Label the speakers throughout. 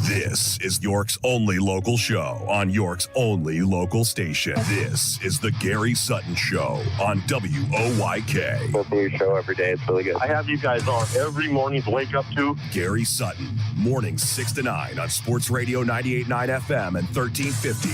Speaker 1: This is York's only local show on York's only local station. This is the Gary Sutton Show on WOYK.
Speaker 2: Listen to your show every day. It's really good.
Speaker 3: I have you guys on every morning to wake up to.
Speaker 1: Gary Sutton, mornings 6 to 9 on Sports Radio 98.9 FM and 1350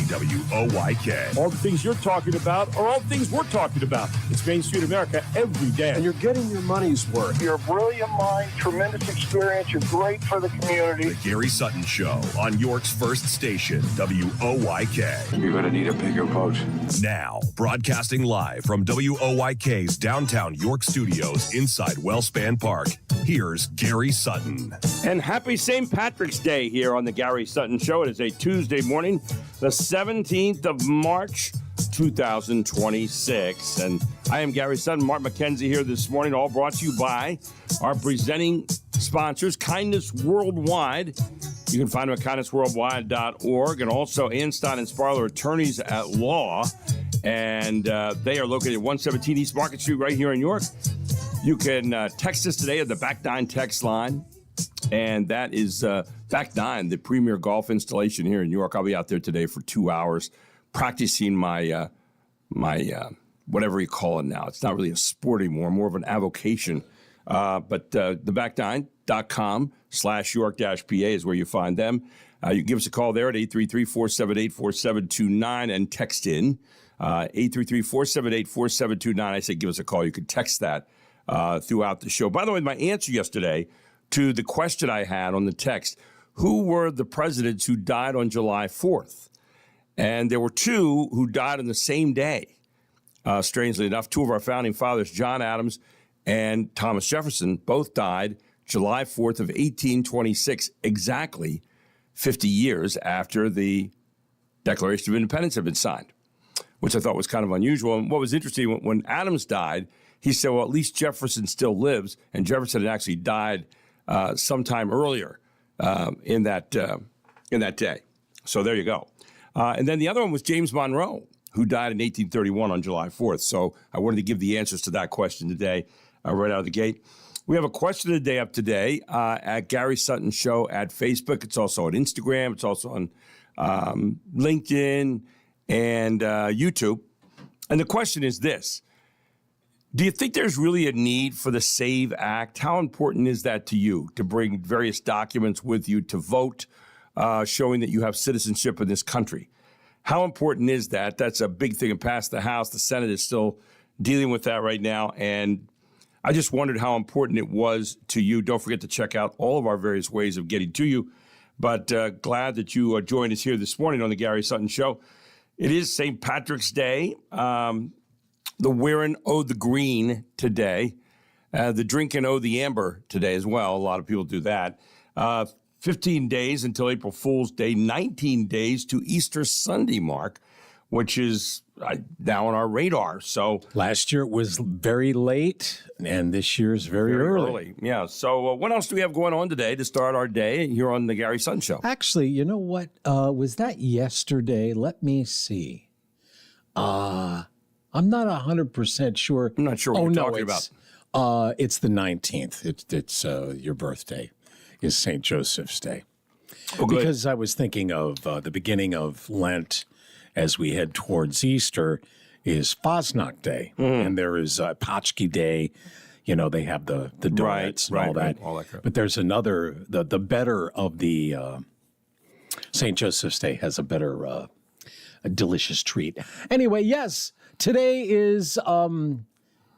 Speaker 1: WOYK.
Speaker 4: All the things you're talking about are all the things we're talking about. It's Main Street America every day.
Speaker 5: And you're getting your money's worth.
Speaker 3: You're a brilliant mind, tremendous experience. You're great for the community.
Speaker 1: The Gary Sutton Show on York's first station, WOYK.
Speaker 5: You're going to need a bigger boat.
Speaker 1: Now, broadcasting live from WOYK's downtown York studios inside Wellspan Park, here's Gary Sutton.
Speaker 4: And happy St. Patrick's Day here on the Gary Sutton Show. It is a Tuesday morning, the 17th of March, 2026. And I am Gary Sutton, Mark McKenzie here this morning, all brought to you by our presenting sponsors, Kindness Worldwide. You can find them at kindnessworldwide.org, and also Anstein and Sparler Attorneys at Law. And they are located at 117 East Market Street right here in York. You can text us today at the Back 9 text line. And that is Back 9, the premier golf installation here in York. I'll be out there today for 2 hours practicing my whatever you call it now. It's not really a sport anymore, more of an avocation. But the back9.com/York-PA is where you find them. You can give us a call there at 833-478-4729 and text in 833-478-4729. I say give us a call. You can text that throughout the show. By the way, my answer yesterday to the question I had on the text, who were the presidents who died on July 4th? And there were two who died on the same day, strangely enough. Two of our founding fathers, John Adams and Thomas Jefferson, both died July 4th of 1826, exactly 50 years after the Declaration of Independence had been signed, which I thought was kind of unusual. And what was interesting, when Adams died, he said, well, at least Jefferson still lives. And Jefferson had actually died sometime earlier in that day. So there you go. And then the other one was James Monroe, who died in 1831 on July 4th. So I wanted to give the answers to that question today right out of the gate. We have a question of the day up today at Gary Sutton Show at Facebook. It's also on Instagram. It's also on LinkedIn and YouTube. And the question is this. Do you think there's really a need for the SAVE Act? How important is that to you, to bring various documents with you to vote, showing that you have citizenship in this country? How important is that? That's a big thing. It passed the House. The Senate is still dealing with that right now. And I just wondered how important it was to you. Don't forget to check out all of our various ways of getting to you. But glad that you joined us here this morning on the Gary Sutton Show. It is St. Patrick's Day. The wearing o' the green today. The drinking o' the amber today as well. A lot of people do that. 15 days until April Fool's Day, 19 days to Easter Sunday, Mark, which is now on our radar. So
Speaker 6: last year it was very late, and this year is very early.
Speaker 4: Yeah. So what else do we have going on today to start our day here on the Gary Sutton Show?
Speaker 6: Actually, you know what? Was that yesterday? Let me see. I'm not 100% sure.
Speaker 4: I'm not sure what you're talking about.
Speaker 6: It's the 19th. It's your birthday is St. Joseph's Day.
Speaker 4: Oh, good.
Speaker 6: Because I was thinking of the beginning of Lent as we head towards Easter is Fosnacht Day. And there is Paczki Day. You know, they have the donuts and all that.
Speaker 4: All that crap.
Speaker 6: But there's another, the better of the St. Joseph's Day has a better, a delicious treat. Anyway, yes, today is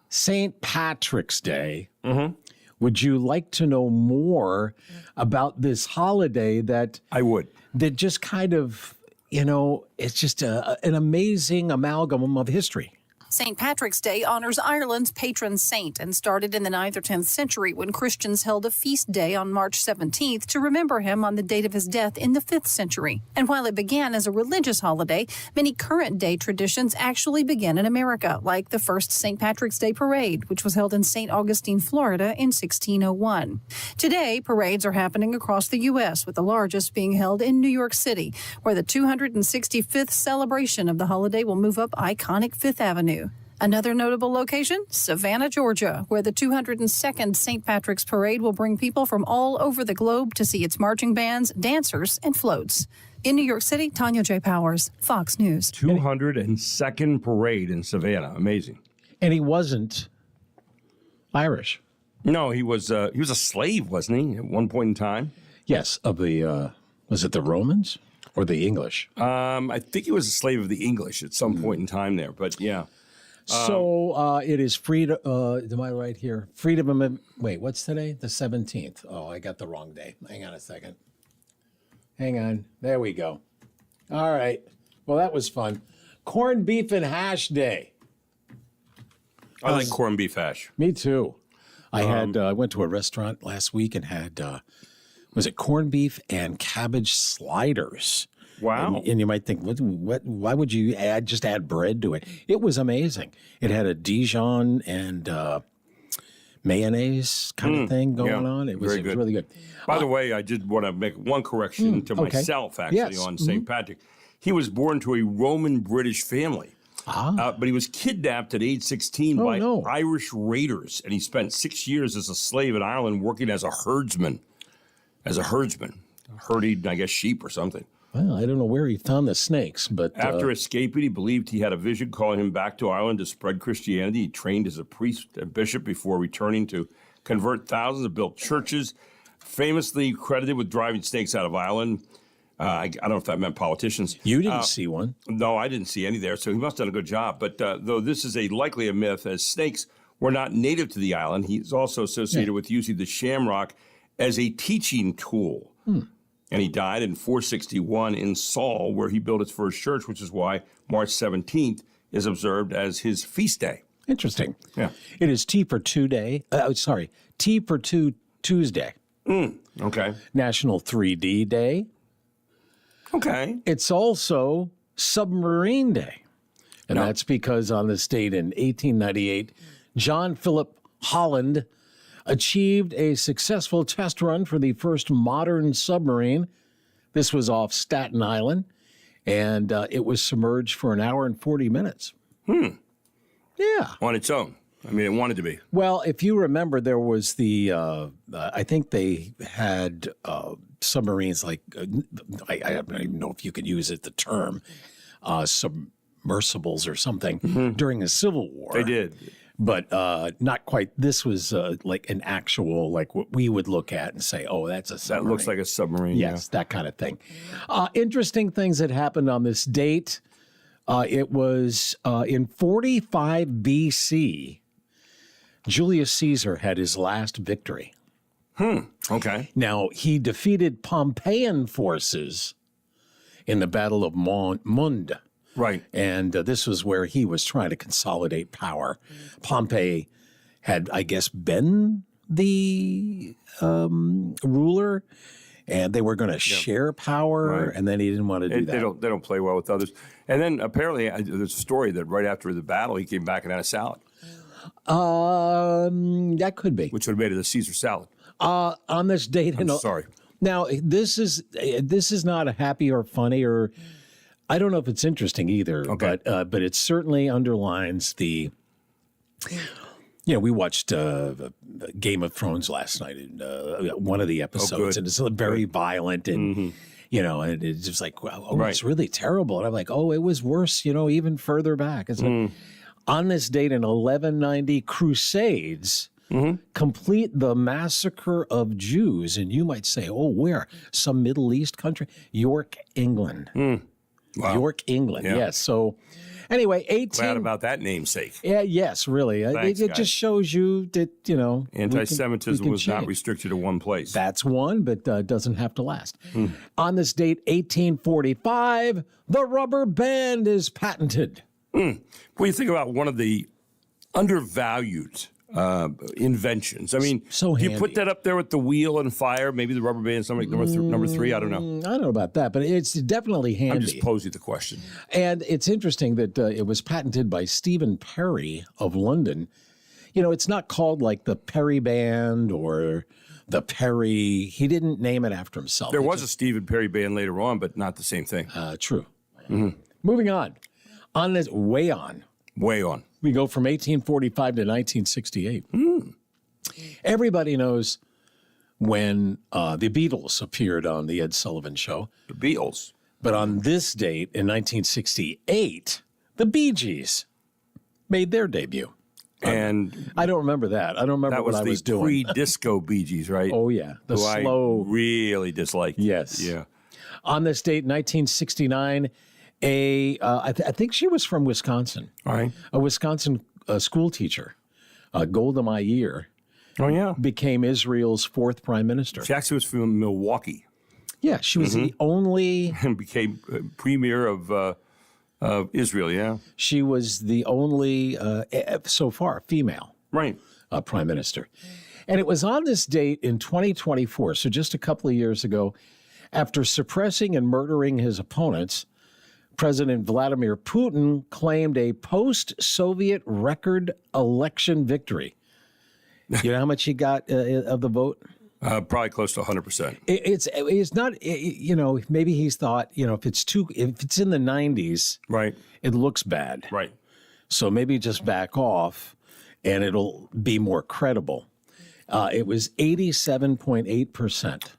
Speaker 6: St. Patrick's Day. Mm-hmm. Would you like to know more about this holiday that
Speaker 4: I would.
Speaker 6: That just kind of, you know, it's just an amazing amalgam of history.
Speaker 7: St. Patrick's Day honors Ireland's patron saint and started in the 9th or 10th century when Christians held a feast day on March 17th to remember him on the date of his death in the 5th century. And while it began as a religious holiday, many current day traditions actually began in America, like the first St. Patrick's Day Parade, which was held in St. Augustine, Florida in 1601. Today, parades are happening across the U.S., with the largest being held in New York City, where the 265th celebration of the holiday will move up iconic Fifth Avenue. Another notable location, Savannah, Georgia, where the 202nd St. Patrick's Parade will bring people from all over the globe to see its marching bands, dancers, and floats. In New York City, Tanya J. Powers, Fox News.
Speaker 4: 202nd Parade in Savannah. Amazing.
Speaker 6: And he wasn't Irish.
Speaker 4: No, he was a slave, wasn't he, at one point in time?
Speaker 6: Yes, of the, was it the Romans or the English?
Speaker 4: I think he was a slave of the English at some point in time there, but yeah.
Speaker 6: So it is freedom. Am I right here? Freedom of. Wait, what's today? The 17th. Oh, I got the wrong day. Hang on a second. Hang on. There we go. All right. Well, that was fun. Corned beef and hash day.
Speaker 4: I like corned beef hash.
Speaker 6: Me too. I went to a restaurant last week and had was it corned beef and cabbage sliders.
Speaker 4: Wow.
Speaker 6: And you might think, what? Why would you just add bread to it? It was amazing. It had a Dijon and mayonnaise kind of thing going on. It was really good.
Speaker 4: By the way, I did want to make one correction to myself, actually, on St. Patrick. He was born to a Roman British family. But he was kidnapped at age 16 by Irish raiders, and he spent 6 years as a slave in Ireland working as a herdsman. Herding, I guess, sheep or something.
Speaker 6: Well, I don't know where he found the snakes, but...
Speaker 4: After escaping, he believed he had a vision calling him back to Ireland to spread Christianity. He trained as a priest and bishop before returning to convert thousands and build churches. Famously credited with driving snakes out of Ireland. I don't know if that meant politicians.
Speaker 6: You didn't see one.
Speaker 4: No, I didn't see any there, so he must have done a good job. But though this is likely a myth, as snakes were not native to the island, he's also associated with using the shamrock as a teaching tool. And he died in 461 in Saul, where he built his first church, which is why March 17th is observed as his feast day.
Speaker 6: Interesting.
Speaker 4: Yeah.
Speaker 6: It is Tea for Two Day. Tea for Two Tuesday.
Speaker 4: Okay.
Speaker 6: National 3D Day.
Speaker 4: Okay.
Speaker 6: It's also Submarine Day. And that's because on this date in 1898, John Philip Holland achieved a successful test run for the first modern submarine. This was off Staten Island, and it was submerged for an hour and 40 minutes. Yeah.
Speaker 4: On its own. I mean, it wanted to be.
Speaker 6: Well, if you remember, there was I think they had submarines like, I don't even know if you could use the term, submersibles or something during the Civil War.
Speaker 4: They did.
Speaker 6: But not quite. This was like an actual, like what we would look at and say, oh, that's a submarine.
Speaker 4: That looks like a submarine.
Speaker 6: Yes, that kind of thing. Interesting things that happened on this date. It was in 45 BC, Julius Caesar had his last victory.
Speaker 4: Okay.
Speaker 6: Now, he defeated Pompeian forces in the Battle of Mund.
Speaker 4: Right.
Speaker 6: And this was where he was trying to consolidate power. Pompey had, I guess, been the ruler, and they were going to share power, and then he didn't want to do that.
Speaker 4: They don't play well with others. And then apparently there's a story that right after the battle, he came back and had a salad.
Speaker 6: That could be.
Speaker 4: Which would have made it a Caesar salad.
Speaker 6: On this date.
Speaker 4: I'm sorry.
Speaker 6: Now, this is not a happy or funny or... I don't know if it's interesting either, but it certainly underlines the. We watched Game of Thrones last night, one of the episodes, and it's very violent, and and it's just like, it's really terrible, and I'm like, it was worse, even further back. It's like, on this date in 1190, Crusades complete the massacre of Jews, and you might say, where? Some Middle East country? York, England. Wow. York, England.
Speaker 4: Yeah.
Speaker 6: Yes. So, anyway, 18.
Speaker 4: Glad about that namesake.
Speaker 6: Yeah. Yes. Really.
Speaker 4: Thanks,
Speaker 6: it just shows you that
Speaker 4: anti-Semitism was not restricted to one place.
Speaker 6: That's one, but doesn't have to last. On this date, 1845, the rubber band is patented.
Speaker 4: When you think about one of the undervalued inventions. I mean,
Speaker 6: so
Speaker 4: do you put that up there with the wheel and fire? Maybe the rubber band, something number three. I don't know.
Speaker 6: I don't know about that, but it's definitely handy.
Speaker 4: I'm just posing the question.
Speaker 6: And it's interesting that it was patented by Stephen Perry of London. It's not called like the Perry Band or the Perry. He didn't name it after himself.
Speaker 4: There was a Stephen Perry Band later on, but not the same thing.
Speaker 6: True. Moving on. On this, way on.
Speaker 4: Way on.
Speaker 6: We go from 1845 to 1968. Everybody knows when the Beatles appeared on the Ed Sullivan Show.
Speaker 4: The Beatles.
Speaker 6: But on this date in 1968, the Bee Gees made their debut.
Speaker 4: And
Speaker 6: I don't remember that. I don't remember
Speaker 4: that
Speaker 6: what
Speaker 4: was
Speaker 6: I was
Speaker 4: the
Speaker 6: doing.
Speaker 4: pre-disco Bee Gees, right?
Speaker 6: Oh, yeah. The
Speaker 4: Who
Speaker 6: slow.
Speaker 4: I really disliked.
Speaker 6: Yes.
Speaker 4: Yeah.
Speaker 6: On this date, 1969, I think she was from Wisconsin.
Speaker 4: All right.
Speaker 6: A Wisconsin school teacher, Golda Meir,
Speaker 4: Oh, yeah.
Speaker 6: became Israel's fourth prime minister.
Speaker 4: She actually was from Milwaukee
Speaker 6: Yeah, she was the only.
Speaker 4: and became premier of Israel, yeah.
Speaker 6: She was the only, so far, female
Speaker 4: Right.
Speaker 6: prime minister. And it was on this date in 2024, so just a couple of years ago, after suppressing and murdering his opponents, President Vladimir Putin claimed a post-Soviet record election victory. You know how much he got of the vote?
Speaker 4: Probably close to 100%.
Speaker 6: It's not, maybe he's thought, if it's in the 90s,
Speaker 4: Right.
Speaker 6: it looks bad.
Speaker 4: Right.
Speaker 6: So maybe just back off and it'll be more credible. It was 87.8%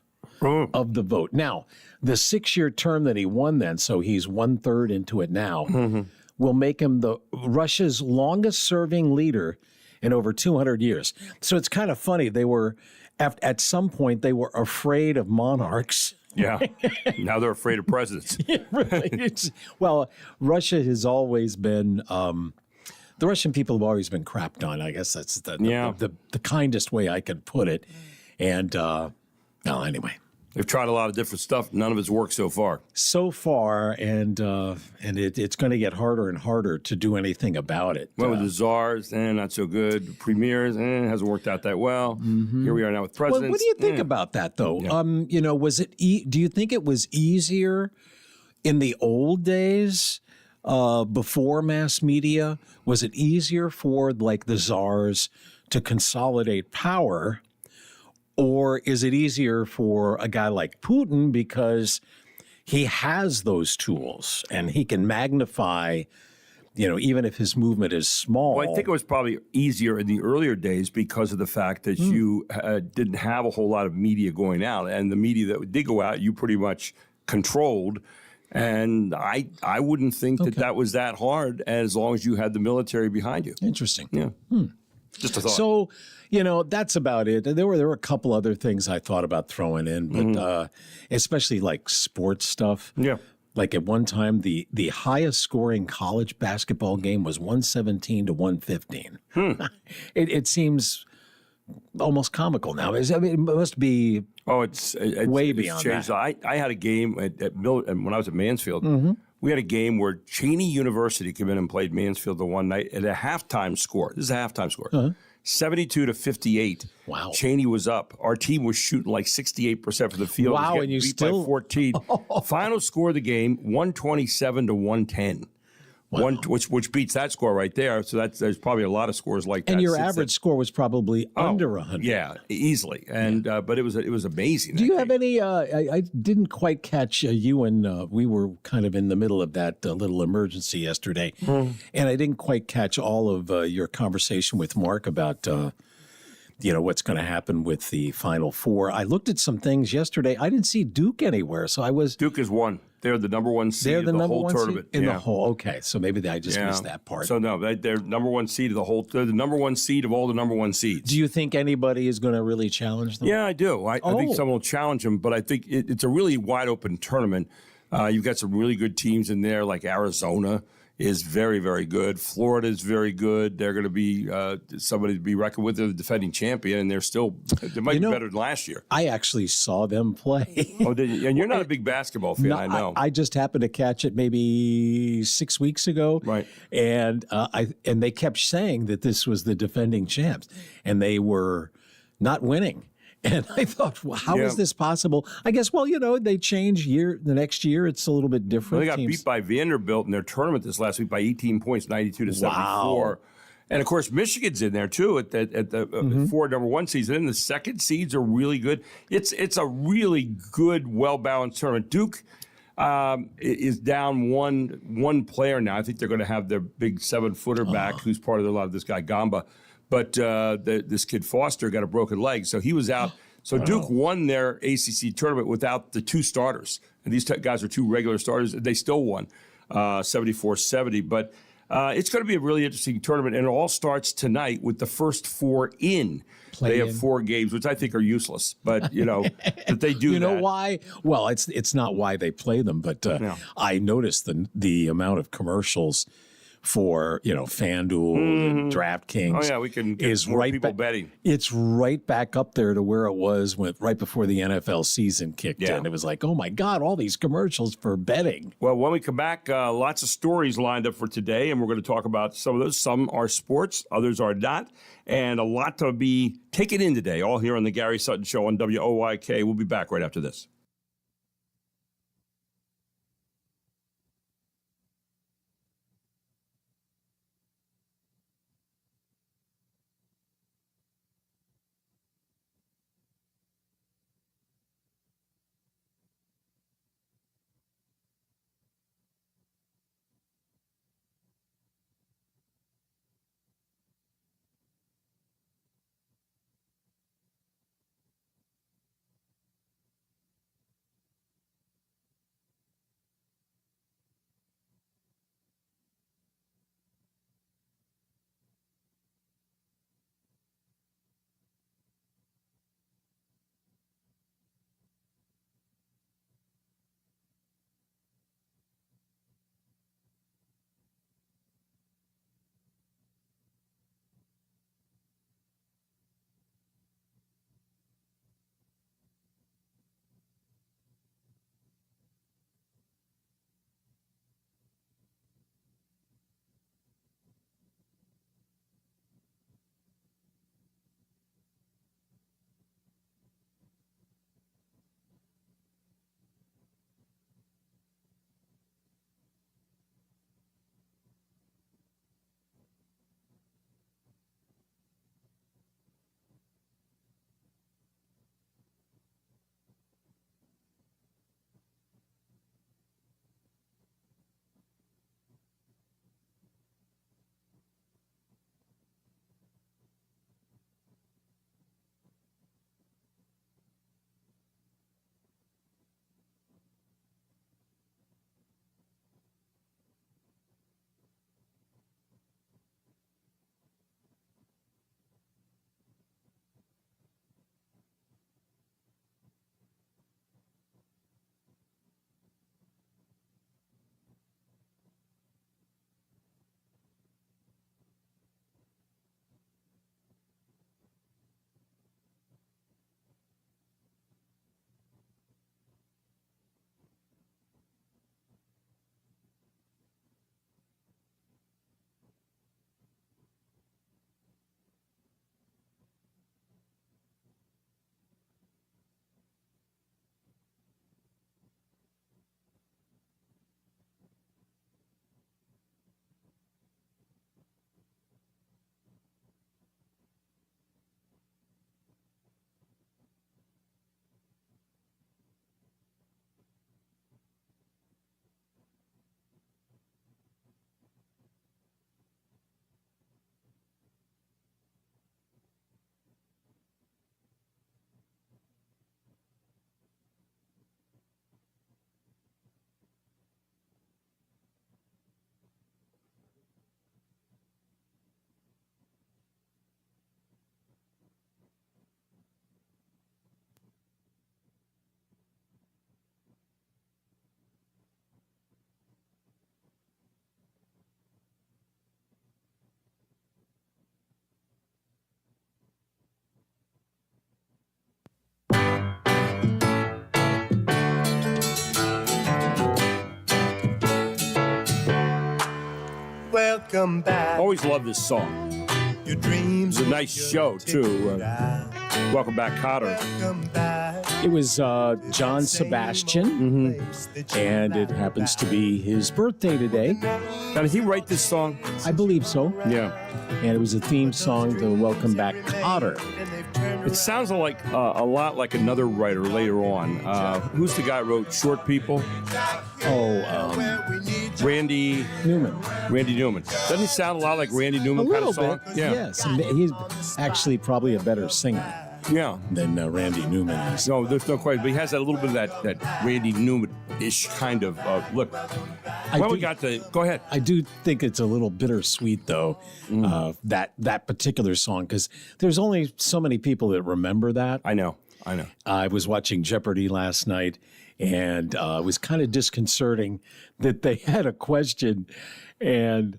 Speaker 6: of the vote. Now, the 6-year term that he won then, so he's 1/3 into it now, will make him Russia's longest serving leader in over 200 years. So it's kind of funny. They were, at some point, they were afraid of monarchs.
Speaker 4: Yeah. Now they're afraid of presidents.
Speaker 6: Really. Well, Russia has always been, the Russian people have always been crapped on. I guess that's the kindest way I could put it. And, anyway.
Speaker 4: They've tried a lot of different stuff. None of it's worked so far.
Speaker 6: So far, and it's going to get harder and harder to do anything about it.
Speaker 4: Well, with the czars, not so good. The premiers, hasn't worked out that well. Here we are now with presidents.
Speaker 6: Well, what do you think about that, though?
Speaker 4: Yeah.
Speaker 6: Was it? Do you think it was easier in the old days before mass media? Was it easier for like the czars to consolidate power? Or is it easier for a guy like Putin because he has those tools and he can magnify, even if his movement is small?
Speaker 4: Well, I think it was probably easier in the earlier days because of the fact that you didn't have a whole lot of media going out. And the media that did go out, you pretty much controlled. And I wouldn't think that was that hard as long as you had the military behind you.
Speaker 6: Interesting.
Speaker 4: Yeah. Just a thought.
Speaker 6: So, that's about it. There were a couple other things I thought about throwing in, but especially like sports stuff.
Speaker 4: Yeah.
Speaker 6: Like at one time, the highest scoring college basketball game was 117 to 115. It seems almost comical now. It must be
Speaker 4: it's
Speaker 6: way beyond
Speaker 4: changed.
Speaker 6: that.
Speaker 4: I had a game when I was at Mansfield. We had a game where Cheney University came in and played Mansfield the one night at a halftime score. This is a halftime score. 72 to 58.
Speaker 6: Wow.
Speaker 4: Cheney was up. Our team was shooting like 68% from the field.
Speaker 6: Wow,
Speaker 4: Was
Speaker 6: and you
Speaker 4: beat
Speaker 6: still
Speaker 4: by 14. Final score of the game 127 to 110.
Speaker 6: Wow.
Speaker 4: Which beats that score right there. So there's probably a lot of scores like that.
Speaker 6: And your average score was probably under 100.
Speaker 4: Yeah, easily. And but it was amazing.
Speaker 6: Do you have any? I didn't quite catch you, and we were kind of in the middle of that little emergency yesterday, and I didn't quite catch all of your conversation with Mark about what's going to happen with the Final Four. I looked at some things yesterday. I didn't see Duke anywhere, so I was.
Speaker 4: Duke is one. They're the number one seed
Speaker 6: They're
Speaker 4: of
Speaker 6: the
Speaker 4: the
Speaker 6: number
Speaker 4: whole
Speaker 6: one
Speaker 4: tournament.
Speaker 6: seed in the whole. Okay, so maybe I just missed that part.
Speaker 4: So no, they're number one seed of the whole. They're the number one seed of all the number one seeds.
Speaker 6: Do you think anybody is going to really challenge them?
Speaker 4: Yeah, I do. I think someone will challenge them, but I think it's a really wide open tournament. You've got some really good teams in there, like Arizona is very, very good. Florida is very good. They're going to be somebody to be reckoned with. They're the defending champion, and they might be better than last year.
Speaker 6: I actually saw them play.
Speaker 4: Oh, did you? And you're not a big basketball fan, I know.
Speaker 6: I just happened to catch it maybe 6 weeks ago.
Speaker 4: Right.
Speaker 6: And they kept saying that this was the defending champs, and they were not winning. And I thought, well, how is this possible? I guess, they change the next year. It's a little bit different.
Speaker 4: Well, they got beat by Vanderbilt in their tournament this last week by 18 points, 92 to 74.
Speaker 6: Wow.
Speaker 4: And, of course, Michigan's in there, too, at the 4 number one seeds. And then the second seeds are really good. It's a really good, well-balanced tournament. Duke, is down one player now. I think they're going to have their big 7-footer back, who's part of the lot of this guy Gamba. But this kid Foster got a broken leg, so he was out. So Duke won their ACC tournament without the 2 starters. And these guys are 2 regular starters. They still won 74-70. But it's going to be a really interesting tournament. And it all starts tonight with the first 4 in. They have 4 games, which I think are useless. But, that they do
Speaker 6: You know why? Well, it's not why they play them, but I noticed the amount of commercials for FanDuel and DraftKings.
Speaker 4: Oh yeah, we can get more people betting.
Speaker 6: It's right back up there to where it was right before the NFL season kicked in. It was like, oh my God, all these commercials for betting.
Speaker 4: Well, when we come back, lots of stories lined up for today, and we're going to talk about some of those. Some are sports, others are not, and a lot to be taken in today. All here on the Gary Sutton Show on WOYK. We'll be back right after this.
Speaker 2: Welcome back.
Speaker 4: Always love this song.
Speaker 2: Your dreams.
Speaker 4: It's a nice show, too. Welcome back, Cotter.
Speaker 2: Welcome back.
Speaker 6: It was John Sebastian, and it happens to be his birthday today.
Speaker 4: Now, did he write this song?
Speaker 6: I believe so.
Speaker 4: Yeah.
Speaker 6: And it was a theme song to Welcome Back, Cotter.
Speaker 4: It sounds like a lot like another writer later on. Who's the guy who wrote Short People? Randy
Speaker 6: Newman.
Speaker 4: Randy Newman. Doesn't he sound a lot like Randy Newman
Speaker 6: A
Speaker 4: kind
Speaker 6: little
Speaker 4: of song?
Speaker 6: bit. Yes. He's actually probably a better singer
Speaker 4: Yeah.
Speaker 6: than Randy Newman is.
Speaker 4: No, there's no question. But he has that little bit of that Randy Newman-ish kind of look. Go ahead.
Speaker 6: I do think it's a little bittersweet, though, that particular song, because there's only so many people that remember that.
Speaker 4: I know.
Speaker 6: I was watching Jeopardy last night, and it was kind of disconcerting that they had a question, and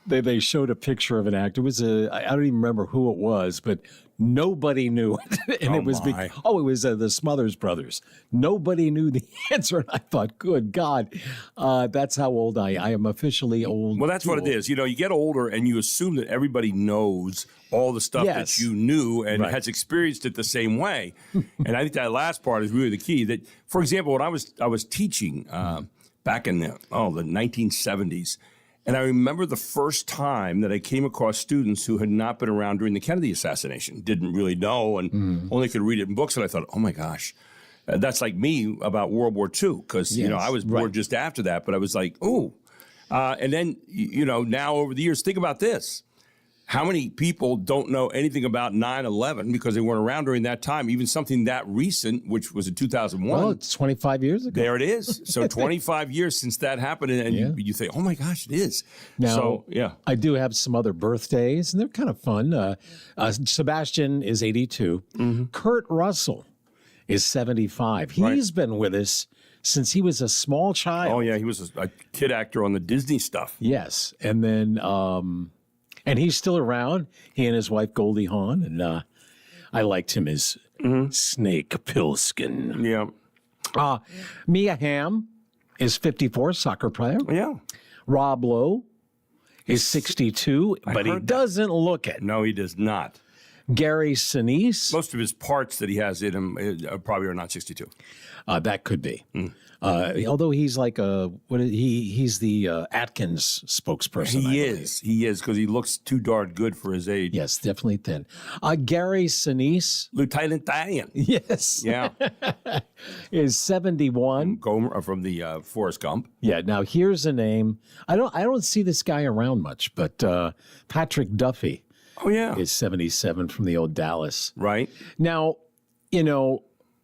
Speaker 6: they showed a picture of an actor. It was I don't even remember who it was, but nobody knew it. And it was the Smothers Brothers. Nobody knew the answer. And I thought, good God, that's how old I am. Officially old.
Speaker 4: Well, that's what it is. You know, you get older and you assume that everybody knows all the stuff that you knew and has experienced it the same way. And I think that last part is really the key. That, for example, when I was teaching back in the 1970s, and I remember the first time that I came across students who had not been around during the Kennedy assassination, didn't really know, and only could read it in books. And I thought, oh my gosh, that's like me about World War II, because you know I was born just after that. But I was like, ooh, and then now over the years, think about this. How many people don't know anything about 9/11 because they weren't around during that time? Even something that recent, which was in 2001.
Speaker 6: Well, it's 25 years ago.
Speaker 4: There it is. So 25 years since that happened, and you think, oh my gosh, it is.
Speaker 6: Now, I do have some other birthdays, and they're kind of fun. Sebastian is 82. Kurt Russell is 75. He's been with us since he was a small child.
Speaker 4: Oh, yeah, he was a kid actor on the Disney stuff.
Speaker 6: Yes, and then... and he's still around. He and his wife Goldie Hawn, and I liked him as Snake Plissken.
Speaker 4: Yeah.
Speaker 6: Mia Hamm is 54, soccer player.
Speaker 4: Yeah.
Speaker 6: Rob Lowe is 62, but he doesn't look it.
Speaker 4: No, he does not.
Speaker 6: Gary Sinise.
Speaker 4: Most of his parts that he has in him probably are not 62.
Speaker 6: That could be. Although he's like he's the Atkins spokesperson.
Speaker 4: He is, because he looks too darn good for his age.
Speaker 6: Yes, definitely thin. Gary Sinise.
Speaker 4: Lieutenant Dan.
Speaker 6: Yes.
Speaker 4: Yeah.
Speaker 6: Is 71.
Speaker 4: Gomer from the Forrest Gump.
Speaker 6: Yeah. Now here's a name. I don't see this guy around much, but Patrick Duffy.
Speaker 4: Oh yeah.
Speaker 6: Is 77 from the old Dallas.
Speaker 4: Right.
Speaker 6: Now,
Speaker 4: I'd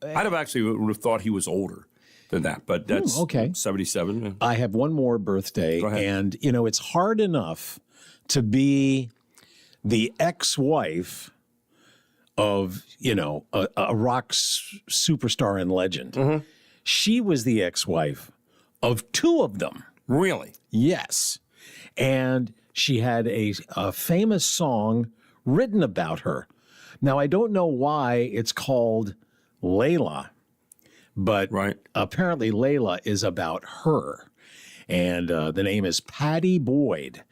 Speaker 4: have actually would have thought he was older than that, but that's
Speaker 6: okay.
Speaker 4: 77.
Speaker 6: I have one more birthday, and it's hard enough to be the ex-wife of a rock superstar and legend. She was the ex-wife of two of them.
Speaker 4: Really?
Speaker 6: Yes, and she had a famous song written about her. Now I don't know why it's called Layla, but apparently Layla is about her. And the name is Patty Boyd.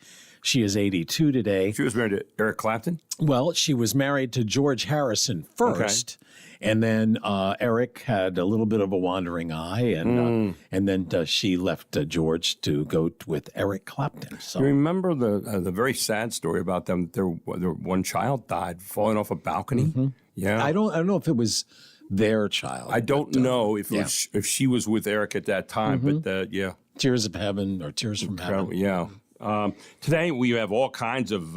Speaker 6: She is 82 today.
Speaker 4: She was married to Eric Clapton?
Speaker 6: Well, she was married to George Harrison first. Okay. And then Eric had a little bit of a wandering eye, and then she left George to go with Eric Clapton. So.
Speaker 4: You remember the very sad story about them? Their one child died falling off a balcony. Yeah,
Speaker 6: I don't know if it was their child.
Speaker 4: I don't know if if she was with Eric at that time, but
Speaker 6: Tears of Heaven or Tears from Heaven.
Speaker 4: Yeah. Today we have all kinds of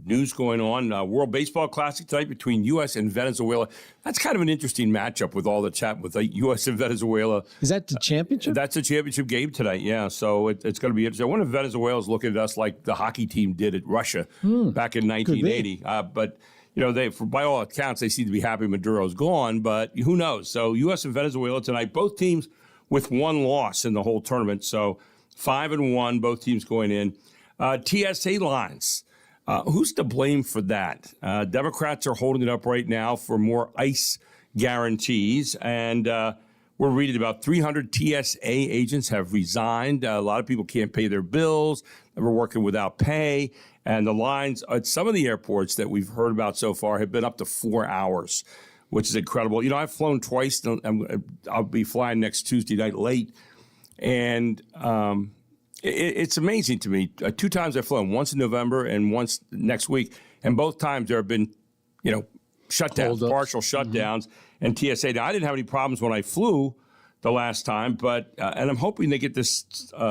Speaker 4: news going on. World Baseball Classic tonight between U.S. and Venezuela. That's kind of an interesting matchup with all the chat with U.S. and Venezuela.
Speaker 6: Is that the championship?
Speaker 4: That's a championship game tonight, yeah. So it's going to be interesting. I wonder if Venezuela's looking at us like the hockey team did at Russia back in 1980. But, by all accounts, they seem to be happy Maduro's gone, but who knows? So U.S. and Venezuela tonight, both teams with one loss in the whole tournament. So 5-1, both teams going in. TSA lines. Who's to blame for that? Democrats are holding it up right now for more ICE guarantees. And we're reading about 300 TSA agents have resigned. A lot of people can't pay their bills. They're working without pay. And the lines at some of the airports that we've heard about so far have been up to 4 hours, which is incredible. I've flown twice. I'll be flying next Tuesday night late. And it's amazing to me. 2 times I've flown, once in November and once next week. And both times there have been, shutdowns,
Speaker 6: Holdups.
Speaker 4: partial shutdowns, and TSA. Now, I didn't have any problems when I flew the last time, but and I'm hoping they get this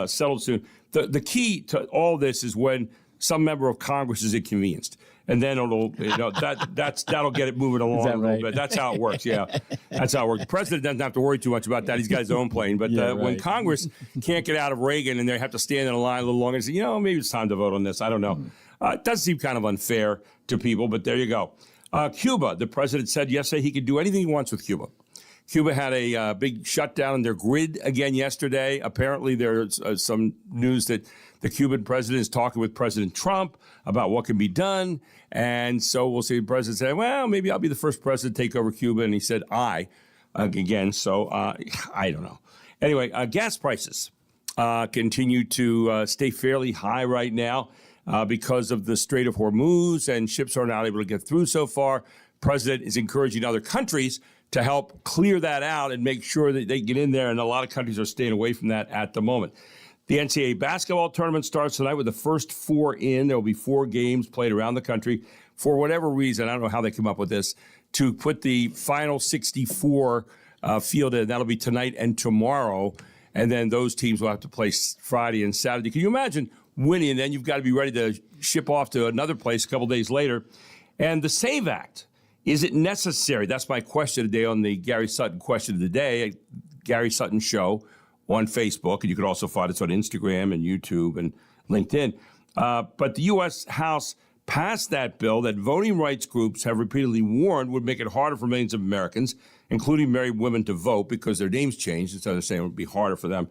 Speaker 4: settled soon. The key to all this is when some member of Congress is inconvenienced. And then that'll get it moving along a little bit. That's how it works. Yeah, that's how it works. The president doesn't have to worry too much about that. He's got his own plane. But when Congress can't get out of Reagan and they have to stand in a line a little longer and say, maybe it's time to vote on this. I don't know. It does seem kind of unfair to people, but there you go. Cuba, the president said yesterday he could do anything he wants with Cuba. Cuba had a big shutdown in their grid again yesterday. Apparently, there's some news that the Cuban president is talking with President Trump about what can be done. And so we'll see the president say, well, maybe I'll be the first president to take over Cuba. And he said, again. So I don't know. Anyway, gas prices continue to stay fairly high right now because of the Strait of Hormuz, and ships are not able to get through so far. President is encouraging other countries to help clear that out and make sure that they get in there. And a lot of countries are staying away from that at the moment. The NCAA basketball tournament starts tonight with the first 4 in. There will be 4 games played around the country. For whatever reason, I don't know how they come up with this, to put the final 64 field in. That'll be tonight and tomorrow. And then those teams will have to play Friday and Saturday. Can you imagine winning? And then you've got to be ready to ship off to another place a couple days later. And the SAVE Act, is it necessary? That's my question today on the Gary Sutton question of the day, Gary Sutton Show on Facebook, and you can also find us on Instagram and YouTube and LinkedIn. But the U.S. House passed that bill that voting rights groups have repeatedly warned would make it harder for millions of Americans, including married women, to vote because their names changed. And so they're saying it would be harder for them.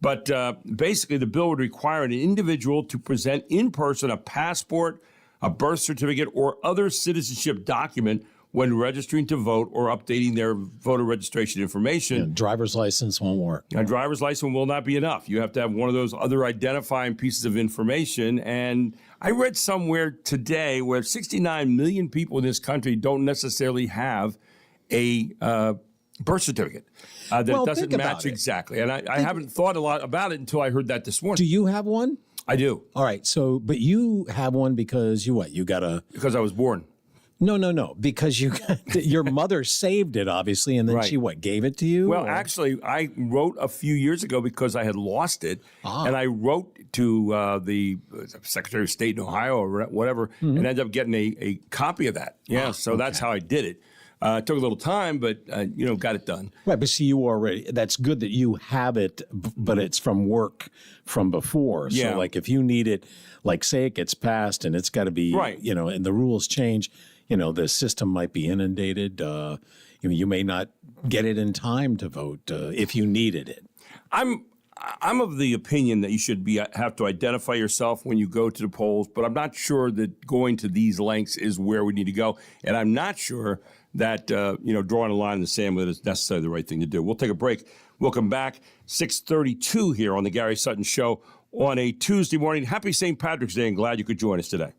Speaker 4: But basically, the bill would require an individual to present in person a passport, a birth certificate, or other citizenship document when registering to vote or updating their voter registration information.
Speaker 6: Yeah, driver's license won't work.
Speaker 4: A driver's license will not be enough. You have to have one of those other identifying pieces of information. And I read somewhere today where 69 million people in this country don't necessarily have a birth certificate that doesn't match exactly. And I haven't thought a lot about it until I heard that this morning.
Speaker 6: Do you have one?
Speaker 4: I do.
Speaker 6: All right. So, but you have one because
Speaker 4: Because I was born.
Speaker 6: No. Because your mother saved it, obviously, and then she gave it to you?
Speaker 4: Well, actually, I wrote a few years ago because I had lost it, and I wrote to the Secretary of State in Ohio or whatever, and ended up getting a copy of that. Yeah, so that's how I did it. It took a little time, but got it done.
Speaker 6: Right, but see, that's good that you have it, but it's from work from before.
Speaker 4: Yeah.
Speaker 6: So, like, if you need it, like, say it gets passed and it's got to be,
Speaker 4: right,
Speaker 6: and the rules change, the system might be inundated. You may not get it in time to vote if you needed it.
Speaker 4: I'm of the opinion that you should have to identify yourself when you go to the polls, but I'm not sure that going to these lengths is where we need to go. And I'm not sure that, drawing a line in the sand with it is necessarily the right thing to do. We'll take a break. We'll come back 6:32 here on the Gary Sutton Show on a Tuesday morning. Happy St. Patrick's Day, and glad you could join us today.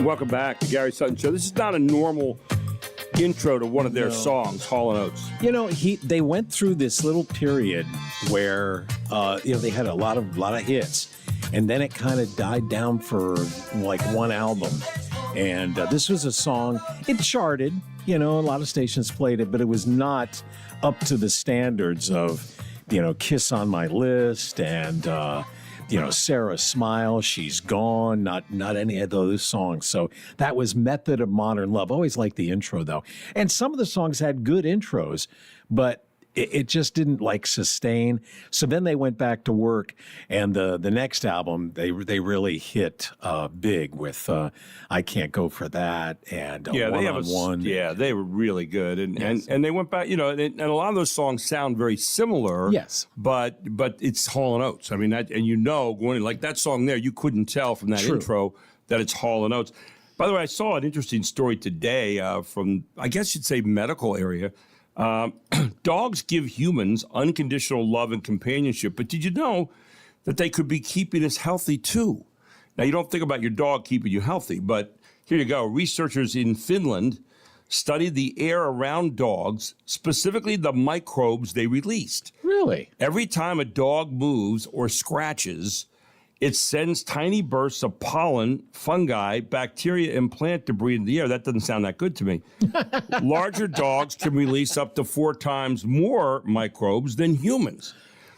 Speaker 4: Welcome back to Gary Sutton Show. This is not a normal intro to one of their songs, Hall & Oates.
Speaker 6: You know, they went through this little period where they had a lot of hits, and then it kind of died down for like one album. And this was a song, it charted, a lot of stations played it, but it was not up to the standards of, Kiss on My List and Sarah Smile, She's Gone, not any of those songs. So that was Method of Modern Love. Always liked the intro, though. And some of the songs had good intros, but it just didn't sustain. So then they went back to work, and the next album they really hit big with I Can't Go For That and One on One.
Speaker 4: Yeah, they were really good, and they went back. And a lot of those songs sound very similar.
Speaker 6: Yes,
Speaker 4: but it's Hall & Oates. I mean, going in, like that song there, you couldn't tell from that intro that it's Hall & Oates. By the way, I saw an interesting story today from, I guess you'd say, medical area. Dogs give humans unconditional love and companionship, but did you know that they could be keeping us healthy too? Now, you don't think about your dog keeping you healthy, but here you go. Researchers in Finland studied the air around dogs, specifically the microbes they released.
Speaker 6: Really?
Speaker 4: Every time a dog moves or scratches, it sends tiny bursts of pollen, fungi, bacteria, and plant debris into the air. That doesn't sound that good to me. Larger dogs can release up to 4 times more microbes than humans.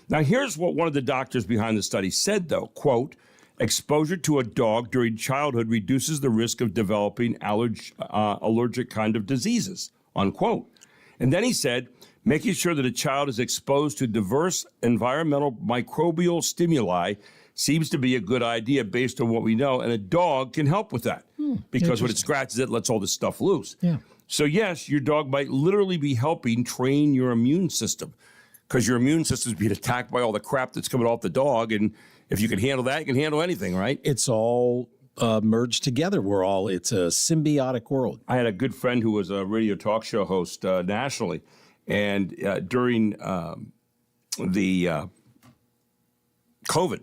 Speaker 4: Now, here's what one of the doctors behind the study said, though. Quote, exposure to a dog during childhood reduces the risk of developing allergic kind of diseases, unquote. And then he said, making sure that a child is exposed to diverse environmental microbial stimuli seems to be a good idea based on what we know, and a dog can help with that because when it scratches, it lets all this stuff loose.
Speaker 6: Yeah.
Speaker 4: So, yes, your dog might literally be helping train your immune system because your immune system is being attacked by all the crap that's coming off the dog, and if you can handle that, you can handle anything, right?
Speaker 6: It's all merged together. It's a symbiotic world.
Speaker 4: I had a good friend who was a radio talk show host nationally, and during the COVID,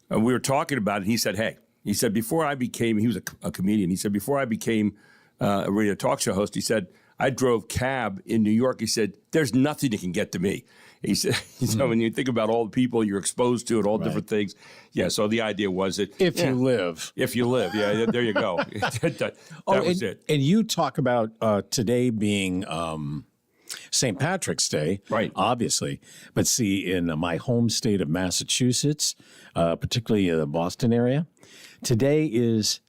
Speaker 4: we were talking about it. He said, before I became, he was a comedian. He said, before I became a radio talk show host, he said, I drove cab in New York. He said, there's nothing that can get to me. He said, when you think about all the people you're exposed to and all different things. Yeah. So the idea was that
Speaker 6: If you live.
Speaker 4: Yeah. There you go. that was it.
Speaker 6: And you talk about today being St. Patrick's Day,
Speaker 4: right?
Speaker 6: Obviously, but see, in my home state of Massachusetts, particularly the Boston area, today is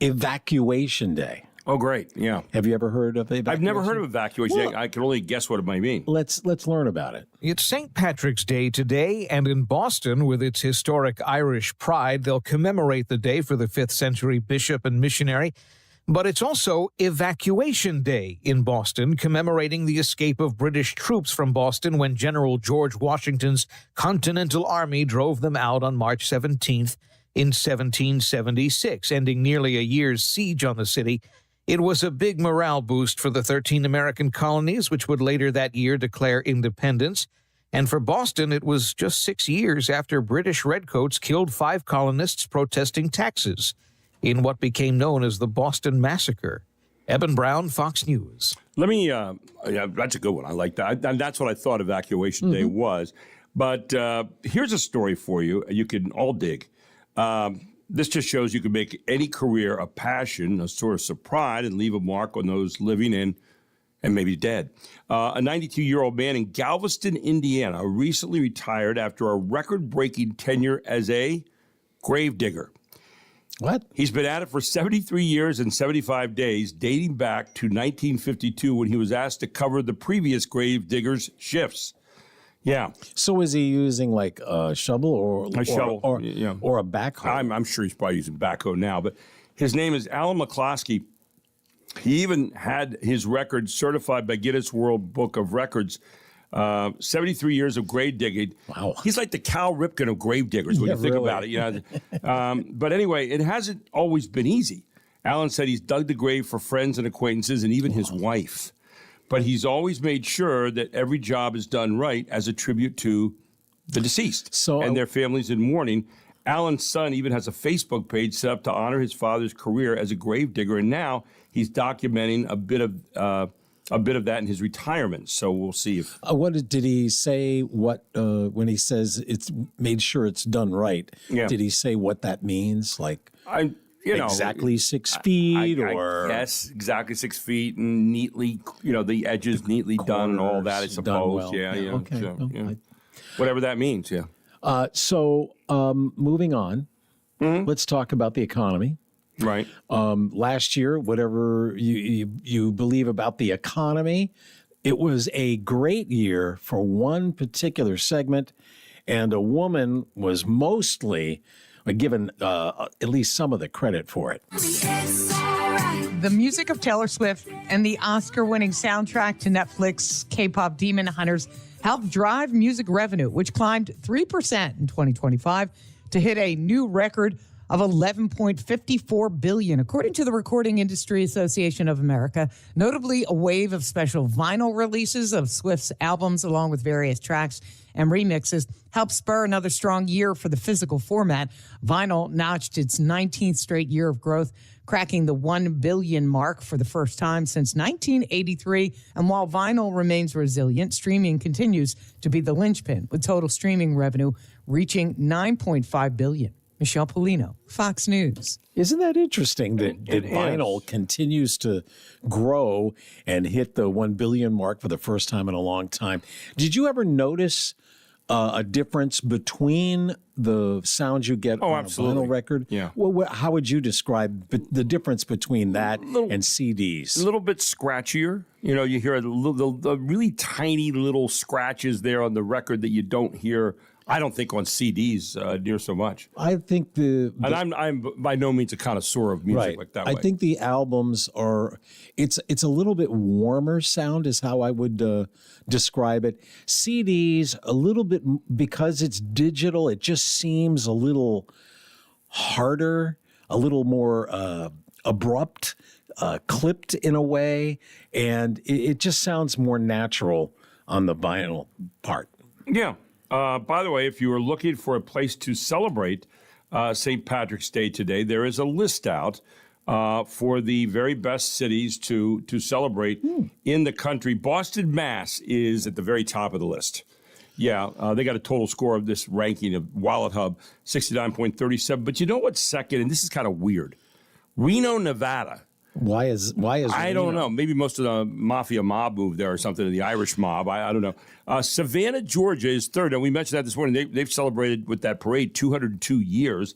Speaker 6: Evacuation Day.
Speaker 4: Oh, great! Yeah.
Speaker 6: Have you ever heard of evacuation?
Speaker 4: I've never heard of evacuation day. I can only guess what it might mean.
Speaker 6: Let's learn about it.
Speaker 8: It's St. Patrick's Day today, and in Boston, with its historic Irish pride, they'll commemorate the day for the 5th century bishop and missionary. But it's also Evacuation Day in Boston, commemorating the escape of British troops from Boston when General George Washington's Continental Army drove them out on March 17th in 1776, ending nearly a year's siege on the city. It was a big morale boost for the 13 American colonies, which would later that year declare independence. And for Boston, it was just 6 years after British redcoats killed 5 colonists protesting taxes in what became known as the Boston Massacre. Eben Brown, Fox News.
Speaker 4: Let me, that's a good one. I like that. And that's what I thought Evacuation Day was. But here's a story for you. You can all dig. This just shows you can make any career a passion, a source of pride, and leave a mark on those living in and maybe dead. A 92-year-old man in Galveston, Indiana, recently retired after a record-breaking tenure as a gravedigger.
Speaker 6: What?
Speaker 4: He's been at it for 73 years and 75 days, dating back to 1952 when he was asked to cover the previous gravedigger's shifts. Yeah.
Speaker 6: So is he using like a shovel or a backhoe?
Speaker 4: I'm sure he's probably using backhoe now, but his name is Alan McCloskey. He even had his record certified by Guinness World Book of Records. 73 years of grave digging.
Speaker 6: Wow.
Speaker 4: He's like the Cal Ripken of grave diggers when you think about it. But anyway, it hasn't always been easy. Alan said he's dug the grave for friends and acquaintances and even his wife. But he's always made sure that every job is done right as a tribute to the deceased and their families in mourning. Alan's son even has a Facebook page set up to honor his father's career as a gravedigger, and now he's documenting a bit of that in his retirement. So we'll see if.
Speaker 6: Did he say? When he says it's made sure it's done right?
Speaker 4: Yeah.
Speaker 6: Did he say what that means? Like
Speaker 4: exactly
Speaker 6: 6 feet, or
Speaker 4: yes, exactly 6 feet, and neatly, the edges neatly done and all that. I suppose.
Speaker 6: Done well.
Speaker 4: Yeah.
Speaker 6: Okay.
Speaker 4: So, whatever that means. Yeah.
Speaker 6: Moving on, let's talk about the economy.
Speaker 4: Right.
Speaker 6: Last year, whatever you believe about the economy, it was a great year for one particular segment, and a woman was mostly given at least some of the credit for it.
Speaker 9: The music of Taylor Swift and the Oscar-winning soundtrack to Netflix K-pop Demon Hunters helped drive music revenue, which climbed 3% in 2025 to hit a new record of $11.54 billion, according to the Recording Industry Association of America. Notably, a wave of special vinyl releases of Swift's albums, along with various tracks and remixes, helped spur another strong year for the physical format. Vinyl notched its 19th straight year of growth, cracking the 1 billion mark for the first time since 1983. And while vinyl remains resilient, streaming continues to be the linchpin, with total streaming revenue reaching $9.5 billion. Michelle Polino, Fox News.
Speaker 6: Isn't that interesting that vinyl continues to grow and hit the 1 billion mark for the first time in a long time? Did you ever notice a difference between the sounds you get on
Speaker 4: absolutely.
Speaker 6: a vinyl record?
Speaker 4: Yeah.
Speaker 6: Well, how would you describe the difference between that and CDs?
Speaker 4: A little bit scratchier. You hear the really tiny little scratches there on the record that you don't hear, I don't think, on CDs near so much.
Speaker 6: I think
Speaker 4: and I'm by no means a connoisseur of music like that.
Speaker 6: I think the albums are, it's a little bit warmer sound is how I would describe it. CDs, a little bit, because it's digital, it just seems a little harder, a little more abrupt, clipped in a way, and it just sounds more natural on the vinyl part.
Speaker 4: Yeah. By the way, if you are looking for a place to celebrate St. Patrick's Day today, there is a list out for the very best cities to celebrate in the country. Boston, Mass. is at the very top of the list. Yeah, they got a total score of this ranking of Wallet Hub, 69.37. But you know what's second? And this is kind of weird. Reno, Nevada.
Speaker 6: Why is
Speaker 4: I don't know. Maybe most of the mafia mob moved there or something, the Irish mob. I don't know. Savannah, Georgia is third. And we mentioned that this morning. They've celebrated with that parade 202 years.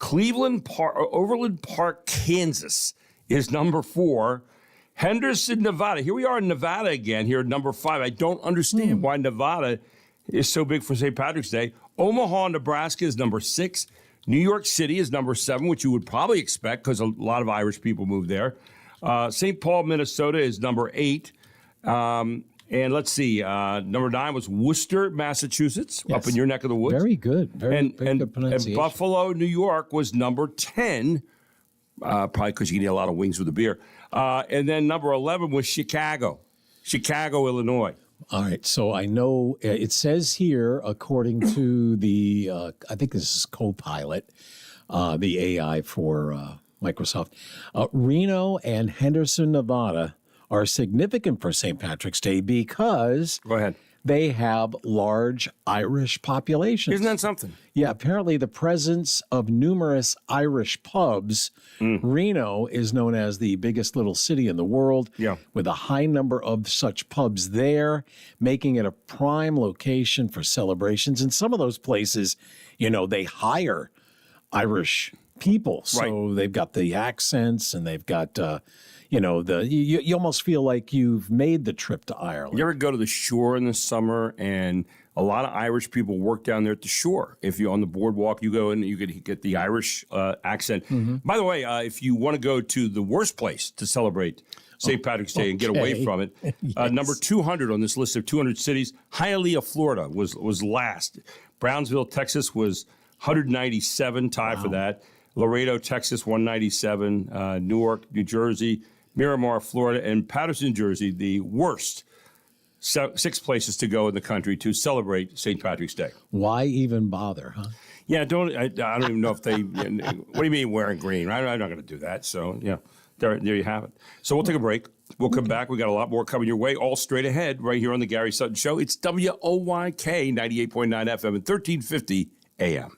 Speaker 4: Overland Park, Kansas is number 4. Henderson, Nevada. Here we are in Nevada again, here at number 5. I don't understand why Nevada is so big for St. Patrick's Day. Omaha, Nebraska is number 6. New York City is number 7, which you would probably expect because a lot of Irish people moved there. St. Paul, Minnesota is number 8. And let's see, number 9 was Worcester, Massachusetts, up in your neck of the woods.
Speaker 6: Very good. Very good pronunciation.
Speaker 4: And Buffalo, New York was number 10, probably because you can eat a lot of wings with a beer. And then number 11 was Chicago, Illinois.
Speaker 6: All right, so I know it says here, according to the, I think this is Copilot, the AI for Microsoft, Reno and Henderson, Nevada are significant for St. Patrick's Day because
Speaker 4: Go ahead.
Speaker 6: they have large Irish populations.
Speaker 4: Isn't that something?
Speaker 6: Yeah, apparently the presence of numerous Irish pubs. Reno is known as the biggest little city in the world, with a high number of such pubs there, making it a prime location for celebrations. And some of those places, they hire Irish people. So they've got the accents and they've got, you almost feel like you've made the trip to Ireland.
Speaker 4: You ever go to the shore in the summer and a lot of Irish people work down there at the shore. If you're on the boardwalk, you go and you could get the Irish accent. By the way, if you want to go to the worst place to celebrate St. Patrick's Day and get away from it, number 200 on this list of 200 cities, Hialeah, Florida was last. Brownsville, Texas was 197, tied for that. Laredo, Texas, 197. Newark, New Jersey, Miramar, Florida, and Patterson, Jersey, the worst 6 places to go in the country to celebrate St. Patrick's Day.
Speaker 6: Why even bother, huh?
Speaker 4: Yeah, I don't even know if they. What do you mean wearing green? I'm not going to do that. So yeah, there you have it. So we'll take a break. We'll come back. We got a lot more coming your way. All straight ahead, right here on the Gary Sutton Show. It's WOYK 98.9 FM and 1350 AM.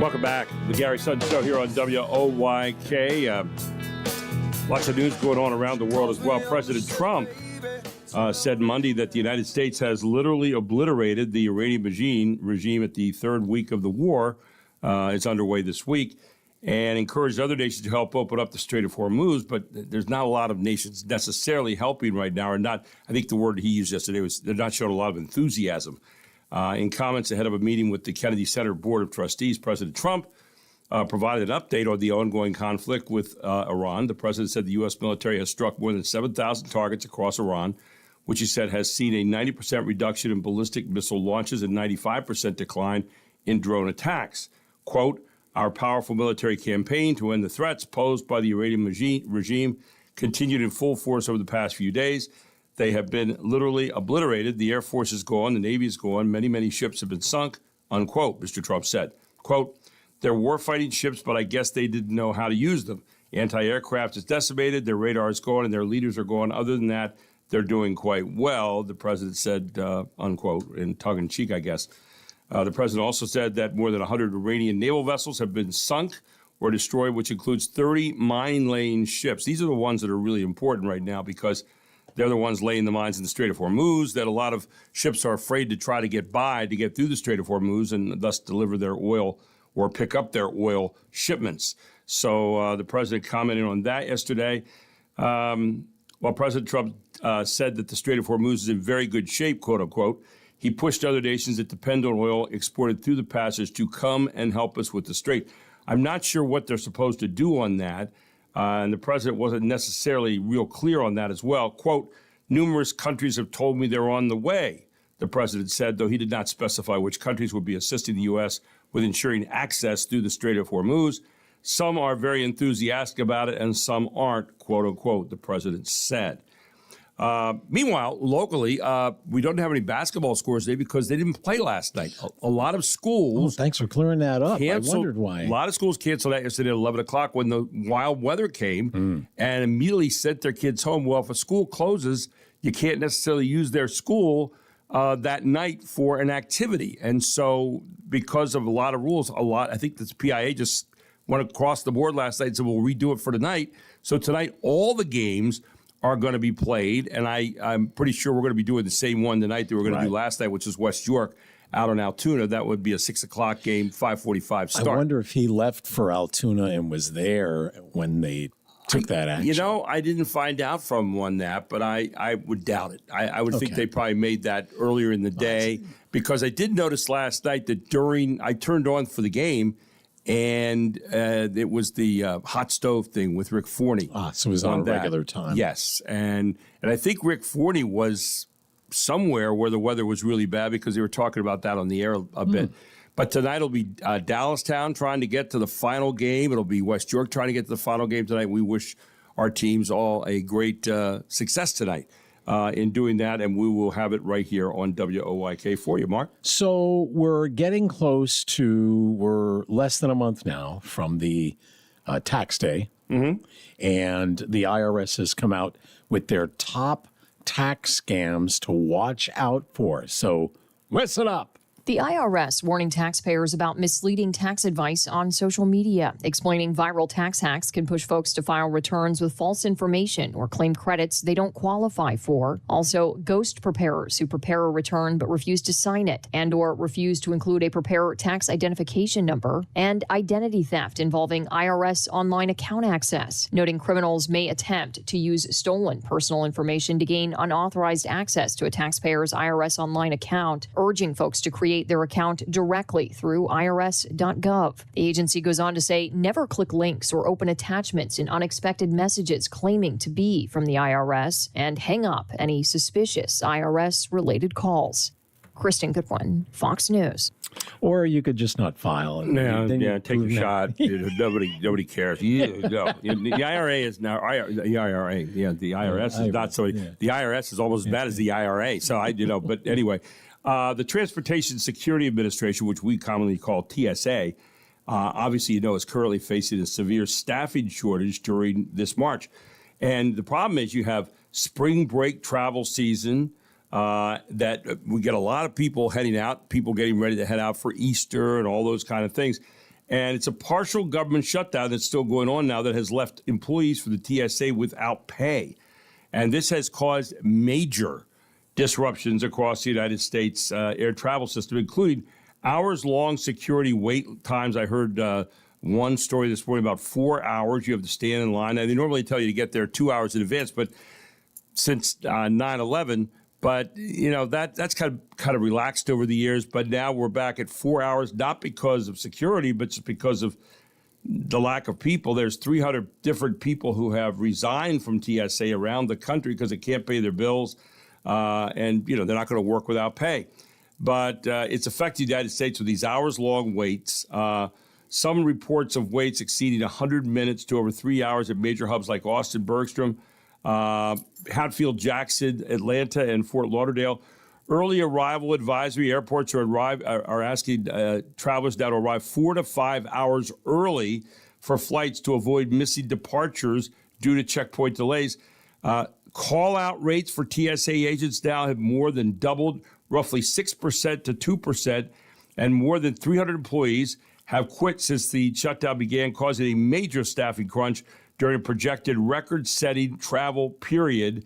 Speaker 4: Welcome back. The Gary Sutton Show here on WOYK. Lots of news going on around the world as well. President Trump said Monday that the United States has literally obliterated the Iranian regime at the third week of the war. It's underway this week, and encouraged other nations to help open up the Strait of Hormuz. But there's not a lot of nations necessarily helping right now, or not. I think the word he used yesterday was they're not showing a lot of enthusiasm. In comments ahead of a meeting with the Kennedy Center Board of Trustees, President Trump provided an update on the ongoing conflict with Iran. The president said the U.S. military has struck more than 7,000 targets across Iran, which he said has seen a 90% reduction in ballistic missile launches and 95% decline in drone attacks. Quote, our powerful military campaign to end the threats posed by the Iranian regime continued in full force over the past few days. They have been literally obliterated. The Air Force is gone. The Navy is gone. Many, many ships have been sunk, unquote, Mr. Trump said. Quote, they're war-fighting ships, but I guess they didn't know how to use them. Anti-aircraft is decimated. Their radar is gone, and their leaders are gone. Other than that, they're doing quite well, the president said, unquote, in tongue-in-cheek, I guess. The president also said that more than 100 Iranian naval vessels have been sunk or destroyed, which includes 30 mine-laying ships. These are the ones that are really important right now because they're the ones laying the mines in the Strait of Hormuz that a lot of ships are afraid to try to get by to get through the Strait of Hormuz and thus deliver their oil or pick up their oil shipments. So the president commented on that yesterday. While President Trump said that the Strait of Hormuz is in very good shape, quote unquote, He pushed other nations that depend on oil exported through the passage to come and help us with the strait. I'm not sure what they're supposed to do on that, and the president wasn't necessarily real clear on that as well. Quote, numerous countries have told me they're on the way, the president said, though he did not specify which countries would be assisting the U.S. with ensuring access through the Strait of Hormuz. Some are very enthusiastic about it, and some aren't, quote unquote, the president said. Meanwhile, locally, we don't have any basketball scores today because they didn't play last night. A lot of schools.
Speaker 6: Thanks for clearing that up. I wondered why.
Speaker 4: A lot of schools canceled that yesterday at 11 o'clock when the wild weather came and immediately sent their kids home. Well, if a school closes, you can't necessarily use their school that night for an activity. And so because of a lot of rules, I think the PIA just went across the board last night and said, we'll redo it for tonight. So tonight, all the games are going to be played, and I'm pretty sure we're going to be doing the same one tonight that we were going to do last night, which is West York out on Altoona. That would be a 6 o'clock game, 5:45 start.
Speaker 6: I wonder if he left for Altoona and was there when they took that action.
Speaker 4: You know, I didn't find out from on that, but I would doubt it. I would think they probably made that earlier in the day because I did notice last night that I turned on for the game, and it was the hot stove thing with Rick Forney.
Speaker 6: So it was on regular time.
Speaker 4: Yes, and I think Rick Forney was somewhere where the weather was really bad because they were talking about that on the air a bit. But tonight it'll be Dallastown trying to get to the final game. It'll be West York trying to get to the final game tonight. We wish our teams all a great success tonight in doing that, and we will have it right here on WOYK for you, Mark.
Speaker 6: So we're getting close to, we're less than a month now from the tax day, and the IRS has come out with their top tax scams to watch out for. So listen up.
Speaker 10: The IRS warning taxpayers about misleading tax advice on social media, explaining viral tax hacks can push folks to file returns with false information or claim credits they don't qualify for. Also, ghost preparers who prepare a return but refuse to sign it and or refuse to include a preparer tax identification number, and identity theft involving IRS online account access, noting criminals may attempt to use stolen personal information to gain unauthorized access to a taxpayer's IRS online account, urging folks to create their account directly through irs.gov. The agency goes on to say never click links or open attachments in unexpected messages claiming to be from the IRS, and hang up any suspicious IRS-related calls. Kristen Goodwin, Fox News.
Speaker 6: Or you could just not file.
Speaker 4: Take a shot. Nobody cares. The IRA is now the IRA. Yeah, the IRS is not so. Yeah. The IRS is almost as bad as the IRA. So but anyway. The Transportation Security Administration, which we commonly call TSA, obviously, is currently facing a severe staffing shortage during this March. And the problem is you have spring break travel season that we get a lot of people heading out, people getting ready to head out for Easter and all those kind of things. And it's a partial government shutdown that's still going on now that has left employees for the TSA without pay. And this has caused major disruptions across the United States air travel system, including hours-long security wait times. I heard one story this morning about 4 hours. You have to stand in line. And they normally tell you to get there 2 hours in advance, but since 9/11, that's kind of relaxed over the years. But now we're back at 4 hours, not because of security, but just because of the lack of people. There's 300 different people who have resigned from TSA around the country because they can't pay their bills. And they're not going to work without pay. But it's affected the United States with these hours-long waits. Some reports of waits exceeding 100 minutes to over 3 hours at major hubs like Austin, Bergstrom, Hatfield, Jackson, Atlanta, and Fort Lauderdale. Early arrival advisory. Airports are asking travelers now to arrive 4 to 5 hours early for flights to avoid missing departures due to checkpoint delays. Call-out rates for TSA agents now have more than doubled, roughly 6% to 2%, and more than 300 employees have quit since the shutdown began, causing a major staffing crunch during a projected record-setting travel period.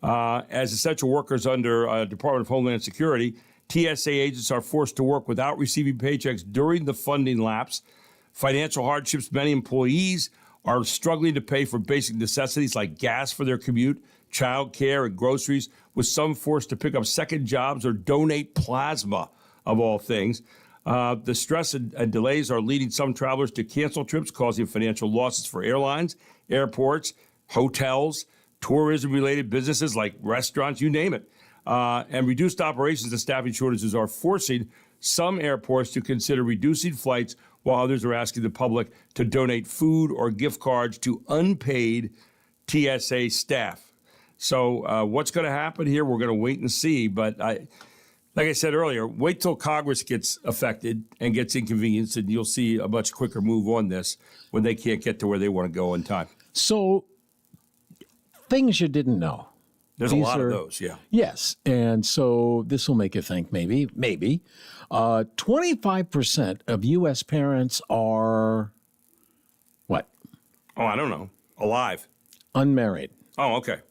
Speaker 4: As essential workers under Department of Homeland Security, TSA agents are forced to work without receiving paychecks during the funding lapse. Financial hardships many employees are struggling to pay for basic necessities like gas for their commute, child care, and groceries, with some forced to pick up second jobs or donate plasma, of all things. The stress and delays are leading some travelers to cancel trips, causing financial losses for airlines, airports, hotels, tourism-related businesses like restaurants, you name it. And reduced operations and staffing shortages are forcing some airports to consider reducing flights, while others are asking the public to donate food or gift cards to unpaid TSA staff. So what's going to happen here, we're going to wait and see. But like I said earlier, wait till Congress gets affected and gets inconvenienced, and you'll see a much quicker move on this when they can't get to where they want to go in time.
Speaker 6: So, things you didn't know.
Speaker 4: There's a lot of those, yeah.
Speaker 6: Yes, and so this will make you think maybe. 25% of U.S. parents are what?
Speaker 4: Oh, I don't know. Alive.
Speaker 6: Unmarried.
Speaker 4: Oh, okay.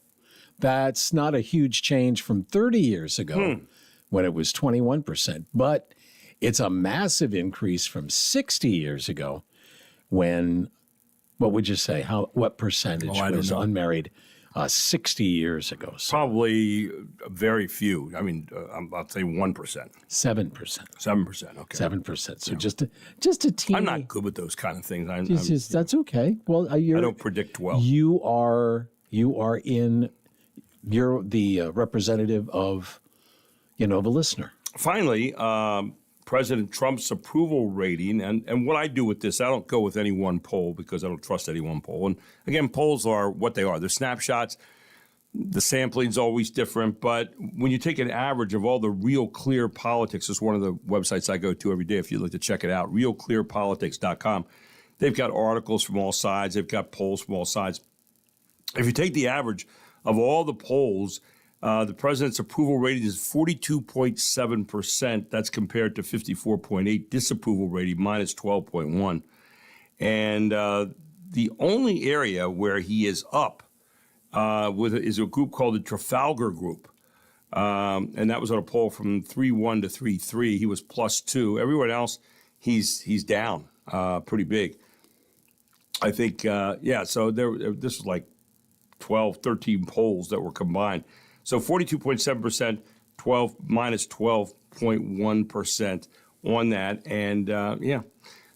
Speaker 6: That's not a huge change from 30 years ago when it was 21%, but it's a massive increase from 60 years ago when, what would you say, what percentage was unmarried 60 years ago? So
Speaker 4: probably very few. I mean, I'll say 1%.
Speaker 6: 7%.
Speaker 4: 7%, okay.
Speaker 6: 7%. So just a teeny.
Speaker 4: I'm not good with those kind of things.
Speaker 6: That's okay. Well,
Speaker 4: I don't predict well.
Speaker 6: You're the representative of, the listener.
Speaker 4: Finally, President Trump's approval rating, and what I do with this, I don't go with any one poll because I don't trust any one poll. And again, polls are what they are. They're snapshots. The sampling's always different. But when you take an average of all the Real Clear Politics, is one of the websites I go to every day if you'd like to check it out, realclearpolitics.com. They've got articles from all sides. They've got polls from all sides. If you take the average of all the polls, the president's approval rating is 42.7%. That's compared to 54.8 disapproval rating, minus 12.1. And the only area where he is up is a group called the Trafalgar Group. And that was on a poll from 3-1 to 3-3. He was +2. Everyone else, he's down pretty big. I think, so this was like 12, 13 polls that were combined. So 42.7%, minus 12.1% on that. And,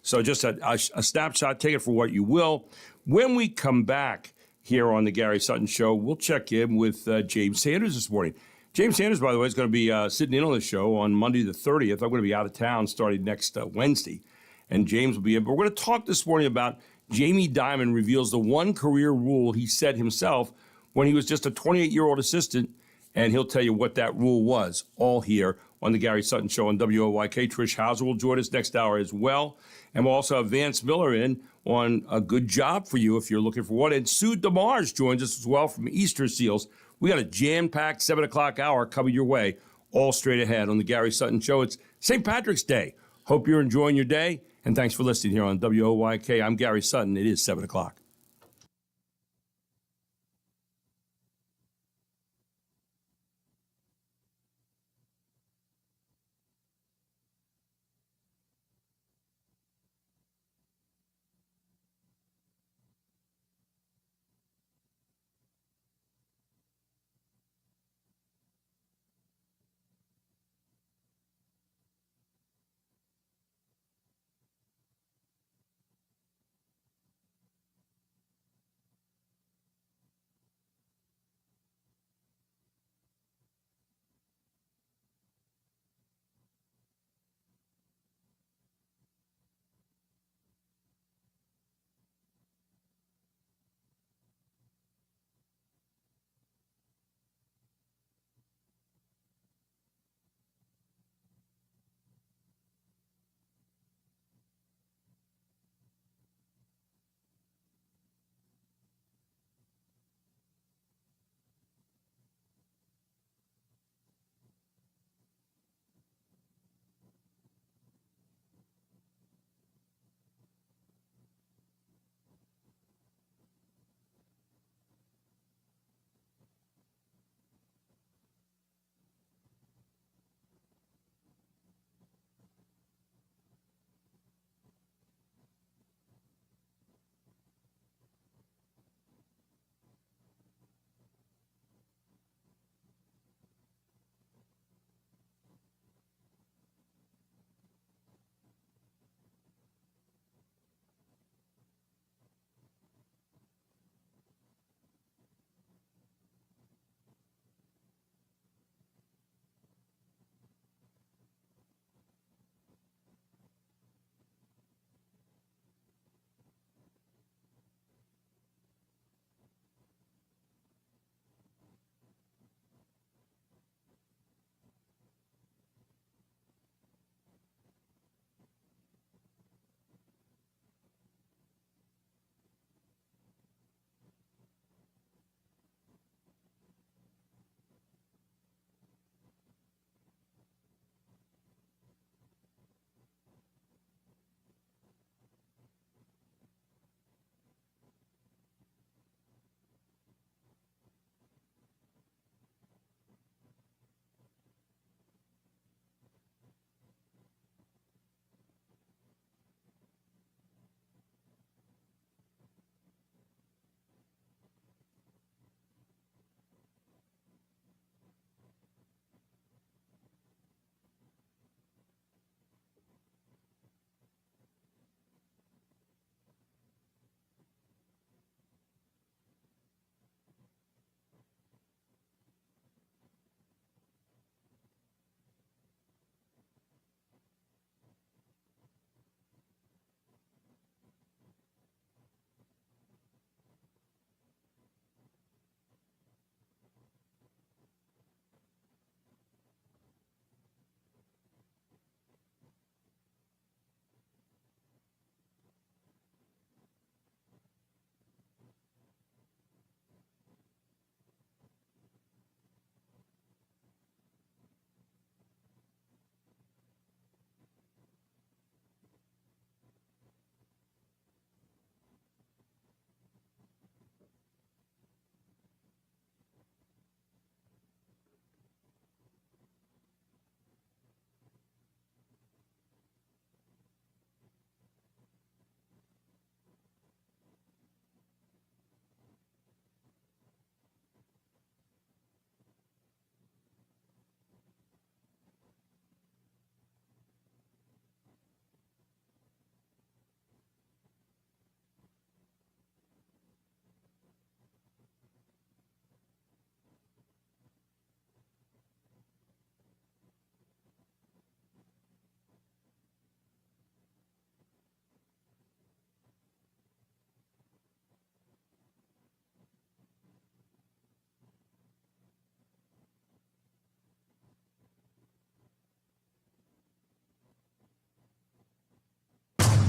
Speaker 4: so just a snapshot. Take it for what you will. When we come back here on the Gary Sutton Show, we'll check in with James Sanders this morning. James Sanders, by the way, is going to be sitting in on the show on Monday the 30th. I'm going to be out of town starting next Wednesday, and James will be in. But we're going to talk this morning about Jamie Dimon reveals the one career rule he set himself when he was just a 28-year-old assistant, and he'll tell you what that rule was, all here on the Gary Sutton Show on WOYK. Trish Hauser will join us next hour as well. And we'll also have Vance Miller in on a good job for you if you're looking for one. And Sue DeMars joins us as well from Easter Seals. We got a jam-packed 7 o'clock hour coming your way, all straight ahead on the Gary Sutton Show. It's St. Patrick's Day. Hope you're enjoying your day, and thanks for listening here on WOYK. I'm Gary Sutton. It is 7 o'clock.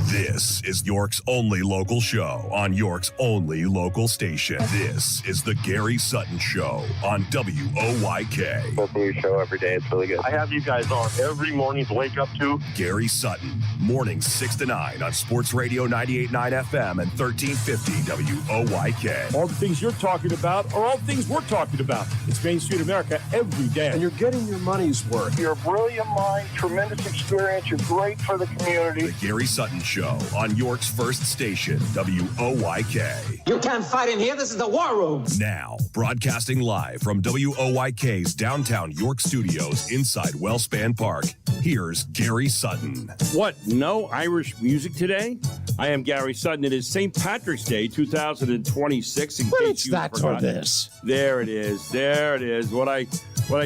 Speaker 1: This is York's only local show on York's only local station. This is the Gary Sutton Show on WOYK.
Speaker 3: Listen to your show every day. It's really good. I have you guys on every morning to wake up to.
Speaker 1: Gary Sutton, mornings 6 to 9 on Sports Radio 98.9 FM and 1350 WOYK.
Speaker 4: All the things you're talking about are all the things we're talking about. It's Main Street America every day.
Speaker 5: And you're getting your money's worth.
Speaker 3: You're a brilliant mind, tremendous experience. You're great for the community.
Speaker 1: The Gary Sutton Show on York's first station, WOYK.
Speaker 11: You can't fight in here. This is the war room.
Speaker 1: Now, broadcasting live from WOYK's downtown York studios inside Wellspan Park, here's Gary Sutton.
Speaker 4: What? No Irish music today? I am Gary Sutton. It is St. Patrick's Day 2026.
Speaker 6: But it's that or this.
Speaker 4: There it is. There it is. What I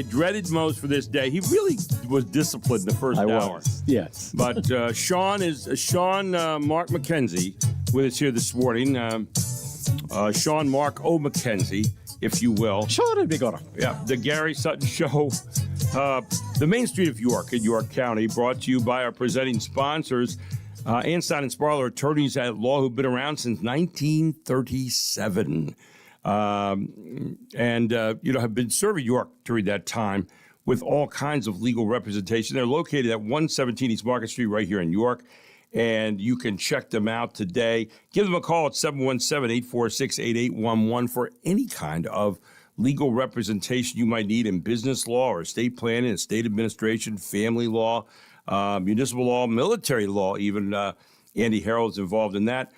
Speaker 4: dreaded most for this day. He really was disciplined the first hour.
Speaker 6: Yes.
Speaker 4: But Sean Mark McKenzie with us here this morning. Sean Mark O. McKenzie, if you will.
Speaker 6: Sure, be good.
Speaker 4: Yeah, the Gary Sutton Show, the Main Street of York in York County, brought to you by our presenting sponsors, Ann Sutton Sparler, attorneys at law who've been around since 1937. And have been serving York during that time with all kinds of legal representation. They're located at 117 East Market Street right here in York, and you can check them out today. Give them a call at 717-846-8811 for any kind of legal representation you might need in business law or estate planning, estate administration, family law, municipal law, military law, even. Andy Harold's involved in that.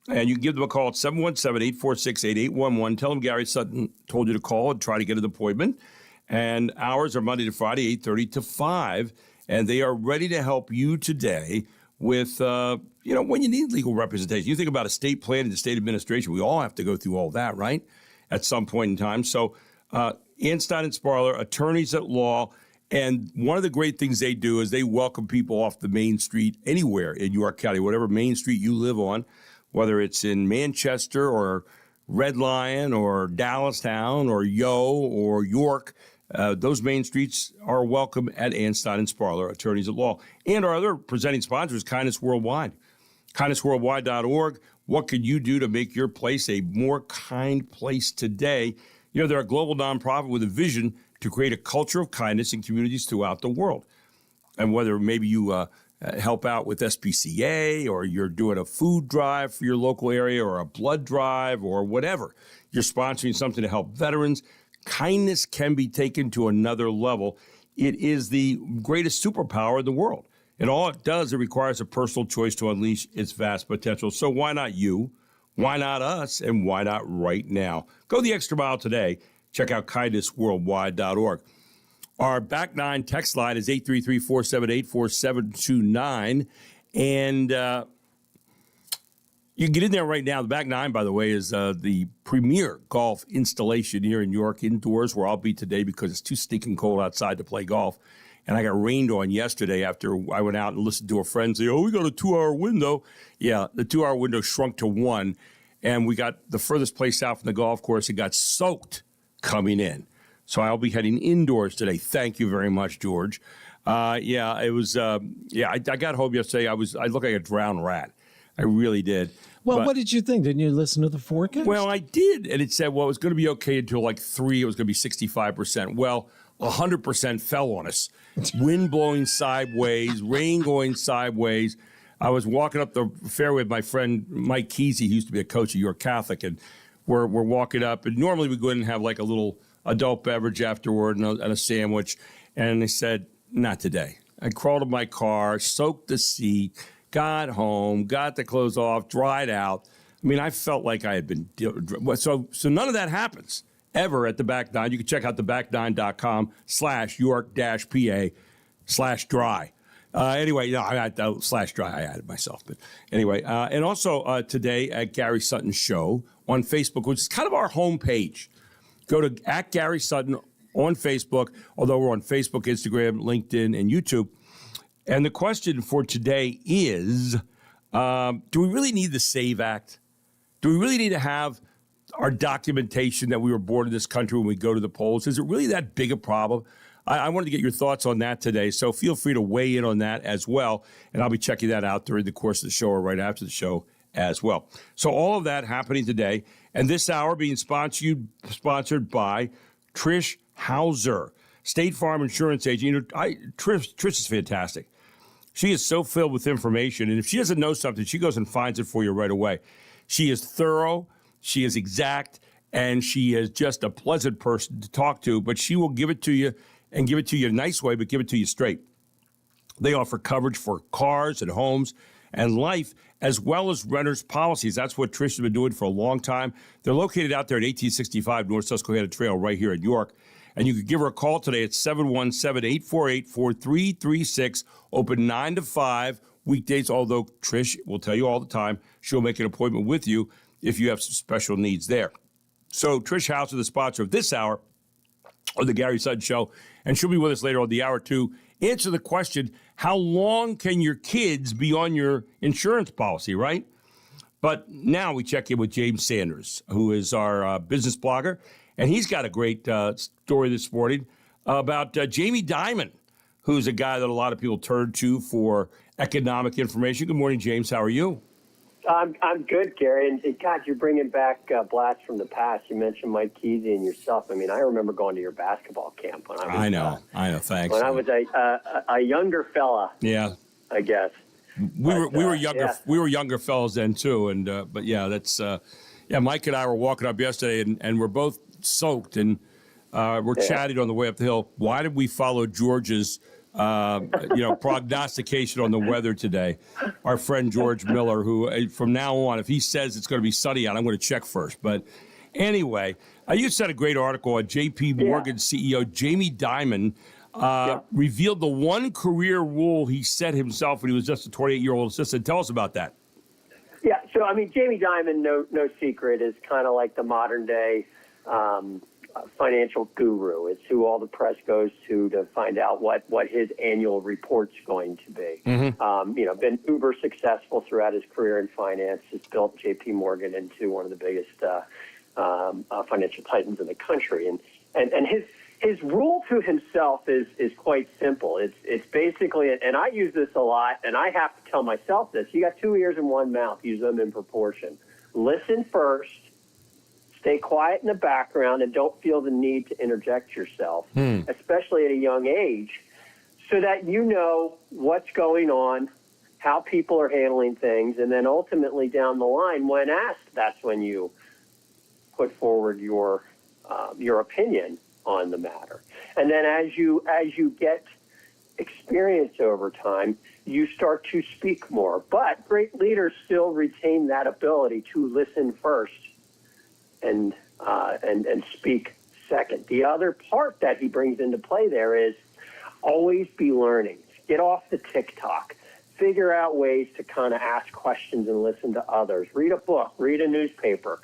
Speaker 4: And you can give them a call at 717-846-8811. Tell them Gary Sutton told you to call and try to get an appointment. And hours are Monday to Friday, 8:30 to 5. And they are ready to help you today with, when you need legal representation. You think about estate planning and estate administration. We all have to go through all that, right, at some point in time. So Ann Stein and Sparler, attorneys at law. And one of the great things they do is they welcome people off the main street anywhere in York County, whatever main street you live on, whether it's in Manchester or Red Lion or Dallastown or Yo or York. Those main streets are welcome at Ann Stein and Sparler, attorneys at law. And our other presenting sponsors, Kindness Worldwide. KindnessWorldwide.org. What can you do to make your place a more kind place today? They're a global nonprofit with a vision to create a culture of kindness in communities throughout the world. And whether maybe you help out with SPCA or you're doing a food drive for your local area or a blood drive or whatever, you're sponsoring something to help veterans, kindness can be taken to another level. It is the greatest superpower in the world. And all it does, it requires a personal choice to unleash its vast potential. So why not you? Why not us? And why not right now? Go the extra mile today. Check out kindnessworldwide.org. Our back nine text line is 833-478-4729. And you can get in there right now. The back nine, by the way, is the premier golf installation here in York indoors, where I'll be today because it's too stinking cold outside to play golf. And I got rained on yesterday after I went out and listened to a friend say, we got a 2-hour window. Yeah, the 2-hour window shrunk to 1. And we got the furthest place out from the golf course. It got soaked coming in. So I'll be heading indoors today. Thank you very much, George. It was, I got home yesterday. I looked like a drowned rat. I really did.
Speaker 6: Well, what did you think? Didn't you listen to the forecast?
Speaker 4: Well, I did. And it said, it was going to be okay until like 3. It was going to be 65%. Well, 100% fell on us. Wind blowing sideways, rain going sideways. I was walking up the fairway with my friend Mike Kesey. He used to be a coach at York Catholic. And we're walking up. And normally we go in and have like a little adult beverage afterward and a sandwich. And they said, not today. I crawled to my car, soaked the seat, got home, got the clothes off, dried out. I mean, I felt like I had been... So none of that happens ever at the back nine. You can check out theback9.com/York-PA/dry. Anyway, no, I had /dry. I added myself. But anyway, and also today at Gary Sutton Show on Facebook, which is kind of our homepage. Go to @Gary Sutton on Facebook, although we're on Facebook, Instagram, LinkedIn, and YouTube. And the question for today is, do we really need the SAVE Act? Do we really need to have our documentation that we were born in this country when we go to the polls? Is it really that big a problem? I wanted to get your thoughts on that today, so feel free to weigh in on that as well, and I'll be checking that out during the course of the show or right after the show as well. So all of that happening today, and this hour being sponsored by Trish Hauser, State Farm Insurance Agent. You know, Trish is fantastic. She is so filled with information, and if she doesn't know something, she goes and finds it for you right away. She is thorough, she is exact, and she is just a pleasant person to talk to, but she will give it to you and give it to you in a nice way, but give it to you straight. They offer coverage for cars and homes and life, as well as renters policies. That's what Trish has been doing for a long time. They're located out there at 1865 North Susquehanna Trail right here in York. And you can give her a call today at 717-848-4336, open 9 to 5 weekdays, although Trish will tell you all the time she'll make an appointment with you if you have some special needs there. So Trish House is the sponsor of this hour of the Gary Sutton Show, and she'll be with us later on the hour to answer the question, how long can your kids be on your insurance policy, right? But now we check in with James Sanders, who is our business blogger, and he's got a great story this morning about Jamie Dimon, who's a guy that a lot of people turn to for economic information. Good morning, James. How are you?
Speaker 12: I'm good, Gary. And God, you're bringing back blasts from the past. You mentioned Mike Kesey and yourself. I mean, I remember going to your basketball camp when I was.
Speaker 4: I know. Thanks.
Speaker 12: When I was a younger fella.
Speaker 4: Yeah.
Speaker 12: I guess.
Speaker 4: We were younger. Yeah. We were younger fellas then too. And but yeah, that's Mike and I were walking up yesterday, and we're both soaked, and we're chatting on the way up the hill. Why did we follow George's prognostication on the weather today? Our friend George Miller, who from now on, if he says it's going to be sunny out, I'm going to check first. But anyway, you said a great article on J.P. Morgan CEO Jamie Dimon revealed the one career rule he set himself when he was just a 28-year-old assistant. Tell us about that.
Speaker 12: Yeah, so I mean, Jamie Dimon, no secret, is kind of like the modern day financial guru. It's who all the press goes to find out what his annual report's going to be. Mm-hmm. Been uber successful throughout his career in finance. Has built J.P. Morgan into one of the biggest financial titans in the country. And his rule to himself is quite simple. It's basically, and I use this a lot, and I have to tell myself this: you got two ears and one mouth. Use them in proportion. Listen first. Stay quiet in the background and don't feel the need to interject yourself, especially at a young age, so that you know what's going on, how people are handling things, and then ultimately down the line, when asked, that's when you put forward your opinion on the matter. And then as you get experience over time, you start to speak more. But great leaders still retain that ability to listen first and speak second. The other part that he brings into play there is always be learning. Get off the TikTok. Figure out ways to kind of ask questions and listen to others. Read a book. Read a newspaper.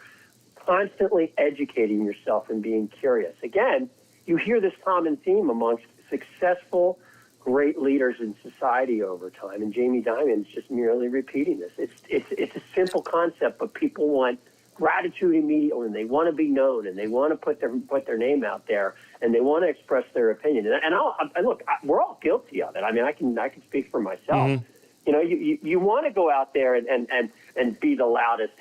Speaker 12: Constantly educating yourself and being curious. Again, you hear this common theme amongst successful, great leaders in society over time, and Jamie Dimon is just merely repeating this. It's a simple concept, but people want gratitude immediately, and they want to be known, and they want to put their name out there, and they want to express their opinion. And look, we're all guilty of it. I mean, I can speak for myself. Mm-hmm. You want to go out there and be the loudest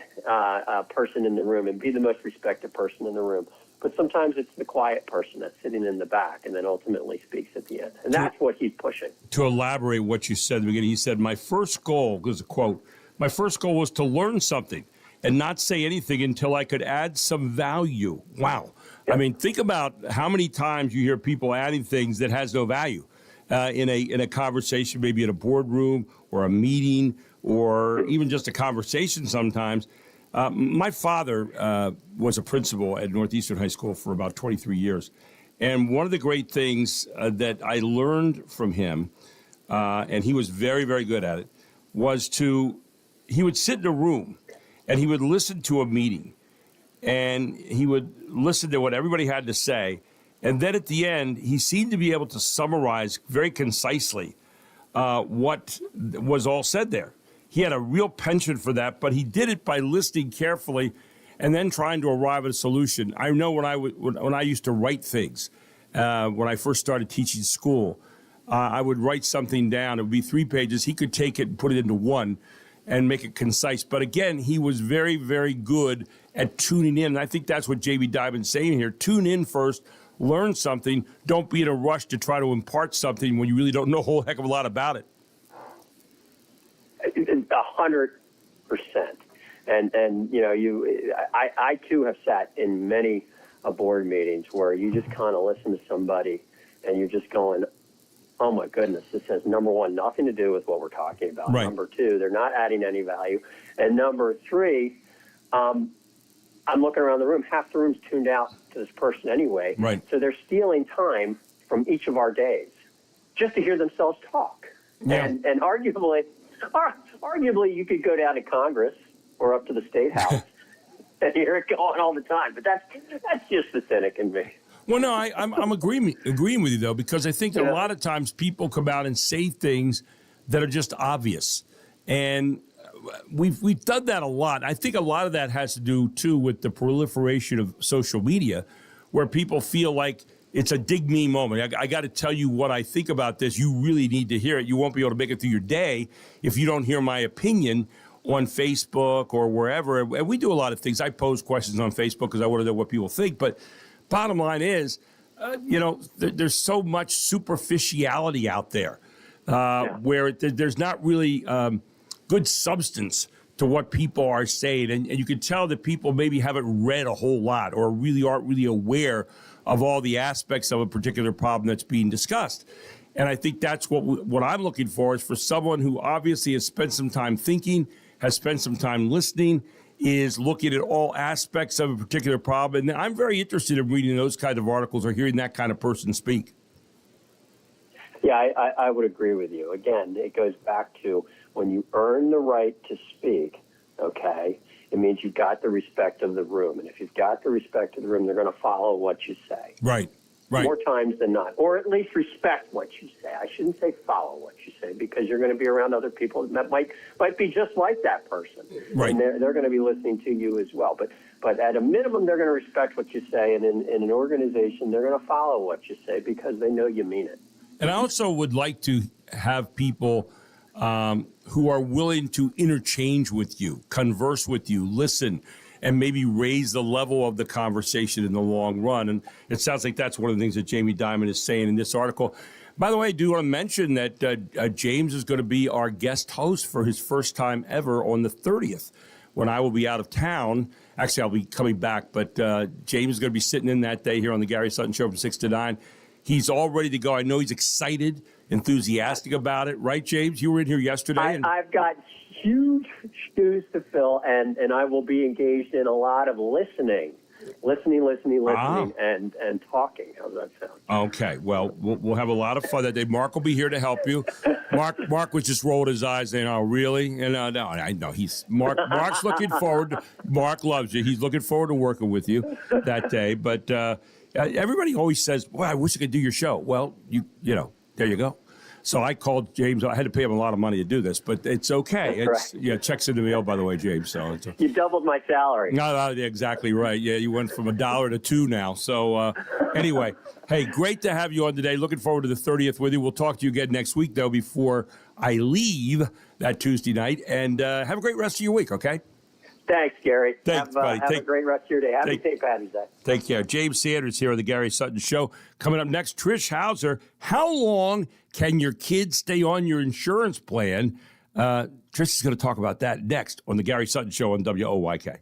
Speaker 12: person in the room and be the most respected person in the room. But sometimes it's the quiet person that's sitting in the back and then ultimately speaks at the end. And that's what he's pushing.
Speaker 4: To elaborate what you said at the beginning, he said, my first goal, this is a quote, my first goal was to learn something and not say anything until I could add some value. Wow. Yep. I mean, think about how many times you hear people adding things that has no value in a conversation, maybe in a boardroom or a meeting or even just a conversation sometimes. My father was a principal at Northeastern High School for about 23 years. And one of the great things that I learned from him, and he was very, very good at it, was he would sit in a room and he would listen to a meeting and he would listen to what everybody had to say. And then at the end, he seemed to be able to summarize very concisely what was all said there. He had a real penchant for that, but he did it by listening carefully and then trying to arrive at a solution. I know when I used to write things, when I first started teaching school. I would write something down. It would be 3 pages. He could take it and put it into one and make it concise. But again, he was very, very good at tuning in. And I think that's what Jamie Dimon's saying here. Tune in first, learn something. Don't be in a rush to try to impart something when you really don't know a whole heck of a lot about it.
Speaker 12: 100%. And you know, I too have sat in many board meetings where you just kind of listen to somebody and you're just going, oh my goodness, this has, number one, nothing to do with what we're talking about.
Speaker 4: Right.
Speaker 12: Number two, they're not adding any value. And number three, I'm looking around the room, half the room's tuned out to this person anyway.
Speaker 4: Right.
Speaker 12: So they're stealing time from each of our days just to hear themselves talk.
Speaker 4: Yeah.
Speaker 12: And arguably you could go down to Congress or up to the State House and hear it going all the time. But that's just the cynic in me.
Speaker 4: Well, no, I'm agreeing with you, though, because I think that a lot of times people come out and say things that are just obvious. And we've done that a lot. I think a lot of that has to do, too, with the proliferation of social media, where people feel like it's a dig me moment. I got to tell you what I think about this. You really need to hear it. You won't be able to make it through your day if you don't hear my opinion on Facebook or wherever. And we do a lot of things. I pose questions on Facebook because I want to know what people think. But bottom line is, there's so much superficiality out there where there's not really good substance to what people are saying. And you can tell that people maybe haven't read a whole lot or really aren't really aware of all the aspects of a particular problem that's being discussed. And I think that's what I'm looking for is for someone who obviously has spent some time thinking, has spent some time listening, is looking at all aspects of a particular problem. And I'm very interested in reading those kind of articles or hearing that kind of person speak.
Speaker 12: Yeah, I would agree with you. Again, it goes back to when you earn the right to speak, okay, it means you've got the respect of the room. And if you've got the respect of the room, they're going to follow what you say.
Speaker 4: Right.
Speaker 12: More times than not. Or at least respect what you say. I shouldn't say follow what you say because you're going to be around other people that might be just like that person.
Speaker 4: Right.
Speaker 12: And they're going to be listening to you as well. But at a minimum, they're going to respect what you say. And in an organization, they're going to follow what you say because they know you mean it.
Speaker 4: And I also would like to have people who are willing to interchange with you, converse with you, listen, and maybe raise the level of the conversation in the long run. And it sounds like that's one of the things that Jamie Dimon is saying in this article. By the way, I do want to mention that James is going to be our guest host for his first time ever on the 30th, when I will be out of town. Actually, I'll be coming back, but James is going to be sitting in that day here on the Gary Sutton Show from 6 to 9. He's all ready to go. I know he's excited, enthusiastic about it. Right, James? You were in here yesterday.
Speaker 12: I've got huge shoes to fill, and I will be engaged in a lot of listening, and talking. How's that sound?
Speaker 4: Okay. Well, we'll have a lot of fun that day. Mark will be here to help you. Mark was just rolled his eyes saying, "Oh, really?" And no, I know Mark's looking forward. Mark loves you. He's looking forward to working with you that day. But everybody always says, "Well, I wish I could do your show." Well, you know, there you go. So I called James. I had to pay him a lot of money to do this, but it's okay.
Speaker 12: That's
Speaker 4: right. Checks in the mail, by the way, James. So
Speaker 12: you doubled my salary.
Speaker 4: No, exactly right. Yeah, you went from $1 to $2 now. So anyway, hey, great to have you on today. Looking forward to the 30th with you. We'll talk to you again next week, though, before I leave that Tuesday night. And have a great rest of your week, okay?
Speaker 12: Thanks, Gary.
Speaker 4: Thanks, buddy.
Speaker 12: Have a great rest of your day. Happy St. Patrick's Day.
Speaker 4: Take care. James Sanders here on the Gary Sutton Show. Coming up next, Trish Hauser. How long can your kids stay on your insurance plan? Trish is going to talk about that next on the Gary Sutton Show on WOYK.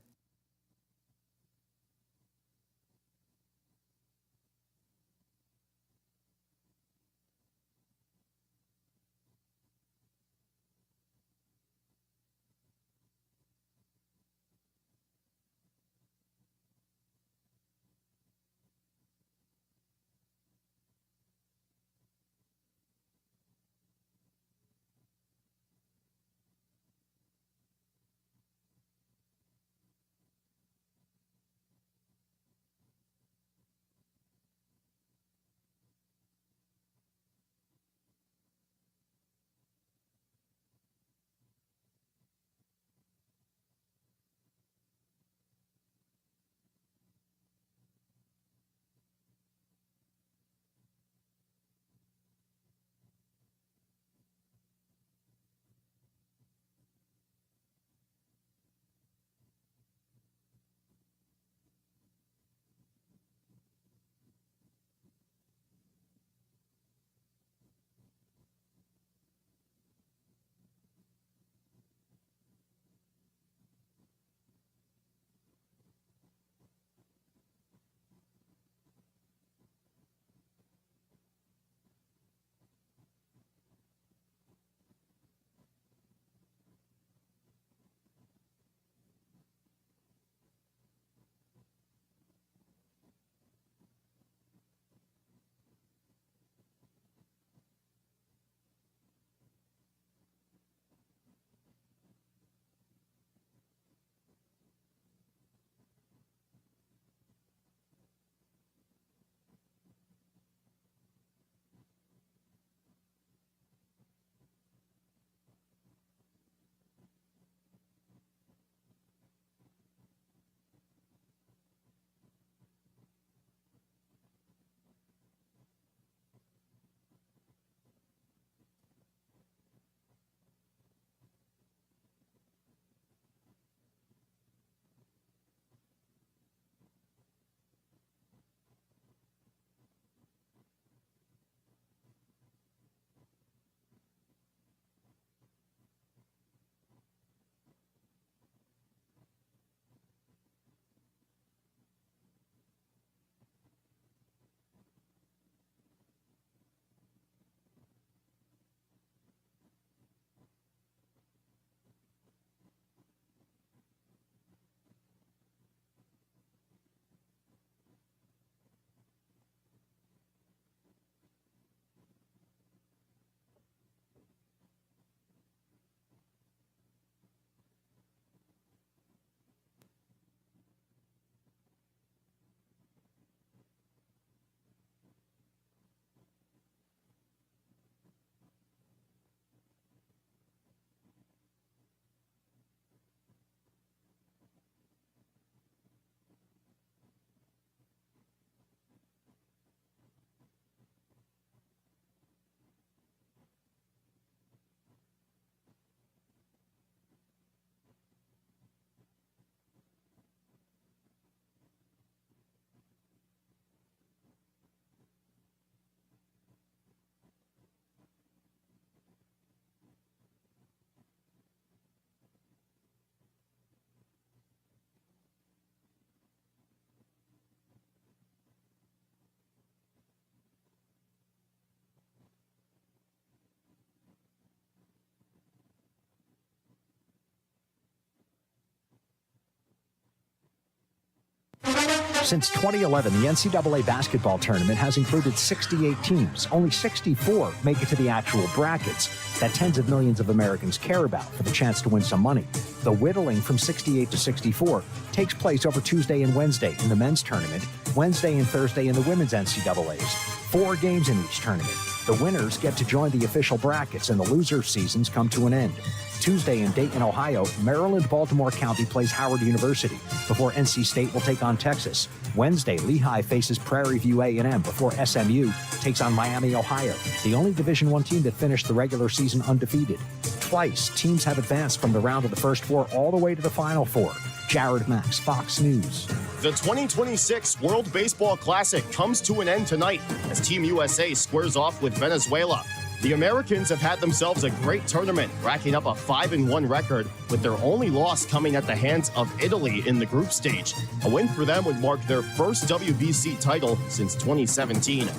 Speaker 13: Since 2011, the NCAA basketball tournament has included 68 teams. Only 64 make it to the actual brackets that tens of millions of Americans care about for the chance to win some money. The whittling from 68 to 64 takes place over Tuesday and Wednesday in the men's tournament, Wednesday and Thursday in the women's NCAAs. 4 games in each tournament. The winners get to join the official brackets, and the losers' seasons come to an end. Tuesday in Dayton, Ohio, Maryland-Baltimore County plays Howard University before NC State will take on Texas. Wednesday, Lehigh faces Prairie View A&M before SMU takes on Miami, Ohio, the only Division I team that finished the regular season undefeated. Twice, teams have advanced from the round of the first 4 all the way to the Final 4. Jared Max, Fox News.
Speaker 14: The 2026 World Baseball Classic comes to an end tonight as Team USA squares off with Venezuela. The Americans have had themselves a great tournament, racking up a 5-1 record, with their only loss coming at the hands of Italy in the group stage. A win for them would mark their first WBC title since 2017.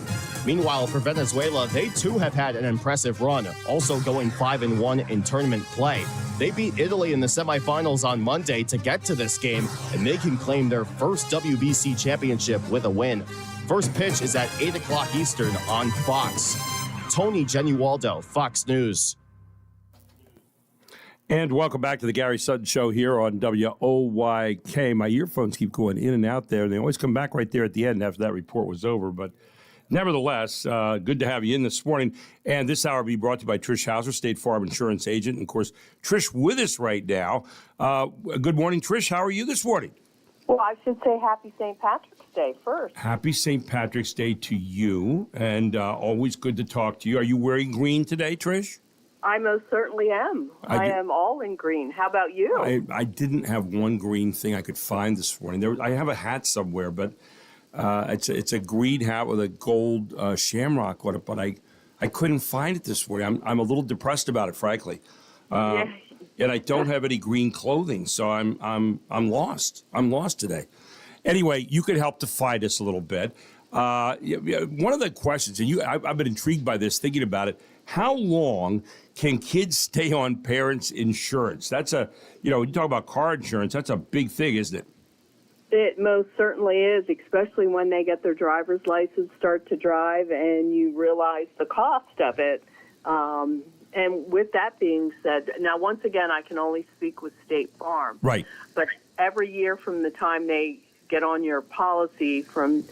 Speaker 14: Meanwhile, for Venezuela, they too have had an impressive run, also going 5-1 in tournament play. They beat Italy in the semifinals on Monday to get to this game, and they can claim their first WBC championship with a win. First pitch is at 8 o'clock Eastern on Fox. Tony Genualdo, Fox News.
Speaker 4: And welcome back to the Gary Sutton Show here on WOYK. My earphones keep going in and out there. They always come back right there at the end after that report was over. But nevertheless, good to have you in this morning. And this hour will be brought to you by Trish Hauser, State Farm Insurance Agent. And, of course, Trish with us right now. Good morning, Trish. How are you this morning?
Speaker 15: Well, I should say happy St. Patrick's Day first.
Speaker 4: Happy St. Patrick's Day to you, and always good to talk to you. Are you wearing green today, Trish?
Speaker 15: I most certainly am. I am all in green. How about you?
Speaker 4: I didn't have one green thing I could find this morning. I have a hat somewhere, but it's a green hat with a gold shamrock on it, but I couldn't find it this morning. I'm a little depressed about it, frankly.
Speaker 15: Yeah.
Speaker 4: And I don't have any green clothing, so I'm lost. I'm lost today. Anyway, you could help to fight us a little bit. One of the questions, and I've been intrigued by this, thinking about it. How long can kids stay on parents' insurance? That's you talk about car insurance. That's a big thing, isn't it?
Speaker 15: It most certainly is, especially when they get their driver's license, start to drive, and you realize the cost of it. And with that being said, now, once again, I can only speak with State Farm.
Speaker 4: Right.
Speaker 15: But every year from the time they get on your policy from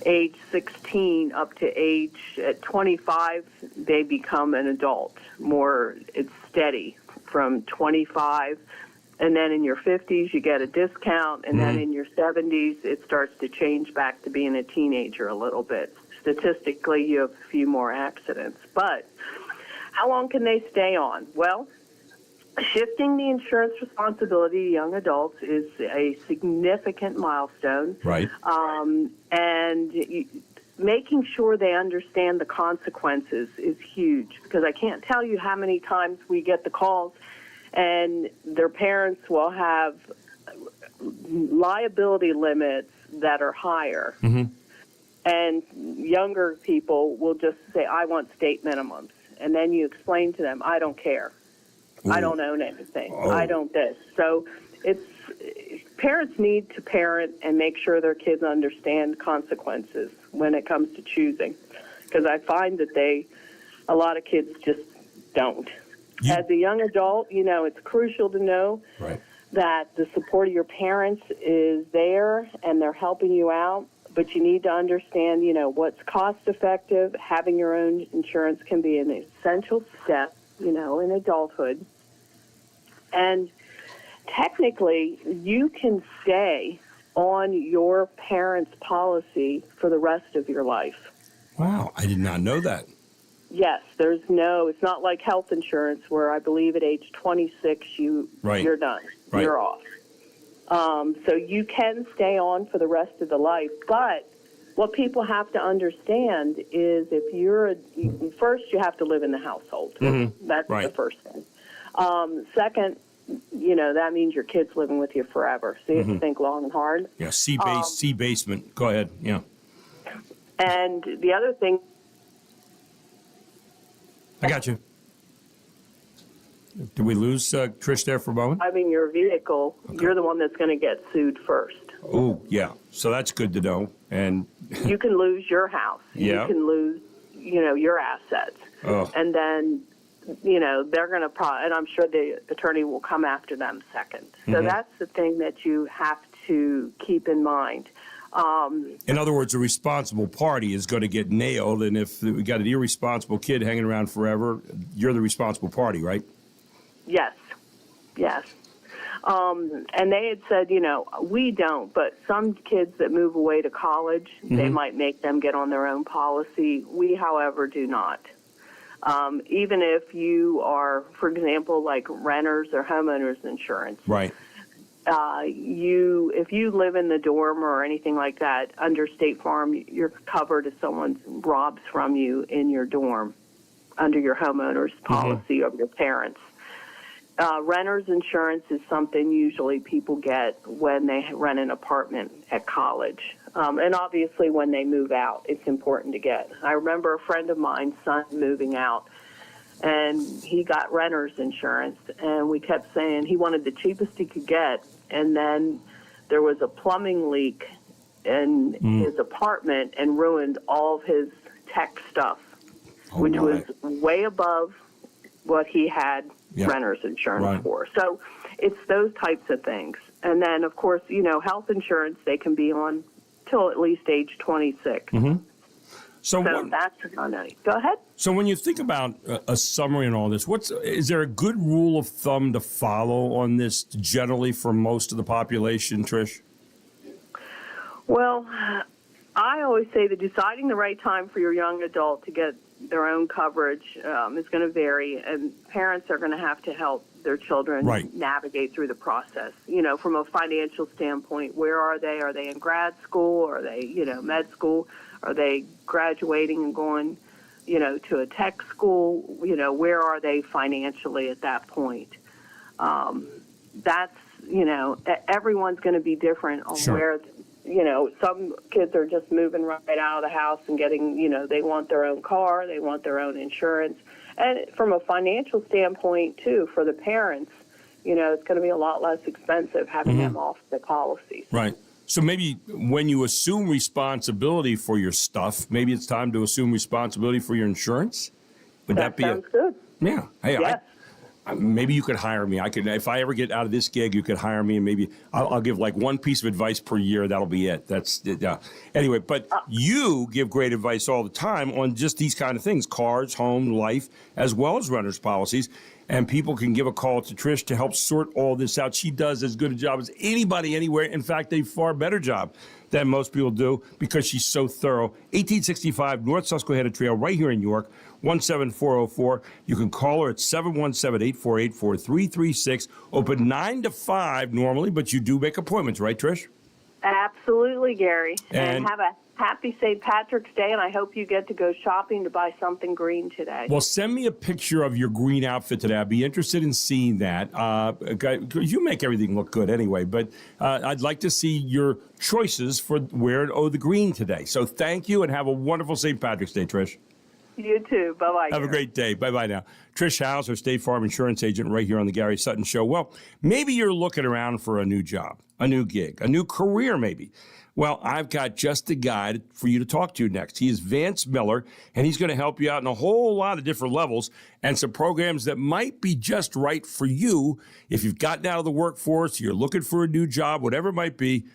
Speaker 15: age 16 up to age 25, they become an adult. It's steady from 25. And then in your 50s, you get a discount. And then in your 70s, it starts to change back to being a teenager a little bit. Statistically, you have a few more accidents. But how long can they stay on? Well, shifting the insurance responsibility to young adults is a significant milestone.
Speaker 4: Right.
Speaker 15: And making sure they understand the consequences is huge, because I can't tell you how many times we get the calls and their parents will have liability limits that are higher. Mm-hmm. And younger people will just say, I want state minimums. And then you explain to them, I don't care. Ooh. I don't own anything. Oh. I don't this. So parents need to parent and make sure their kids understand consequences when it comes to choosing. Because I find that a lot of kids just don't. As a young adult, it's crucial to know that the support of your parents is there and they're helping you out. But you need to understand, what's cost effective. Having your own insurance can be an essential step, in adulthood. And technically, you can stay on your parents' policy for the rest of your life.
Speaker 4: Wow, I did not know that.
Speaker 15: Yes, it's not like health insurance where I believe at age 26 you're done. Right. You're off. So you can stay on for the rest of the life. But what people have to understand is first you have to live in the household. Mm-hmm. That's the first thing. Second, that means your kid's living with you forever. So you have to think long and hard.
Speaker 4: Yeah, C basement. Go ahead. Yeah.
Speaker 15: And the other thing.
Speaker 4: I got you. Did we lose Trish there for a moment?
Speaker 15: Driving your vehicle, you're the one that's going to get sued first.
Speaker 4: Oh, yeah. So that's good to know. And
Speaker 15: You can lose your house.
Speaker 4: Yeah.
Speaker 15: You can lose, your assets.
Speaker 4: Oh.
Speaker 15: And then, they're going to and I'm sure the attorney will come after them second. So that's the thing that you have to keep in mind.
Speaker 4: In other words, a responsible party is going to get nailed, and if we got an irresponsible kid hanging around forever, you're the responsible party, right?
Speaker 15: Yes. And they had said, we don't, but some kids that move away to college, they might make them get on their own policy. We, however, do not. Even if you are, for example, like renters or homeowners insurance.
Speaker 4: Right.
Speaker 15: If you live in the dorm or anything like that, under State Farm, you're covered if someone robs from you in your dorm under your homeowner's policy of your parents. Renter's insurance is something usually people get when they rent an apartment at college. And obviously when they move out, it's important to get. I remember a friend of mine's son moving out, and he got renter's insurance, and we kept saying he wanted the cheapest he could get, and then there was a plumbing leak in his apartment and ruined all of his tech stuff, which was way above what he had renter's insurance for. So it's those types of things. And then, of course, health insurance, they can be on till at least age 26. So that's go ahead.
Speaker 4: So when you think about a summary and all this, is there a good rule of thumb to follow on this generally for most of the population, Trish?
Speaker 15: Well, I always say that deciding the right time for your young adult to get their own coverage is going to vary, and parents are going to have to help their children navigate through the process. From a financial standpoint, where are they? Are they in grad school? Are they, med school? Are they graduating and going, to a tech school? Where are they financially at that point? That's, everyone's going to be different on where, some kids are just moving right out of the house and getting, they want their own car, they want their own insurance. And from a financial standpoint, too, for the parents, it's going to be a lot less expensive having them off the policies.
Speaker 4: Right. So maybe when you assume responsibility for your stuff, maybe it's time to assume responsibility for your insurance? Would that be
Speaker 15: sounds good.
Speaker 4: Yeah. Hey,
Speaker 15: yes.
Speaker 4: Maybe you could hire me. If I ever get out of this gig, you could hire me, and maybe I'll give like one piece of advice per year. That'll be it. Anyway, but you give great advice all the time on just these kind of things: cars, home, life, as well as renters policies. And people can give a call to Trish to help sort all this out. She does as good a job as anybody anywhere. In fact, a far better job than most people do because she's so thorough. 1865 North Susquehanna Trail, right here in York, 17404. You can call her at 717-848-4336. Open 9 to 5 normally, but you do make appointments, right, Trish?
Speaker 15: Absolutely, Gary. And have a happy St. Patrick's Day, and I hope you get to go shopping to buy something green today.
Speaker 4: Well, send me a picture of your green outfit today. I'd be interested in seeing that. You make everything look good anyway, but I'd like to see your choices for where to the green today. So thank you, and have a wonderful St. Patrick's Day, Trish.
Speaker 15: You too. Bye-bye.
Speaker 4: Have a great day. Bye-bye now. Trish Howes, our State Farm insurance agent right here on the Gary Sutton Show. Well, maybe you're looking around for a new job, a new gig, a new career maybe. Well, I've got just the guy for you to talk to next. He is Vance Miller, and he's going to help you out in a whole lot of different levels and some programs that might be just right for you if you've gotten out of the workforce, you're looking for a new job, whatever it might be.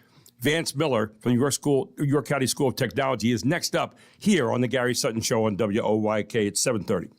Speaker 4: Vance Miller from York County School of Technology is next up here on the Gary Sutton Show on WOYK at 7:30.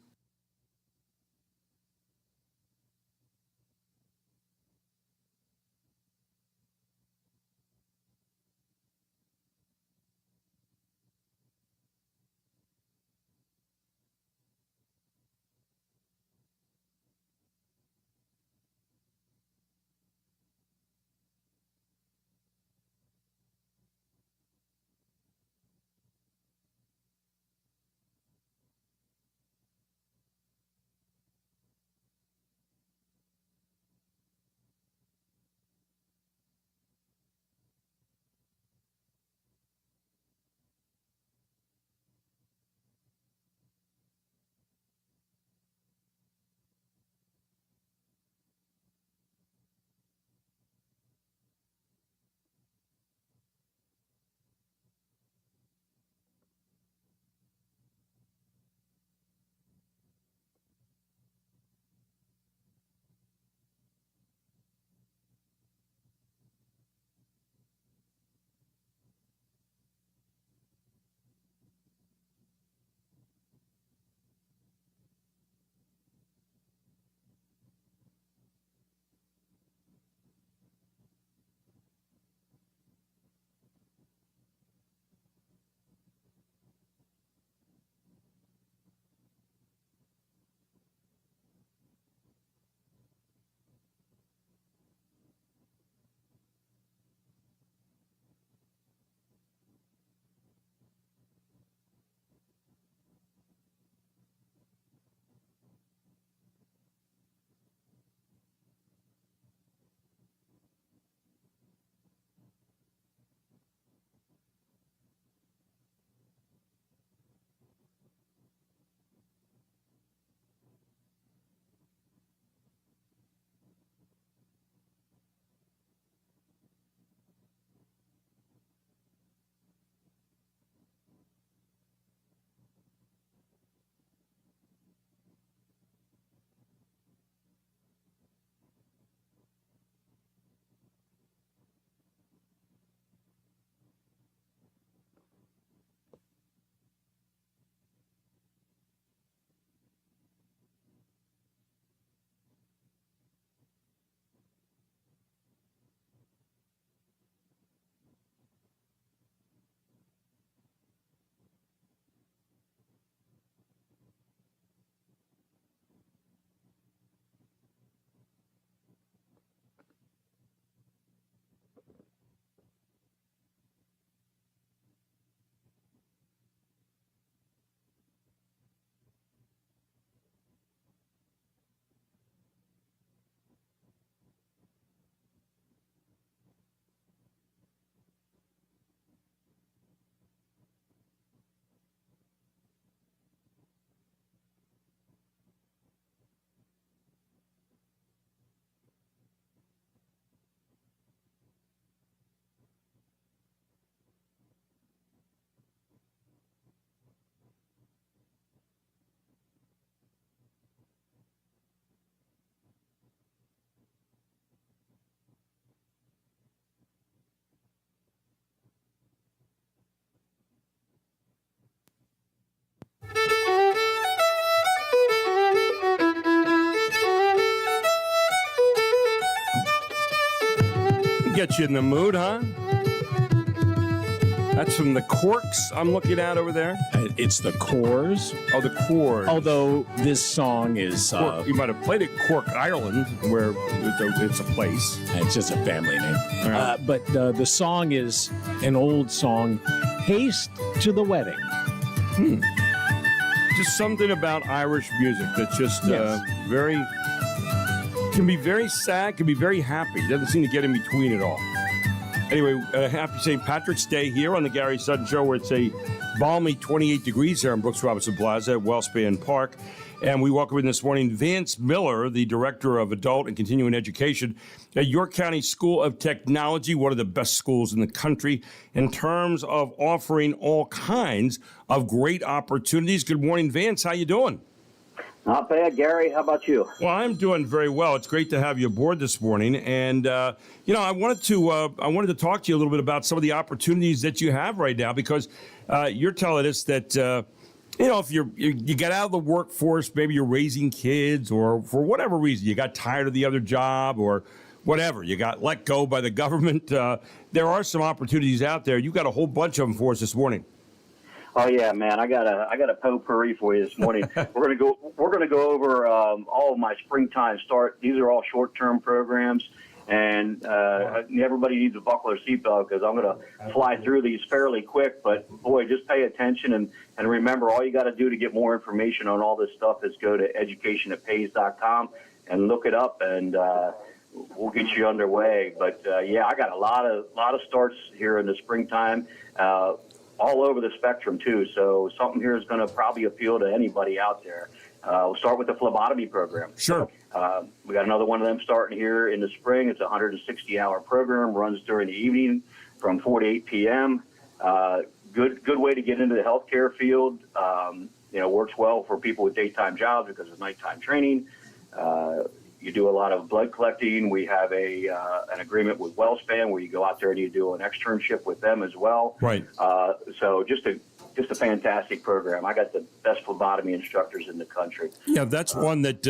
Speaker 4: get you in the mood, huh? That's from the Corks I'm looking at over there.
Speaker 6: It's the Corrs.
Speaker 4: Oh, the Corrs.
Speaker 6: Although this song is...
Speaker 4: you might have played it Cork, Ireland, where it's a place.
Speaker 6: It's just a family name.
Speaker 4: Right.
Speaker 6: But the song is an old song, Haste to the Wedding.
Speaker 4: Just something about Irish music that's just very... can be very sad, can be very happy. Doesn't seem to get in between it all. Anyway, happy St. Patrick's Day here on the Gary Sutton Show, where it's a balmy 28 degrees here in Brooks Robinson Plaza at Wellspan Park. And we welcome in this morning Vance Miller, the Director of Adult and Continuing Education at York County School of Technology, one of the best schools in the country in terms of offering all kinds of great opportunities. Good morning, Vance. How you doing?
Speaker 16: Not bad, Gary. How about you?
Speaker 4: Well, I'm doing very well. It's great to have you aboard this morning, and I wanted to talk to you a little bit about some of the opportunities that you have right now, because you're telling us that if you get out of the workforce, maybe you're raising kids, or for whatever reason you got tired of the other job, or whatever, you got let go by the government. There are some opportunities out there. You got a whole bunch of them for us this morning.
Speaker 16: Oh yeah, man! I got a potpourri for you this morning. We're gonna go over all of my springtime start. These are all short-term programs, and everybody needs to buckle their seatbelt because I'm gonna fly through these fairly quick. But boy, just pay attention and remember, all you got to do to get more information on all this stuff is go to educationthatpays.com and look it up, and we'll get you underway. But I got a lot of starts here in the springtime. All over the spectrum, too. So something here is going to probably appeal to anybody out there. We'll start with the phlebotomy program.
Speaker 4: Sure.
Speaker 16: We got another one of them starting here in the spring. It's a 160-hour program, runs during the evening from 4 to 8 p.m. Good way to get into the healthcare field. Works well for people with daytime jobs because of nighttime training. You do a lot of blood collecting. We have an agreement with WellSpan where you go out there and you do an externship with them as well.
Speaker 4: Right.
Speaker 16: So just a fantastic program. I got the best phemotomy instructors in the country.
Speaker 4: Yeah, that's one that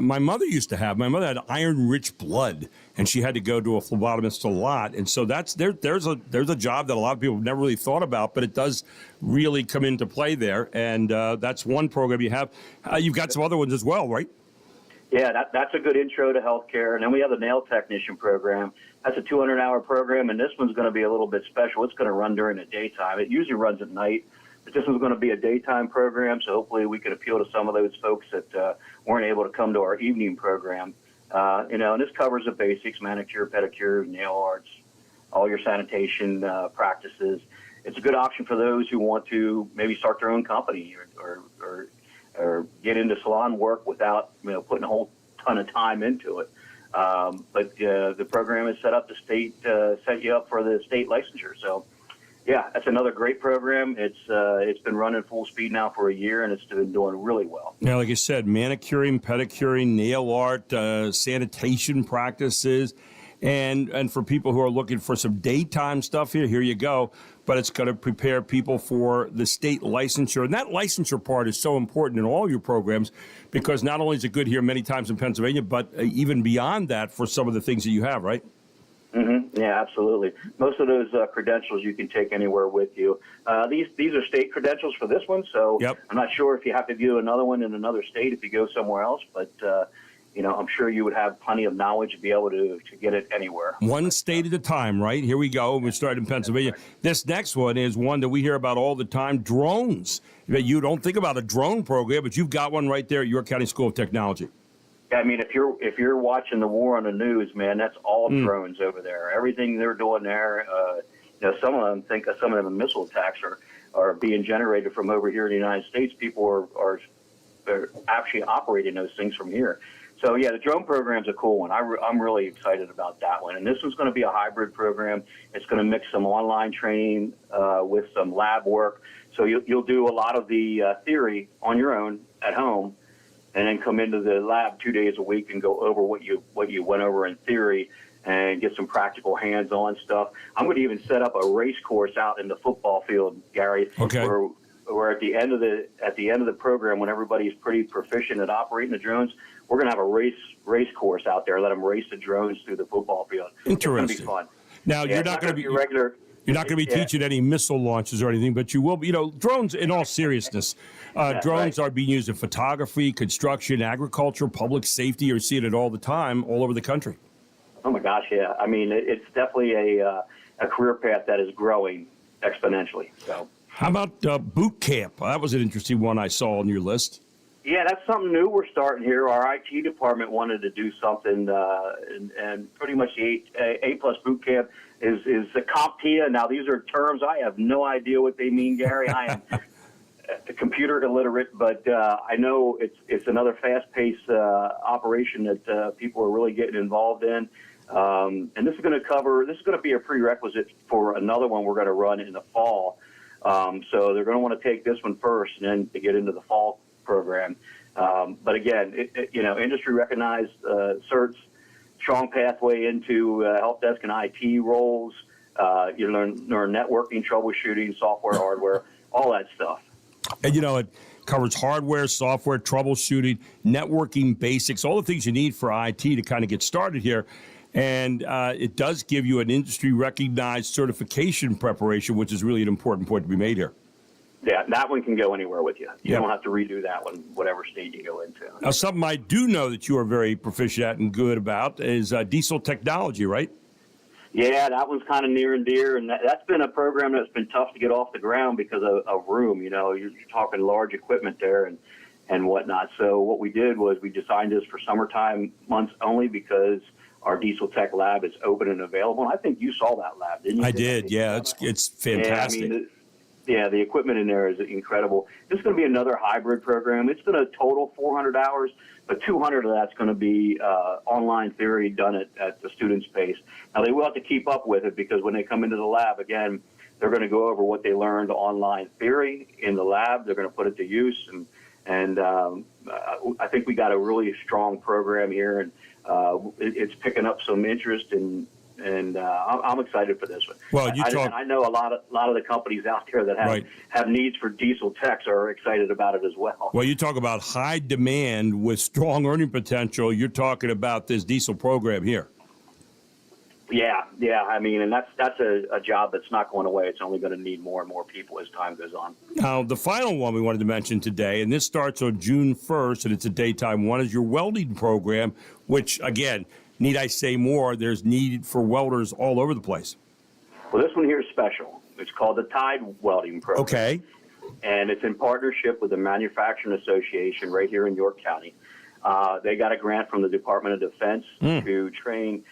Speaker 4: my mother used to have. My mother had iron-rich blood, and she had to go to a phlebotomist a lot. And so there's a job that a lot of people have never really thought about, but it does really come into play there. And that's one program you have. You've got some other ones as well, right?
Speaker 16: Yeah, that's a good intro to healthcare. And then we have the nail technician program. That's a 200-hour program, and this one's going to be a little bit special. It's going to run during the daytime. It usually runs at night, but this one's going to be a daytime program, so hopefully we can appeal to some of those folks that weren't able to come to our evening program. And this covers the basics: manicure, pedicure, nail arts, all your sanitation practices. It's a good option for those who want to maybe start their own company or get into salon work without putting a whole ton of time into it. But the program is set up to set you up for the state licensure. So, yeah, that's another great program. It's been running full speed now for a year, and it's been doing really well.
Speaker 4: Yeah, like I said, manicuring, pedicuring, nail art, sanitation practices. And for people who are looking for some daytime stuff here you go. But it's going to prepare people for the state licensure. And that licensure part is so important in all your programs because not only is it good here many times in Pennsylvania, but even beyond that for some of the things that you have, right?
Speaker 16: Mm-hmm. Yeah, absolutely. Most of those credentials you can take anywhere with you. These are state credentials for this one, so I'm not sure if you have to do another one in another state if you go somewhere else, but I'm sure you would have plenty of knowledge to be able to get it anywhere.
Speaker 4: One state at a time, right? Here we go. We started in Pennsylvania. This next one is one that we hear about all the time, drones. You don't think about a drone program, but you've got one right there at York County School of Technology.
Speaker 16: Yeah, I mean, if you're watching the war on the news, man, that's all drones over there. Everything they're doing there, some of them think some of them missile attacks are being generated from over here in the United States. People are actually operating those things from here. So, yeah, the drone program's a cool one. I'm really excited about that one. And this one's going to be a hybrid program. It's going to mix some online training with some lab work. So you'll do a lot of the theory on your own at home and then come into the lab 2 days a week and go over what you went over in theory and get some practical hands-on stuff. I'm going to even set up a race course out in the football field, Gary, where at the end of the program, when everybody's pretty proficient at operating the drones, we're going to have a race course out there. Let them race the drones through the football field.
Speaker 4: Interesting.
Speaker 16: It's going to be fun.
Speaker 4: Now,
Speaker 16: Yeah,
Speaker 4: you're
Speaker 16: it's
Speaker 4: not going to be
Speaker 16: regular.
Speaker 4: You're not going to be teaching any missile launches or anything, but you will be. Drones, in all seriousness, drones are being used in photography, construction, agriculture, public safety. You're seeing it all the time, all over the country.
Speaker 16: Oh, my gosh, yeah. I mean, it's definitely a career path that is growing exponentially. So,
Speaker 4: how about boot camp? That was an interesting one I saw on your list.
Speaker 16: Yeah, that's something new we're starting here. Our IT department wanted to do something, and pretty much the A+ boot camp is the CompTIA. Now, these are terms I have no idea what they mean, Gary. I am computer illiterate, but I know it's another fast-paced operation that people are really getting involved in. And this is going to be a prerequisite for another one we're going to run in the fall. So they're going to want to take this one first and then to get into the fall program. But again, industry recognized certs, strong pathway into help desk and IT roles. You learn networking, troubleshooting, software, hardware, all that stuff.
Speaker 4: And, it covers hardware, software, troubleshooting, networking basics, all the things you need for IT to kind of get started here. And it does give you an industry-recognized certification preparation, which is really an important point to be made here.
Speaker 16: Yeah, that one can go anywhere with you. You don't have to redo that one, whatever state you go into.
Speaker 4: Now, something I do know that you are very proficient at and good about is diesel technology, right?
Speaker 16: Yeah, that one's kind of near and dear, and that's been a program that's been tough to get off the ground because of room. You're talking large equipment there and whatnot. So what we did was we designed this for summertime months only because our diesel tech lab is open and available. And I think you saw that lab, didn't you?
Speaker 4: I did, yeah. It's fantastic.
Speaker 16: Yeah, the equipment in there is incredible. This is going to be another hybrid program. It's going to total 400 hours, but 200 of that's going to be online theory done at the student's pace. Now, they will have to keep up with it because when they come into the lab, again, they're going to go over what they learned online theory in the lab. They're going to put it to use, and I think we got a really strong program here, and it's picking up some interest and I'm excited for this one.
Speaker 4: Well,
Speaker 16: I know a lot of the companies out there that have needs for diesel techs are excited about it as well.
Speaker 4: Well, you talk about high demand with strong earning potential. You're talking about this diesel program here.
Speaker 16: Yeah. I mean, and that's a job that's not going away. It's only going to need more and more people as time goes on.
Speaker 4: Now, the final one we wanted to mention today, and this starts on June 1st, and it's a daytime one, is your welding program, which, again, need I say more, there's need for welders all over the place.
Speaker 16: Well, this one here is special. It's called the Tide Welding Program.
Speaker 4: Okay.
Speaker 16: And it's in partnership with the Manufacturing Association right here in York County. They got a grant from the Department of Defense to train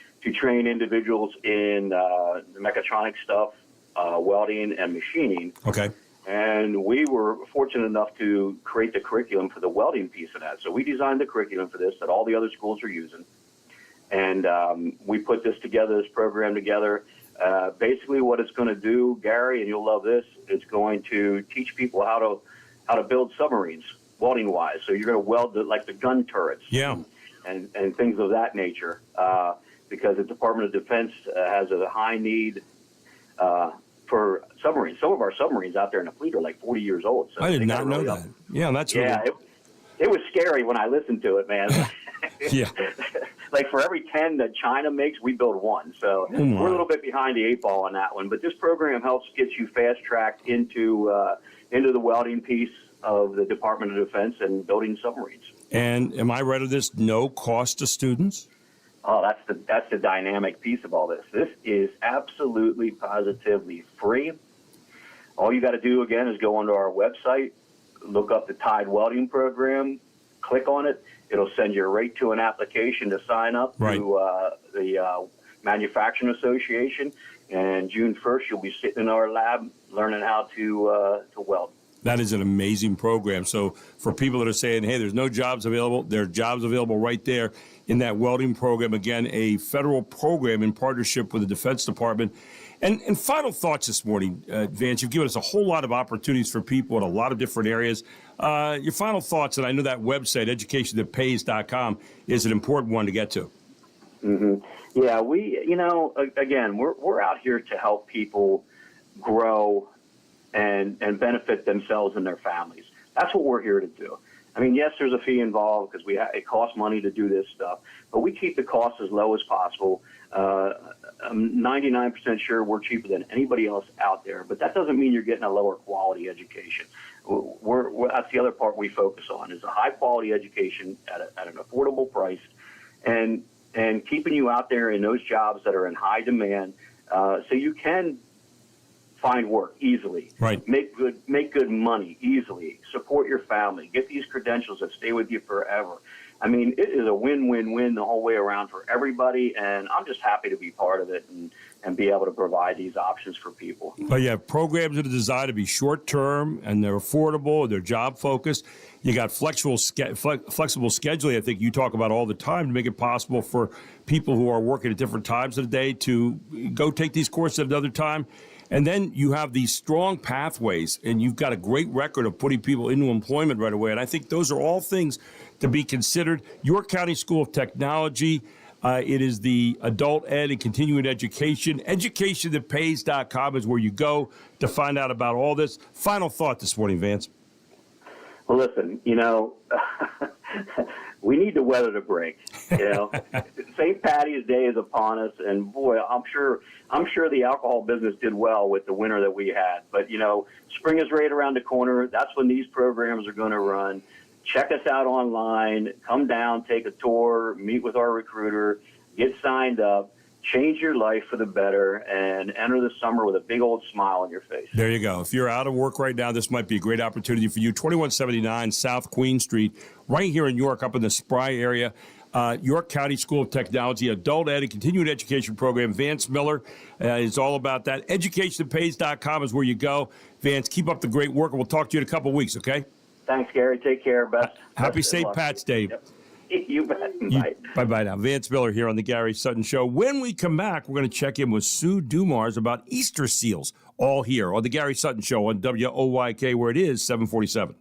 Speaker 16: individuals in the mechatronic stuff, welding, and machining.
Speaker 4: Okay.
Speaker 16: And we were fortunate enough to create the curriculum for the welding piece of that. So we designed the curriculum for this that all the other schools are using. And we put this program together. Basically what it's going to do, Gary, and you'll love this, it's going to teach people how to build submarines, welding-wise. So you're going to weld like the gun turrets and things of that nature because the Department of Defense has a high need for submarines. Some of our submarines out there in the fleet are like 40 years old. So
Speaker 4: I did not know that. Yeah, that's really...
Speaker 16: It was scary when I listened to it, man.
Speaker 4: Yeah.
Speaker 16: Like for every 10 that China makes, we build one. So we're a little bit behind the 8 ball on that one. But this program helps get you fast-tracked into the welding piece of the Department of Defense and building submarines.
Speaker 4: And am I right of this? No cost to students?
Speaker 16: Oh, that's the dynamic piece of all this. This is absolutely, positively free. All you got to do, again, is go onto our website, look up the Tide Welding Program, click on it. It'll send you right to an application to sign up to the Manufacturing Association. And June 1st, you'll be sitting in our lab learning how to weld.
Speaker 4: That is an amazing program. So for people that are saying, hey, there's no jobs available, there are jobs available right there in that welding program. Again, a federal program in partnership with the Defense Department. And final thoughts this morning, Vance. You've given us a whole lot of opportunities for people in a lot of different areas. Your final thoughts, and I know that website, educationthatpays.com, is an important one to get to.
Speaker 16: Mm-hmm. Yeah, again, we're out here to help people grow and benefit themselves and their families. That's what we're here to do. I mean, yes, there's a fee involved because it costs money to do this stuff, but we keep the costs as low as possible. I'm 99% sure we're cheaper than anybody else out there, but that doesn't mean you're getting a lower quality education. That's the other part we focus on, is a high quality education at an affordable price, and keeping you out there in those jobs that are in high demand, so you can find work easily,
Speaker 4: right?
Speaker 16: Make good money easily, support your family, get these credentials that stay with you forever. I mean, it is a win-win-win the whole way around for everybody, and I'm just happy to be part of it and be able to provide these options for people.
Speaker 4: But you have programs that are designed to be short-term, and they're affordable, they're job-focused. You got flexible scheduling, I think you talk about all the time, to make it possible for people who are working at different times of the day to go take these courses at another time. And then you have these strong pathways, and you've got a great record of putting people into employment right away. And I think those are all things to be considered. York County School of Technology, it is the adult ed and continuing education. EducationThatPays.com is where you go to find out about all this. Final thought this morning, Vance.
Speaker 16: Well, listen, we need to weather the break. St. Patty's Day is upon us, and boy, I'm sure the alcohol business did well with the winter that we had. But spring is right around the corner. That's when these programs are going to run. Check us out online. Come down, take a tour, meet with our recruiter, get signed up. Change your life for the better, and enter the summer with a big old smile on your face.
Speaker 4: There you go. If you're out of work right now, this might be a great opportunity for you. 2179 South Queen Street, right here in York, up in the Spry area. York County School of Technology, adult ed and continuing education program. Vance Miller is all about that. EducationThatPays.com is where you go. Vance, keep up the great work, and we'll talk to you in a couple of weeks, okay?
Speaker 16: Thanks, Gary. Take care.
Speaker 4: Happy St. Pat's Day.
Speaker 16: Yep. You bet. Bye.
Speaker 4: Bye now. Vance Miller here on the Gary Sutton Show. When we come back, we're going to check in with Sue Dumars about Easter seals, all here on the Gary Sutton Show on WOYK, where it is 747.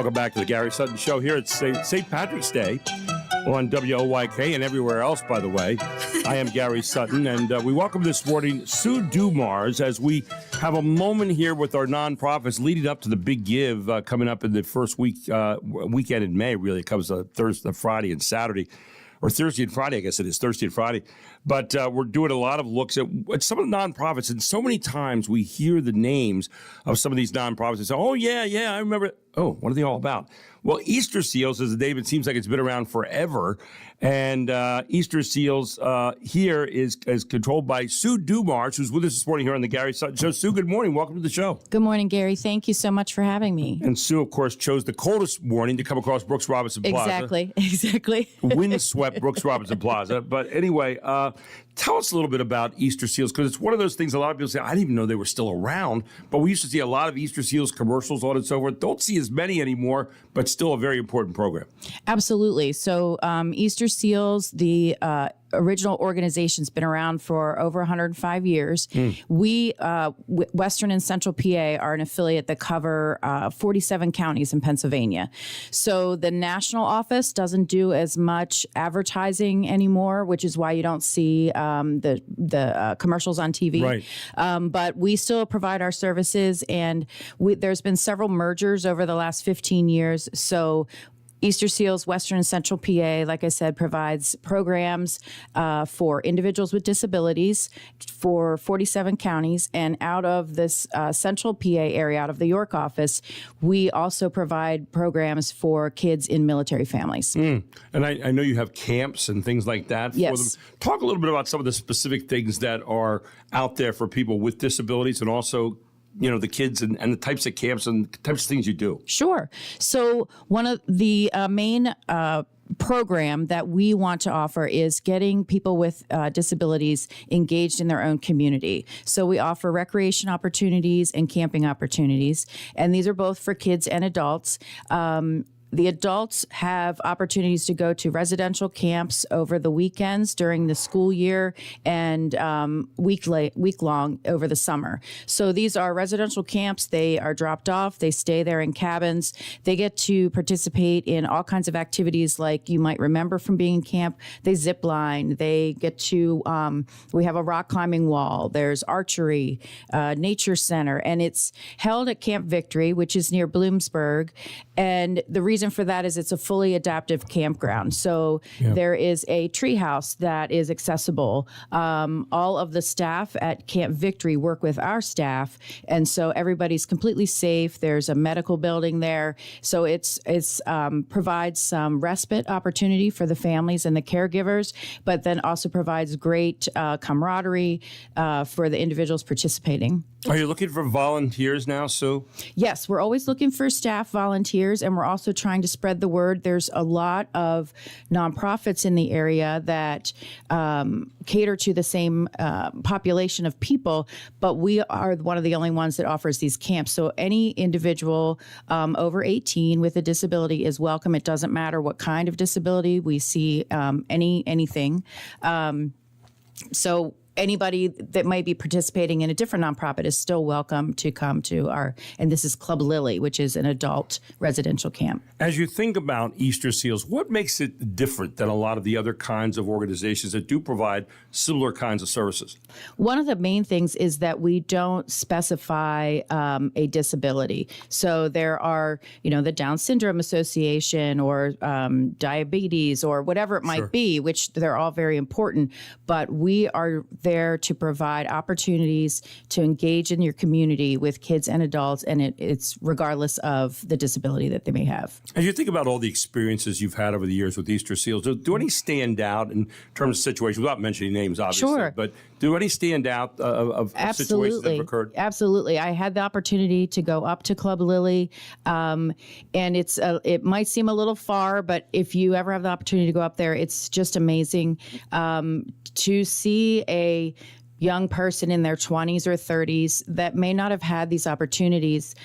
Speaker 4: Welcome back to the Gary Sutton Show here at St. Patrick's Day on WOYK and everywhere else, by the way. I am Gary Sutton, and we welcome this morning Sue Dumars as we have a moment here with our nonprofits leading up to the Big Give coming up in the first weekend in May. Really, it comes Thursday, Friday, and Saturday. Or Thursday and Friday, I guess it is, Thursday and Friday. But we're doing a lot of looks at some of the nonprofits, and so many times we hear the names of some of these nonprofits and say, oh, yeah, I remember. Oh, what are they all about? Well, Easter Seals, as the name, it seems like it's been around forever. And Easter Seals here is controlled by Sue Dumars, who's with us this morning here on the Gary Sutton Show. Sue, good morning. Welcome to the show.
Speaker 17: Good morning, Gary. Thank you so much for having me.
Speaker 4: And Sue, of course, chose the coldest morning to come across Brooks Robinson Plaza.
Speaker 17: Exactly.
Speaker 4: Windswept Brooks Robinson Plaza. But anyway, tell us a little bit about Easter Seals, because it's one of those things a lot of people say, I didn't even know they were still around. But we used to see a lot of Easter Seals commercials on and so forth. Don't see as many anymore, but still a very important program.
Speaker 17: Absolutely. So Easter Seals, the original organization's been around for over 105 years. We, Western and Central PA, are an affiliate that cover 47 counties in Pennsylvania. So the national office doesn't do as much advertising anymore, which is why you don't see the commercials on TV.
Speaker 4: Right.
Speaker 17: But we still provide our services, and there's been several mergers over the last 15 years. So Easter Seals, Western and Central PA, like I said, provides programs for individuals with disabilities for 47 counties. And out of this Central PA area, out of the York office, we also provide programs for kids in military families.
Speaker 4: And I know you have camps and things like that for
Speaker 17: Yes.
Speaker 4: them. Talk a little bit about some of the specific things that are out there for people with disabilities, and also the kids and the types of camps and types of things you do.
Speaker 17: Sure. So one of the main program that we want to offer is getting people with disabilities engaged in their own community. So we offer recreation opportunities and camping opportunities, and these are both for kids and adults. The adults have opportunities to go to residential camps over the weekends during the school year and week-long over the summer. So these are residential camps. They are dropped off. They stay there in cabins. They get to participate in all kinds of activities like you might remember from being in camp. They zip line. They get to, we have a rock climbing wall. There's archery, nature center, and it's held at Camp Victory, which is near Bloomsburg. And the reason for that is it's a fully adaptive campground. So there is a treehouse that is accessible. All of the staff at Camp Victory work with our staff, and so everybody's completely safe. There's a medical building there, so it's provides some respite opportunity for the families and the caregivers, but then also provides great camaraderie for the individuals participating.
Speaker 4: Are you looking for volunteers now, Sue?
Speaker 17: Yes, we're always looking for staff volunteers, and we're also trying to spread the word. There's a lot of nonprofits in the area that cater to the same population of people, but we are one of the only ones that offers these camps. So any individual over 18 with a disability is welcome. It doesn't matter what kind of disability. We see anything. So anybody that might be participating in a different nonprofit is still welcome to come to and this is Club Lily, which is an adult residential camp.
Speaker 4: As you think about Easter Seals, what makes it different than a lot of the other kinds of organizations that do provide similar kinds of services?
Speaker 17: One of the main things is that we don't specify a disability. So there are, the Down Syndrome Association or diabetes or whatever it might be, which they're all very important, but we are there to provide opportunities to engage in your community with kids and adults, and it's regardless of the disability that they may have.
Speaker 4: As you think about all the experiences you've had over the years with Easter Seals, do any stand out in terms of situations, without mentioning names, obviously,
Speaker 17: Sure.
Speaker 4: but do any stand out of situations that have occurred?
Speaker 17: Absolutely. I had the opportunity to go up to Club Lily, and it might seem a little far, but if you ever have the opportunity to go up there, it's just amazing to see a young person in their 20s or 30s that may not have had these opportunities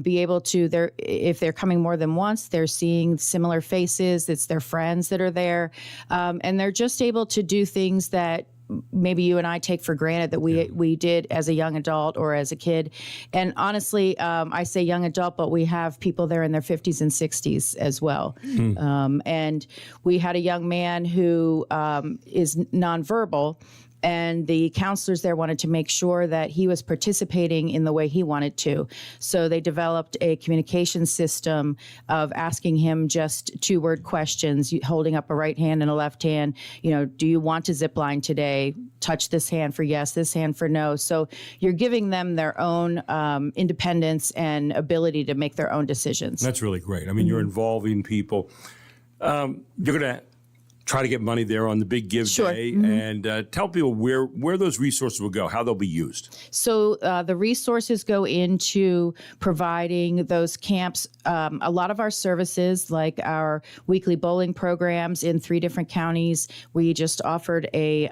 Speaker 17: be able to, if they're coming more than once, they're seeing similar faces, it's their friends that are there, and they're just able to do things that maybe you and I take for granted that we did as a young adult or as a kid. And honestly, I say young adult, but we have people there in their 50s and 60s as well. And we had a young man who is nonverbal, and the counselors there wanted to make sure that he was participating in the way he wanted to. So they developed a communication system of asking him just 2-word questions, holding up a right hand and a left hand. Do you want to zip line today? Touch this hand for yes, this hand for no. So you're giving them their own independence and ability to make their own decisions.
Speaker 4: That's really great. I mean, you're involving people. You're going to try to get money there on the Big Give Day, and tell people where those resources will go, how they'll be used.
Speaker 17: So the resources go into providing those camps. A lot of our services, like our weekly bowling programs in 3 different counties. We just offered a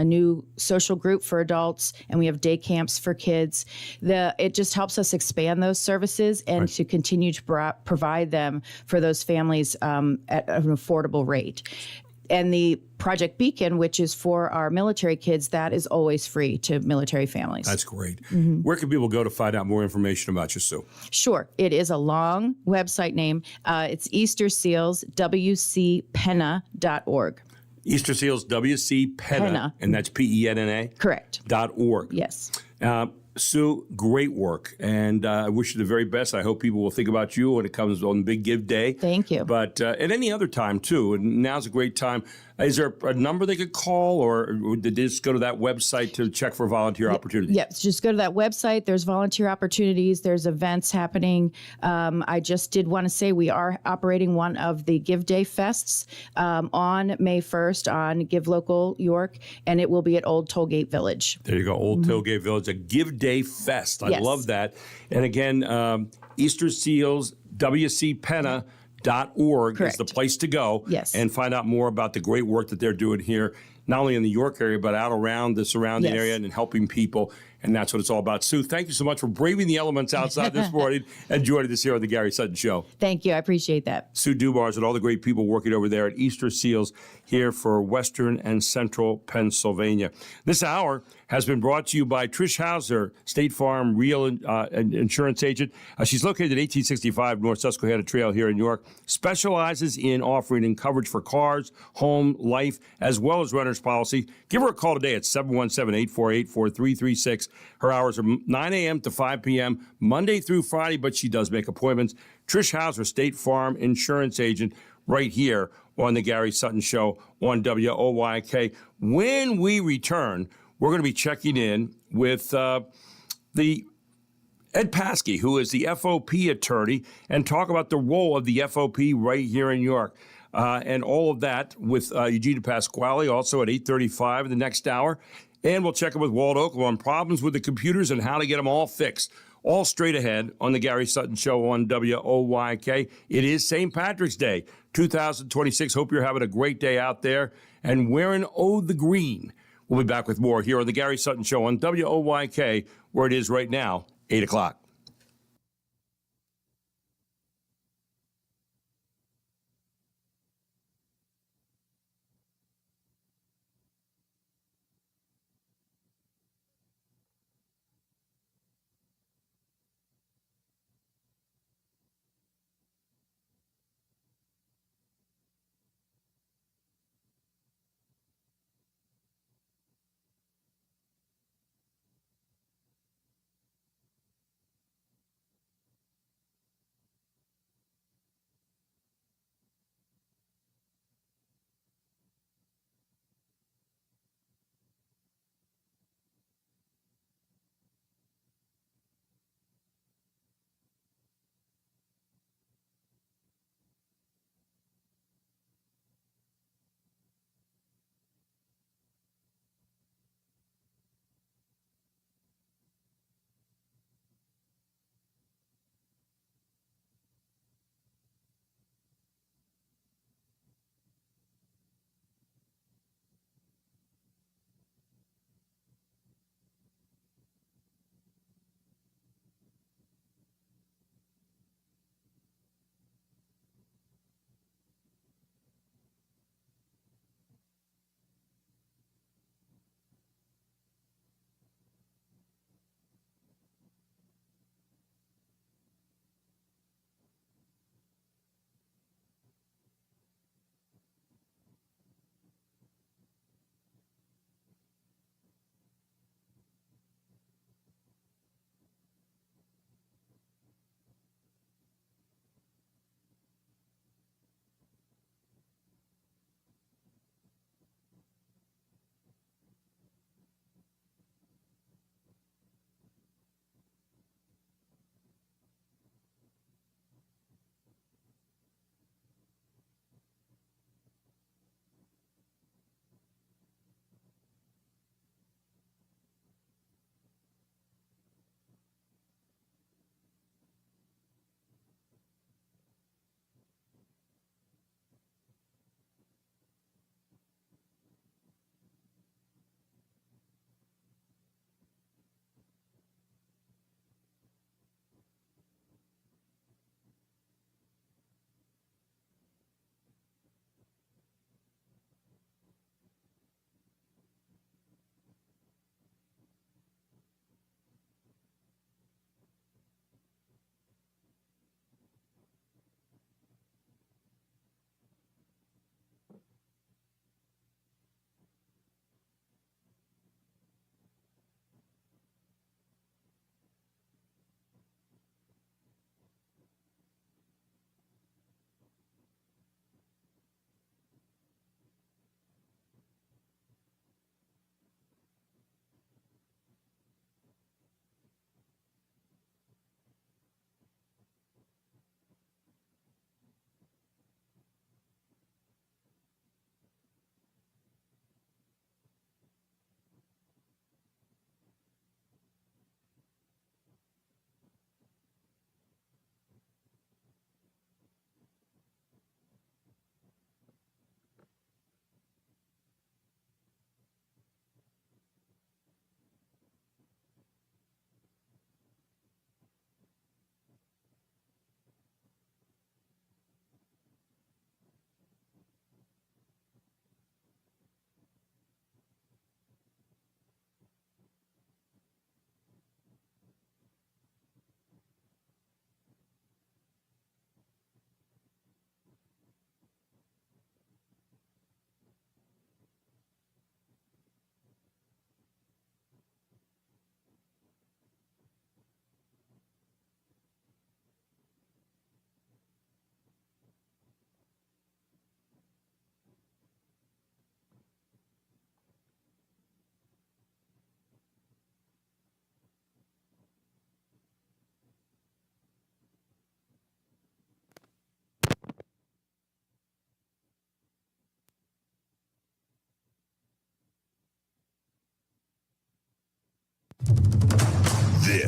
Speaker 17: new social group for adults, and we have day camps for kids. It just helps us expand those services and to continue to provide them for those families at an affordable rate. And the Project Beacon, which is for our military kids, that is always free to military families.
Speaker 4: That's great. Where can people go to find out more information about you, Sue?
Speaker 17: Sure. It is a long website name. It's Easter Seals, WCPenna.org.
Speaker 4: Easter Seals, WC Penna, and that's PENNA?
Speaker 17: Correct.
Speaker 4: .org.
Speaker 17: Yes.
Speaker 4: Sue, great work, and I wish you the very best. I hope people will think about you when it comes on Big Give Day.
Speaker 17: Thank you.
Speaker 4: But at any other time, too, and now's a great time. Is there a number they could call, or did they just go to that website to check for volunteer opportunities?
Speaker 17: Yes, just go to that website. There's volunteer opportunities. There's events happening. I just did want to say we are operating one of the Give Day Fests on May 1st on Give Local York, and it will be at Old Tollgate Village.
Speaker 4: There you go, Old Tollgate Village, a Give Day Fest. I love that. And again, Easter Seals, WCPenna.org is the place to go and find out more about the great work that they're doing here, not only in the York area, but out around the surrounding area and helping people. And that's what it's all about. Sue, thank you so much for braving the elements outside this morning and joining us here on the Gary Sutton Show.
Speaker 17: Thank you. I appreciate that.
Speaker 4: Sue Dubars and all the great people working over there at Easter Seals here for Western and Central Pennsylvania. This hour has been brought to you by Trish Hauser, State Farm Real Insurance Agent. She's located at 1865 North Susquehanna Trail here in York, specializes in offering coverage for cars, home, life, as well as renter's policy. Give her a call today at 717-848-4336. Her hours are 9 a.m. to 5 p.m., Monday through Friday, but she does make appointments. Trish Hauser, State Farm Insurance Agent, right here on the Gary Sutton Show on WOYK. When we return, we're going to be checking in with the Ed Paskey, who is the FOP attorney, and talk about the role of the FOP right here in York. And all of that with Eugenia Pasquale, also at 8:35 in the next hour. And we'll check in with Walt Oakle on problems with the computers and how to get them all fixed. All straight ahead on the Gary Sutton Show on WOYK. It is St. Patrick's Day, 2026. Hope you're having a great day out there and wearing the green. We'll be back with more here on the Gary Sutton Show on WOYK, where it is right now, 8 o'clock.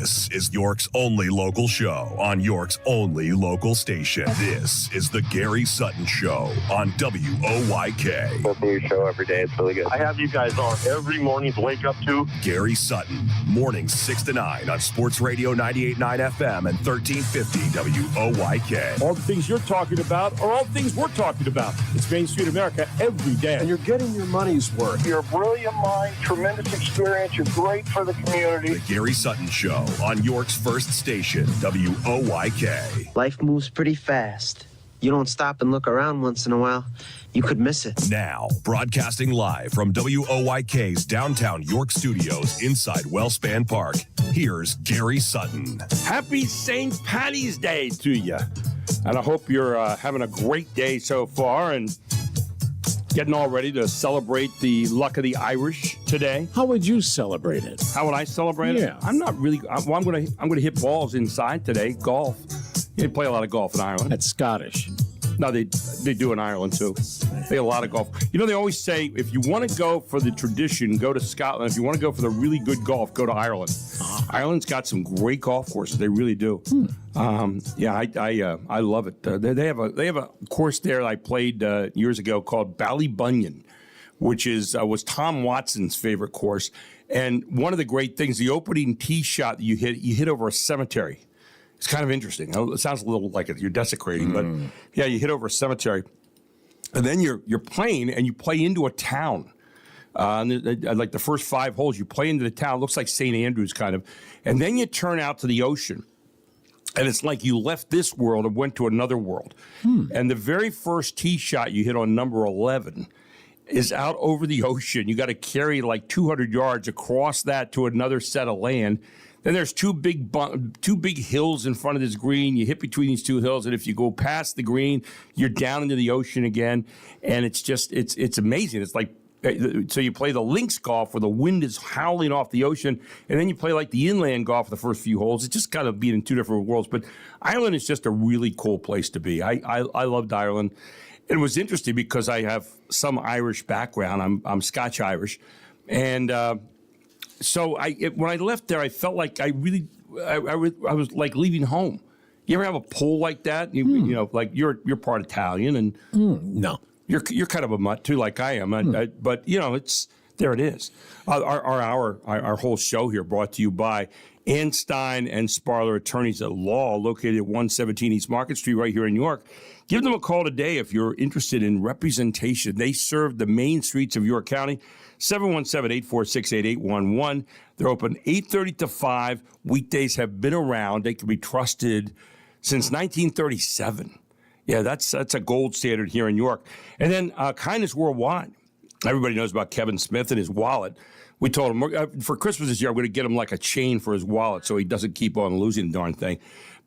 Speaker 1: This is York's only local show on York's only local station. This is the Gary Sutton Show on WOYK.
Speaker 3: Listen to your show every day. It's really good. I have you guys on every morning to wake up to.
Speaker 1: Gary Sutton, mornings 6 to 9 on Sports Radio 98.9 FM and 1350 WOYK.
Speaker 4: All the things you're talking about are all things we're talking about. It's Main Street America every day.
Speaker 5: And you're getting your money's worth.
Speaker 3: You're a brilliant mind, tremendous experience. You're great for the community.
Speaker 1: The Gary Sutton Show on York's first station, WOYK.
Speaker 18: Life moves pretty fast. You don't stop and look around once in a while, you could miss it.
Speaker 1: Now, broadcasting live from WOYK's downtown York studios inside Wellspan Park, here's Gary Sutton.
Speaker 4: Happy St. Patty's Day to you. And I hope you're having a great day so far and getting all ready to celebrate the luck of the Irish today.
Speaker 6: How would you celebrate it?
Speaker 4: How would I celebrate it? I'm not really. Well, I'm gonna hit balls inside today. Golf. They play a lot of golf in Ireland.
Speaker 6: That's Scottish.
Speaker 4: No, they do in Ireland too. They have a lot of golf. You know, they always say if you want to go for the tradition, go to Scotland. If you want to go for the really good golf, go to Ireland. Ireland's got some great golf courses. They really do. I love it. They have a course there I played years ago called Ballybunion, which was Tom Watson's favorite course. And one of the great things, the opening tee shot that you hit over a cemetery. It's kind of interesting. It sounds a little like you're desecrating, but yeah, you hit over a cemetery, and then you're playing, and you play into a town. Like the first 5 holes, you play into the town. It looks like St. Andrews kind of, and then you turn out to the ocean, and it's like you left this world and went to another world. And the very first tee shot you hit on number 11 is out over the ocean. You got to carry like 200 yards across that to another set of land. Then there's two big hills in front of this green. You hit between these 2 hills, and if you go past the green, you're down into the ocean again. And it's just it's amazing. It's like so you play the links golf where the wind is howling off the ocean, and then you play like the inland golf the first few holes. It's just kind of being in 2 different worlds. But Ireland is just a really cool place to be. I loved Ireland. It was interesting because I have some Irish background. I'm Scotch Irish, and. So when I left there, I felt like I was like leaving home. You ever have a pull like that? You know, like you're part Italian, and
Speaker 6: no,
Speaker 4: you're kind of a mutt too, like I am. But you know, there it is. Our whole show here brought to you by Anstein and Sparler Attorneys at Law, located at 117 East Market Street, right here in New York. Give them a call today if you're interested in representation. They serve the main streets of York County. 717-846-8811. They're open 8:30 to 5. Weekdays have been around. They can be trusted since 1937. Yeah, that's a gold standard here in York. And then Kindness Worldwide. Everybody knows about Kevin Smith and his wallet. We told him for Christmas this year, I'm going to get him like a chain for his wallet so he doesn't keep on losing the darn thing.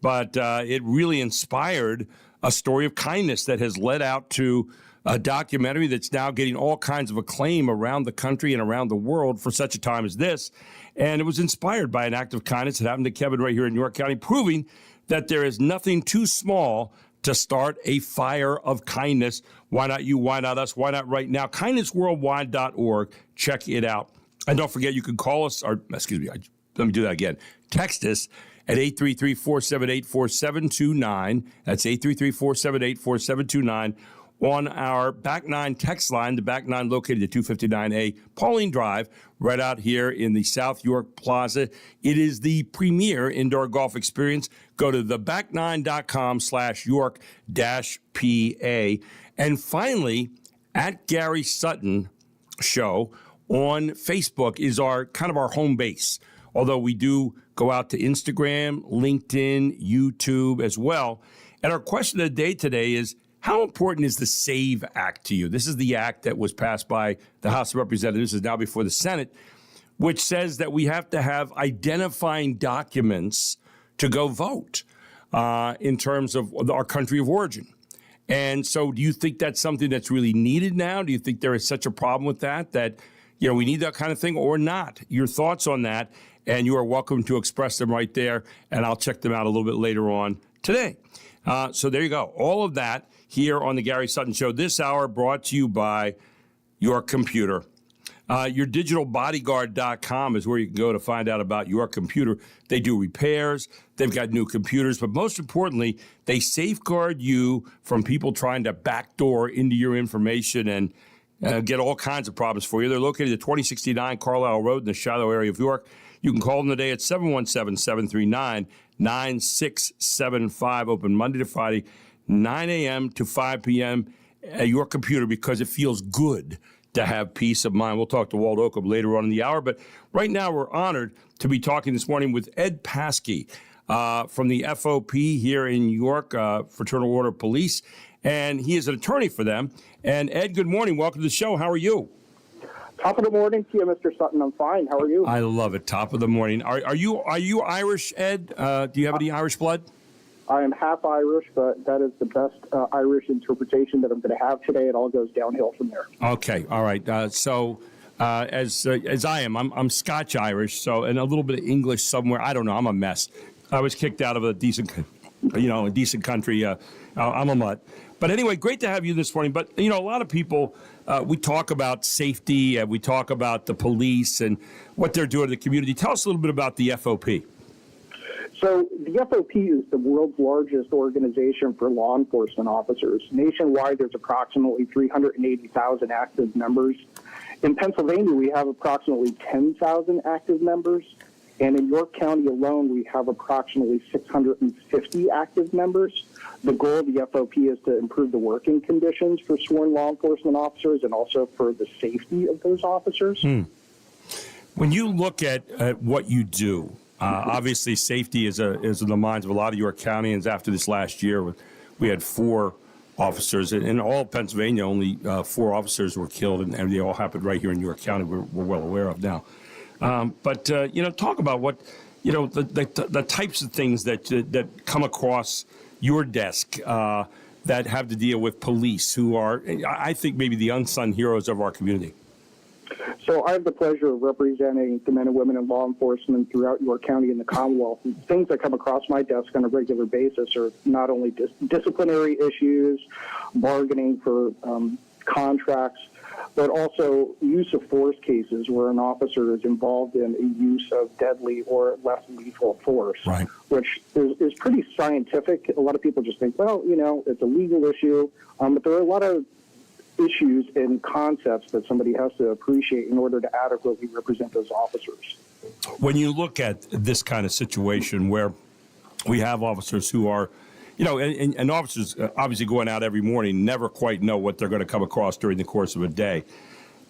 Speaker 4: But it really inspired a story of kindness that has led out to a documentary that's now getting all kinds of acclaim around the country and around the world for such a time as this. And it was inspired by an act of kindness that happened to Kevin right here in York County, proving that there is nothing too small to start a fire of kindness. Why not you? Why not us? Why not right now? KindnessWorldwide.org. Check it out. And don't forget, you can call us, or excuse me, let me do that again. Text us at 833-478-4729. That's 833-478-4729. On our Back 9 text line, the Back 9 located at 259A Pauline Drive, right out here in the South York Plaza. It is the premier indoor golf experience. Go to theback9.com/York-PA. And finally, at Gary Sutton Show on Facebook is our kind of our home base. Although we do go out to Instagram, LinkedIn, YouTube as well. And our question of the day today is, how important is the SAVE Act to you? This is the act that was passed by the House of Representatives, is now before the Senate, which says that we have to have identifying documents to go vote in terms of our country of origin. And so do you think that's something that's really needed now? Do you think there is such a problem with that we need that kind of thing or not? Your thoughts on that, and you are welcome to express them right there, and I'll check them out a little bit later on today. So there you go. All of that here on the Gary Sutton Show this hour, brought to you by your computer. Yourdigitalbodyguard.com is where you can go to find out about your computer. They do repairs. They've got new computers. But most importantly, they safeguard you from people trying to backdoor into your information and get all kinds of problems for you. They're located at 2069 Carlisle Road in the Shiloh area of York. You can call them today at 717-739-9675. Open Monday to Friday, 9 a.m. to 5 p.m. at your computer because it feels good to have peace of mind. We'll talk to Walt Oakham later on in the hour. But right now, we're honored to be talking this morning with Ed Paskey from the FOP here in York, Fraternal Order of Police. And he is an attorney for them. And Ed, good morning. Welcome to the show. How are you?
Speaker 19: Top of the morning to you, Mr. Sutton. I'm fine. How are you?
Speaker 4: I love it. Top of the morning. Are you Irish, Ed? Do you have any Irish blood?
Speaker 19: I am half Irish, but that is the best Irish interpretation that I'm going to have today. It all goes downhill from there.
Speaker 4: Okay. All right. As I am, I'm Scotch Irish, so and a little bit of English somewhere. I don't know. I'm a mess. I was kicked out of a decent country. I'm a mutt. But anyway, great to have you this morning. But, a lot of people, we talk about safety and we talk about the police and what they're doing in the community. Tell us a little bit about the FOP.
Speaker 19: So the FOP is the world's largest organization for law enforcement officers. Nationwide, there's approximately 380,000 active members. In Pennsylvania, we have approximately 10,000 active members. And in York County alone, we have approximately 650 active members. The goal of the FOP is to improve the working conditions for sworn law enforcement officers and also for the safety of those officers.
Speaker 4: When you look at what you do, obviously safety is in the minds of a lot of York Countyans. After this last year, we had 4 officers. In all of Pennsylvania, only 4 officers were killed, and they all happened right here in York County, we're well aware of now. But talk about what, the types of things that come across your desk that have to deal with police who are, I think, maybe the unsung heroes of our community.
Speaker 19: So I have the pleasure of representing the men and women in law enforcement throughout York County and the Commonwealth. And things that come across my desk on a regular basis are not only disciplinary issues, bargaining for contracts, but also use of force cases where an officer is involved in a use of deadly or less lethal force,
Speaker 4: right,
Speaker 19: which is pretty scientific. A lot of people just think, well, it's a legal issue, but there are a lot of issues and concepts that somebody has to appreciate in order to adequately represent those officers.
Speaker 4: When you look at this kind of situation where we have officers who are, and officers obviously going out every morning never quite know what they're going to come across during the course of a day.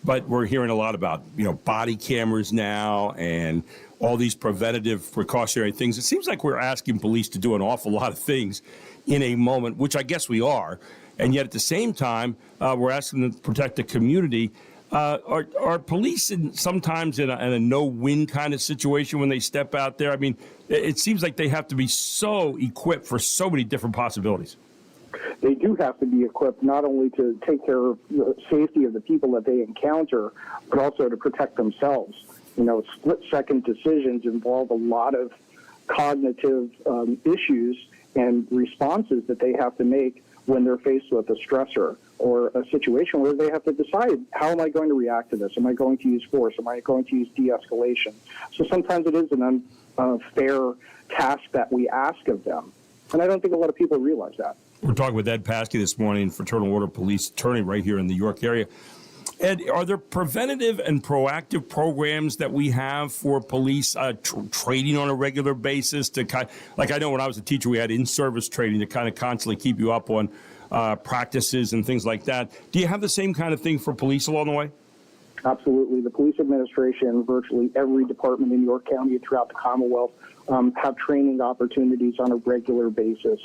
Speaker 4: But we're hearing a lot about, body cameras now and all these preventative precautionary things. It seems like we're asking police to do an awful lot of things in a moment, which I guess we are. And yet at the same time, we're asking them to protect the community. Are police sometimes in a no-win kind of situation when they step out there? I mean, it seems like they have to be so equipped for so many different possibilities.
Speaker 19: They do have to be equipped not only to take care of the safety of the people that they encounter, but also to protect themselves. Split-second decisions involve a lot of cognitive issues and responses that they have to make when they're faced with a stressor or a situation where they have to decide, how am I going to react to this? Am I going to use force? Am I going to use de-escalation? So sometimes it is an unfair task that we ask of them. And I don't think a lot of people realize that.
Speaker 4: We're talking with Ed Paskey this morning, Fraternal Order Police attorney right here in the York area. Ed, are there preventative and proactive programs that we have for police training on a regular basis to like I know when I was a teacher, we had in-service training to kind of constantly keep you up on practices and things like that. Do you have the same kind of thing for police along the way?
Speaker 19: Absolutely. The police administration, virtually every department in York County and throughout the Commonwealth have training opportunities on a regular basis.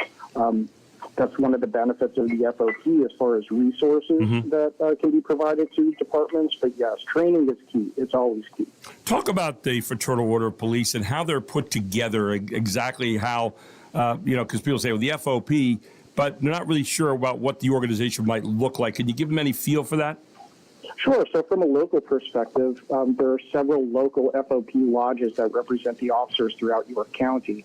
Speaker 19: That's one of the benefits of the FOP as far as resources that can be provided to departments. But yes, training is key. It's always key.
Speaker 4: Talk about the Fraternal Order of Police and how they're put together, exactly how, because people say, well, the FOP, but they're not really sure about what the organization might look like. Can you give them any feel for that?
Speaker 19: Sure. So from a local perspective, there are several local FOP lodges that represent the officers throughout York County.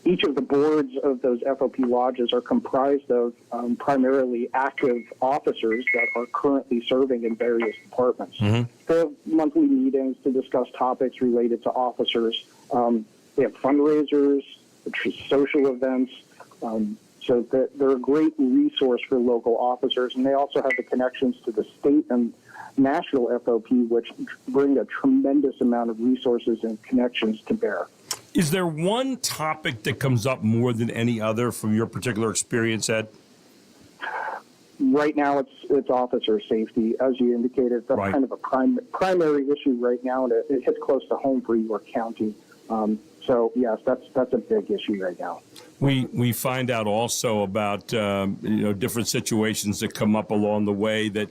Speaker 19: Each of the boards of those FOP lodges are comprised of primarily active officers that are currently serving in various departments. They have monthly meetings to discuss topics related to officers. They have fundraisers, social events. So they're a great resource for local officers, and they also have the connections to the state and national FOP, which bring a tremendous amount of resources and connections to bear.
Speaker 4: Is there one topic that comes up more than any other from your particular experience, Ed?
Speaker 19: Right now, it's officer safety. As you indicated, that's kind of a primary issue right now, and it hits close to home for York County. So, yes, that's a big issue right now.
Speaker 4: We find out also about different situations that come up along the way that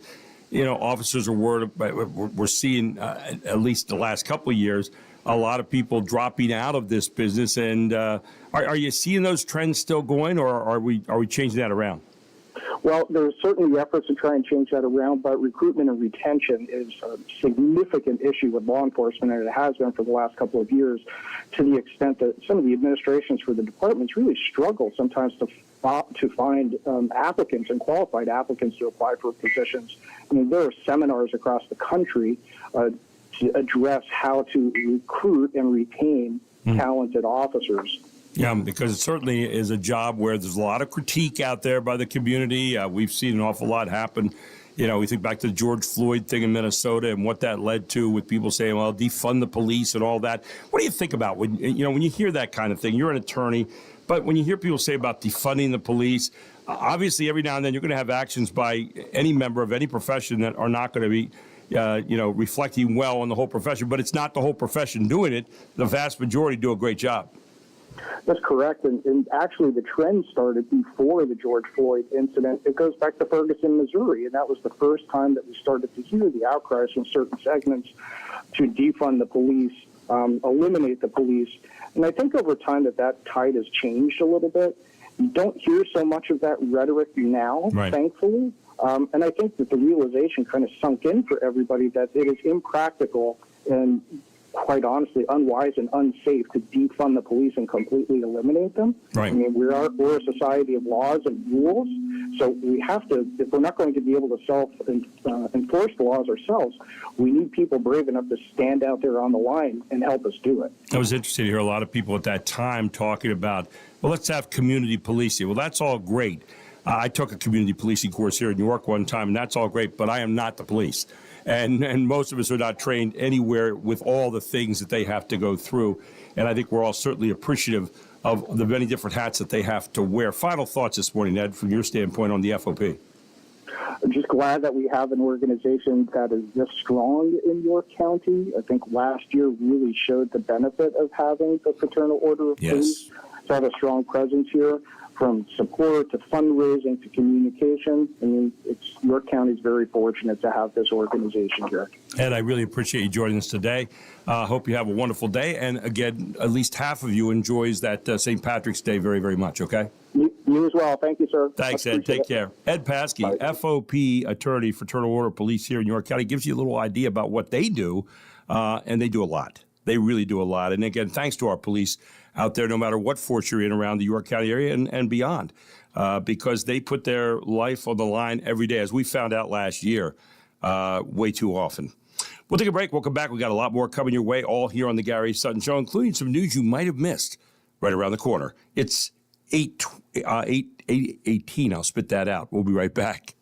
Speaker 4: officers are worried about. We're seeing at least the last couple of years a lot of people dropping out of this business. And are you seeing those trends still going, or are we changing that around?
Speaker 19: Well, there's certainly efforts to try and change that around, but recruitment and retention is a significant issue with law enforcement, and it has been for the last couple of years, to the extent that some of the administrations for the departments really struggle sometimes to find applicants and qualified applicants to apply for positions. I mean, there are seminars across the country to address how to recruit and retain talented officers.
Speaker 4: Yeah, because it certainly is a job where there's a lot of critique out there by the community. We've seen an awful lot happen. We think back to the George Floyd thing in Minnesota and what that led to, with people saying, well, defund the police and all that. What do you think about when you hear that kind of thing? You're an attorney, but when you hear people say about defunding the police, obviously every now and then you're going to have actions by any member of any profession that are not going to be reflecting well on the whole profession. But it's not the whole profession doing it. The vast majority do a great job.
Speaker 19: That's correct. And actually, the trend started before the George Floyd incident. It goes back to Ferguson, Missouri, and that was the first time that we started to hear the outcries from certain segments to defund the police, eliminate the police. And I think over time that tide has changed a little bit. You don't hear so much of that rhetoric now, thankfully. And I think that the realization kind of sunk in for everybody that it is impractical and, quite honestly, unwise and unsafe to defund the police and completely eliminate them.
Speaker 4: Right.
Speaker 19: I mean, we're a society of laws and rules, so we have to, if we're not going to be able to enforce the laws ourselves, we need people brave enough to stand out there on the line and help us do it.
Speaker 4: I was interested to hear a lot of people at that time talking about, well, let's have community policing. Well, that's all great. I took a community policing course here in New York one time, and that's all great, but I am not the police. And most of us are not trained anywhere with all the things that they have to go through. And I think we're all certainly appreciative of the many different hats that they have to wear. Final thoughts this morning, Ed, from your standpoint on the FOP.
Speaker 19: I'm just glad that we have an organization that is this strong in York County. I think last year really showed the benefit of having the Fraternal Order of Police to have a strong presence here. From support to fundraising to communication. I mean, York County is very fortunate to have this organization here.
Speaker 4: Ed, I really appreciate you joining us today. Hope you have a wonderful day. And again, at least half of you enjoys that St. Patrick's Day very, very much, okay?
Speaker 19: You as well. Thank you, sir.
Speaker 4: Thanks, Ed. Take care. Ed Paskey, FOP attorney, Fraternal Order of Police here in York County, gives you a little idea about what they do, and they do a lot. They really do a lot. And again, thanks to our police out there, no matter what force you're in around the York County area and beyond, because they put their life on the line every day, as we found out last year, way too often. We'll take a break. We'll come back. We got a lot more coming your way, all here on the Gary Sutton Show, including some news you might have missed right around the corner. It's 8:18. I'll spit that out. We'll be right back.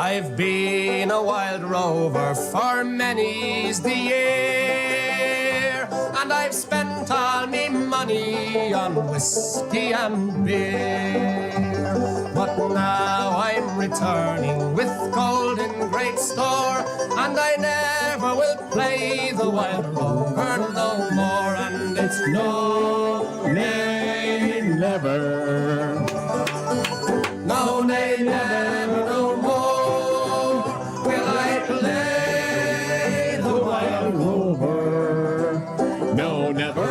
Speaker 2: I've been a wild rover for many's the year, and I've spent all me money on whiskey and beer. But now I'm returning with gold in great store, and I never will play the wild rover no more. And it's no, nay, never. No, nay, never, no more will I play the wild rover. No, never,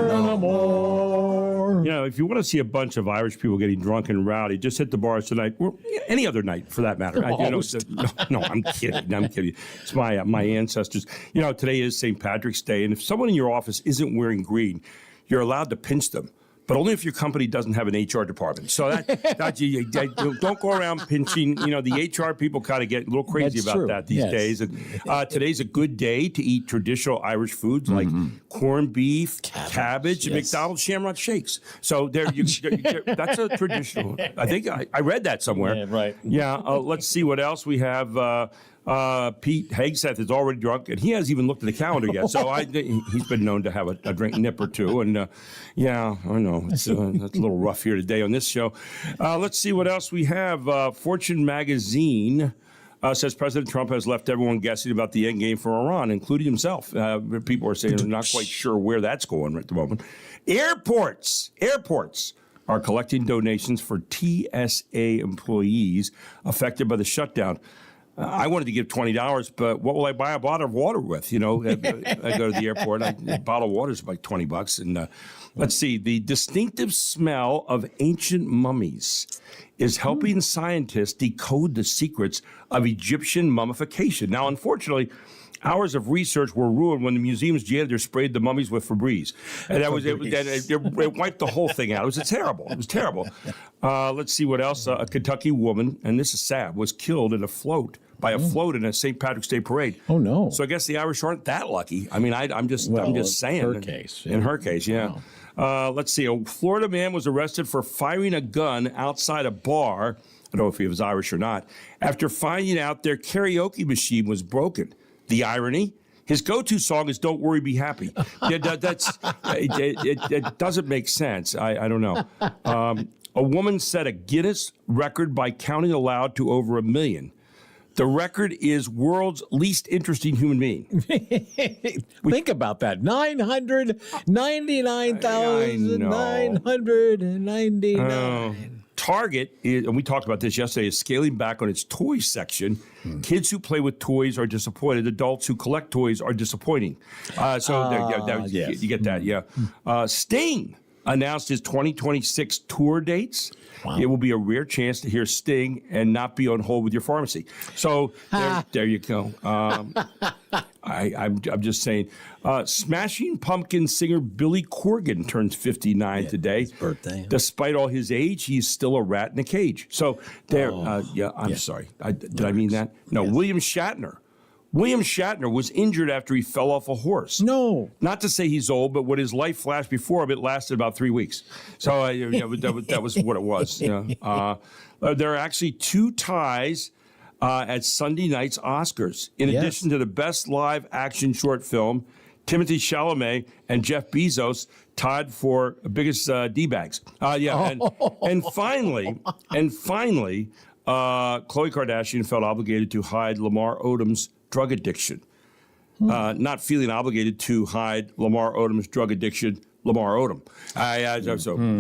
Speaker 2: no more.
Speaker 4: You know, if you want to see a bunch of Irish people getting drunk and rowdy, just hit the bars tonight, or any other night for that matter. No, I'm kidding. I'm kidding. It's my ancestors. You know, today is St. Patrick's Day, and if someone in your office isn't wearing green, you're allowed to pinch them. But only if your company doesn't have an HR department. So you don't go around pinching. You know, the HR people kind of get a little crazy about that these days. And today's a good day to eat traditional Irish foods like corned beef, cabbage, and McDonald's Shamrock Shakes. So that's a traditional. I think I read that somewhere.
Speaker 6: Yeah, right.
Speaker 4: Yeah. Let's see what else we have. Pete Hegseth is already drunk, and he hasn't even looked at the calendar yet. So he's been known to have a drink nip or two. And yeah, I know it's a little rough here today on this show. Let's see what else we have. Fortune magazine says President Trump has left everyone guessing about the end game for Iran, including himself. People are saying they're not quite sure where that's going at the moment. Airports are collecting donations for TSA employees affected by the shutdown. I wanted to give $20, but what will I buy a bottle of water with? You know, I go to the airport, a bottle of water is like $20. And let's see, the distinctive smell of ancient mummies is helping scientists decode the secrets of Egyptian mummification. Now, unfortunately, hours of research were ruined when the museum's janitor sprayed the mummies with Febreze. And it wiped the whole thing out. It was terrible. It was terrible. Let's see what else. A Kentucky woman, and this is sad, was killed in a float in a St. Patrick's Day parade.
Speaker 6: Oh, no.
Speaker 4: So I guess the Irish aren't that lucky. I mean, I'm just saying. In her case, yeah. Wow. Let's see. A Florida man was arrested for firing a gun outside a bar. I don't know if he was Irish or not. After finding out their karaoke machine was broken. The irony? His go-to song is "Don't Worry, Be Happy." It doesn't make sense. I don't know. A woman set a Guinness record by counting aloud to over 1 million. The record is world's least interesting human being.
Speaker 6: Think about that. 999,999.
Speaker 4: Target, and we talked about this yesterday, is scaling back on its toy section. Kids who play with toys are disappointed. Adults who collect toys are disappointing. You get that, yeah. Sting announced his 2026 tour dates. Wow. It will be a rare chance to hear Sting and not be on hold with your pharmacy. So there you go. I'm just saying. Smashing Pumpkins singer Billy Corgan turns 59 today.
Speaker 6: His birthday.
Speaker 4: Despite all his age, he's still a rat in a cage. So there. I'm sorry. Did I mean that? No. Yes. William Shatner was injured after he fell off a horse.
Speaker 6: No.
Speaker 4: Not to say he's old, but when his life flashed before him, it lasted about 3 weeks. So that was what it was. There are actually 2 ties at Sunday night's Oscars. In addition to the best live action short film, Timothée Chalamet and Jeff Bezos tied for biggest D-bags. And finally, Khloe Kardashian felt obligated to hide Lamar Odom's drug addiction. Not feeling obligated to hide Lamar Odom's drug addiction, Lamar Odom.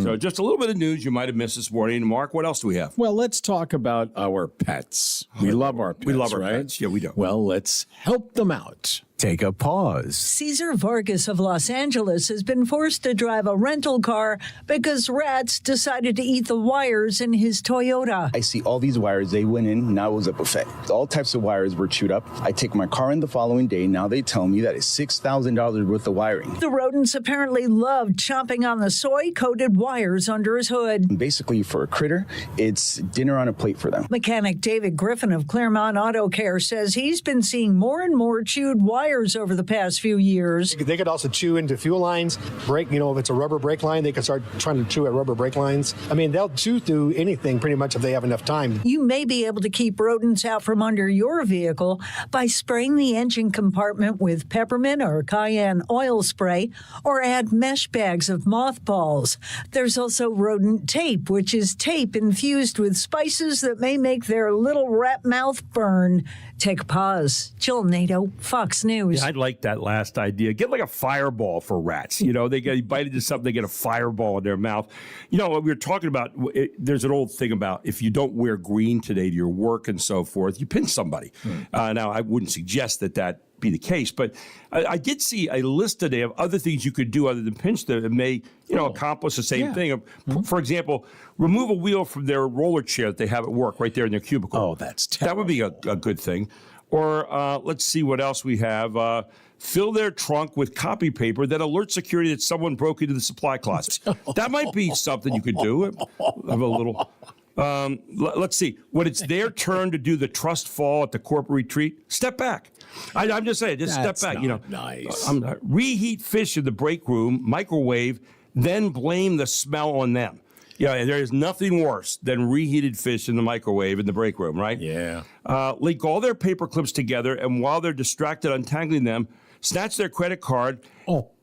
Speaker 4: So just a little bit of news you might have missed this morning. Mark, what else do we have?
Speaker 6: Well, let's talk about our pets. We love our pets,
Speaker 4: We love our
Speaker 6: right?
Speaker 4: pets. Yeah, we do.
Speaker 6: Well, let's help them out.
Speaker 20: Take a pause.
Speaker 21: Cesar Vargas of Los Angeles has been forced to drive a rental car because rats decided to eat the wires in his Toyota.
Speaker 22: I see all these wires. They went in. Now it was a buffet. All types of wires were chewed up. I take my car in the following day. Now they tell me that it's $6,000 worth of wiring.
Speaker 21: The rodents apparently loved chomping on the soy-coated wires under his hood.
Speaker 22: Basically, for a critter, it's dinner on a plate for them.
Speaker 21: Mechanic David Griffin of Claremont Auto Care says he's been seeing more and more chewed wires wires over the past few years.
Speaker 5: They could also chew into fuel lines, brake, if it's a rubber brake line, they could start trying to chew at rubber brake lines. I mean, they'll chew through anything pretty much if they have enough time.
Speaker 21: You may be able to keep rodents out from under your vehicle by spraying the engine compartment with peppermint or cayenne oil spray, or add mesh bags of mothballs. There's also rodent tape, which is tape infused with spices that may make their little rat mouth burn. Take a pause. Jill Nato, Fox News.
Speaker 4: Yeah, I like that last idea. Get like a fireball for rats. They get bited into something, they get a fireball in their mouth. What we were talking about, there's an old thing about if you don't wear green today to your work and so forth, you pinch somebody. Now, I wouldn't suggest that be the case, but I did see a list today of other things you could do other than pinch them that may, accomplish the same thing. For example, remove a wheel from their roller chair that they have at work right there in their cubicle.
Speaker 6: Oh, that's terrible.
Speaker 4: That would be a good thing. Or let's see what else we have. Fill their trunk with copy paper that alerts security that someone broke into the supply closet. That might be something you could do. Have a little. Let's see. When it's their turn to do the trust fall at the corporate retreat, step back. I'm just saying, step back.
Speaker 6: Nice.
Speaker 4: Reheat fish in the break room, microwave, then blame the smell on them. There is nothing worse than reheated fish in the microwave in the break room, right?
Speaker 6: Yeah.
Speaker 4: Link all their paper clips together, and while they're distracted untangling them, snatch their credit card.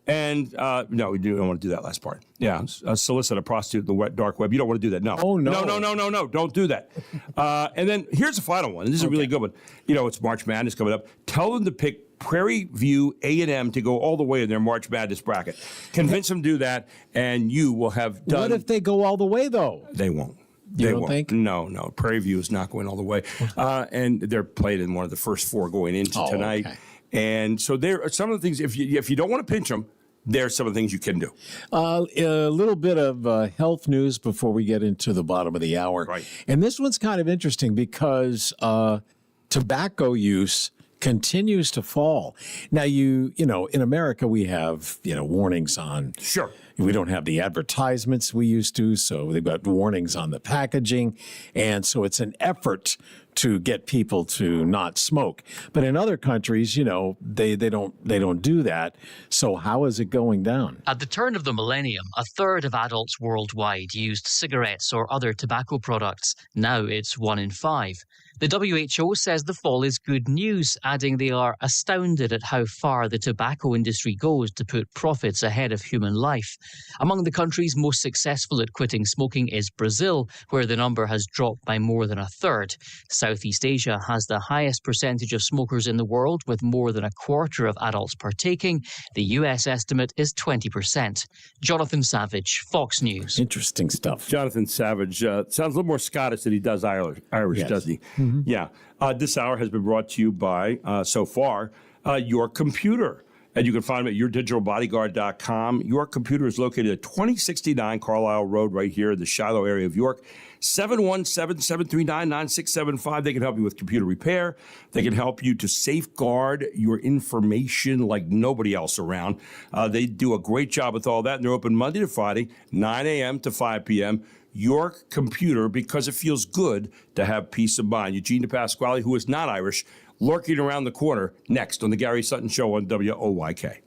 Speaker 4: And no, we don't want to do that last part. Yeah, solicit a prostitute in the dark web. You don't want to do that. No.
Speaker 6: Oh, no.
Speaker 4: No. Don't do that. And then here's the final one. And this is a really good one. It's March Madness coming up. Tell them to pick Prairie View A&M to go all the way in their March Madness bracket. Convince them to do that, and you will have done.
Speaker 6: What if they go all the way, though?
Speaker 4: They won't.
Speaker 6: You don't think?
Speaker 4: No. Prairie View is not going all the way. And they're played in one of the first four going into tonight.
Speaker 6: Okay.
Speaker 4: And so there are some of the things, if you don't want to pinch them, there's some of the things you can do.
Speaker 6: A little bit of health news before we get into the bottom of the hour.
Speaker 4: Right.
Speaker 6: And this one's kind of interesting because tobacco use continues to fall. Now, in America, we have, warnings on.
Speaker 4: Sure.
Speaker 6: We don't have the advertisements we used to, so they've got warnings on the packaging. And so it's an effort to get people to not smoke. But in other countries, they don't do that. So how is it going down?
Speaker 7: At the turn of the millennium, a third of adults worldwide used cigarettes or other tobacco products. Now it's 1 in 5. The WHO says the fall is good news, adding they are astounded at how far the tobacco industry goes to put profits ahead of human life. Among the countries most successful at quitting smoking is Brazil, where the number has dropped by more than a third. Southeast Asia has the highest percentage of smokers in the world, with more than a quarter of adults partaking. The US estimate is 20%. Jonathan Savage, Fox News.
Speaker 6: Interesting stuff.
Speaker 4: Jonathan Savage sounds a little more Scottish than he does Irish,
Speaker 6: Yes.
Speaker 4: doesn't he? Mm-hmm. Yeah. This hour has been brought to you by, so far, Your Computer. And you can find them at yourdigitalbodyguard.com. Your Computer is located at 2069 Carlisle Road right here in the Shiloh area of York. 717-739-9675. They can help you with computer repair. They can help you to safeguard your information like nobody else around. They do a great job with all that, and they're open Monday to Friday, 9 a.m. to 5 p.m. Your Computer, because it feels good to have peace of mind. Eugene DePasquale, who is not Irish, lurking around the corner, next on the Gary Sutton Show on WOYK.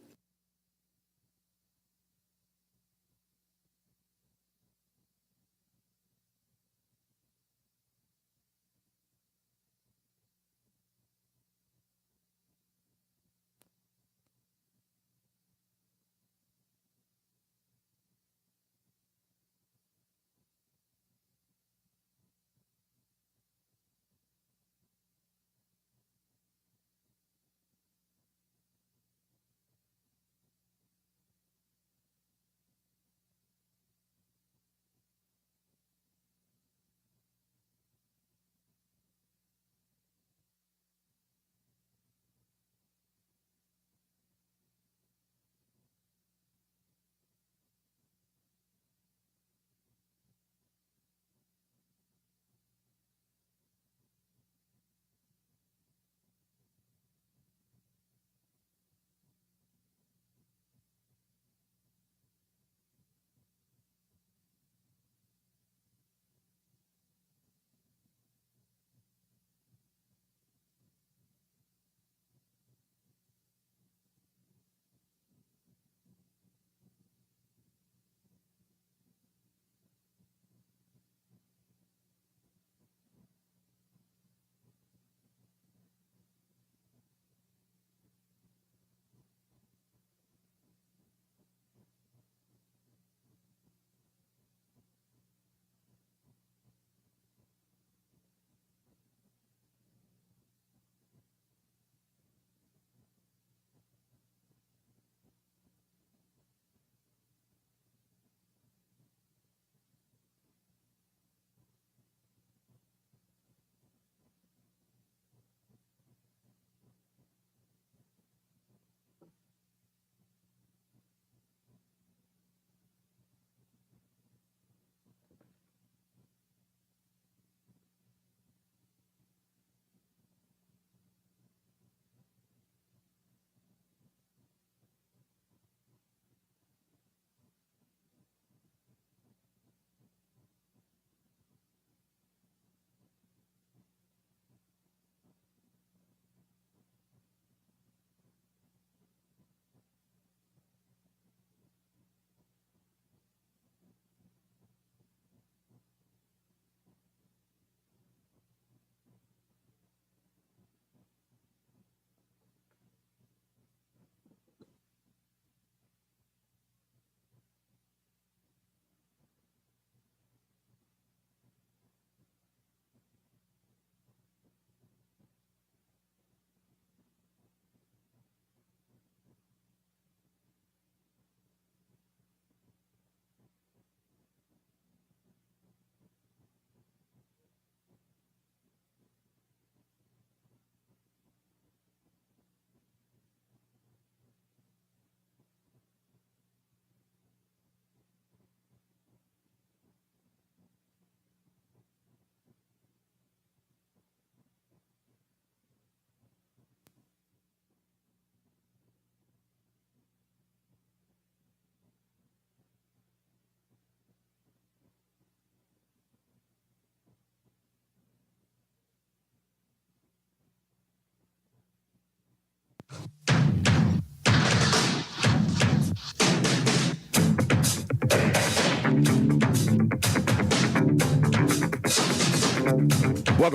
Speaker 4: Welcome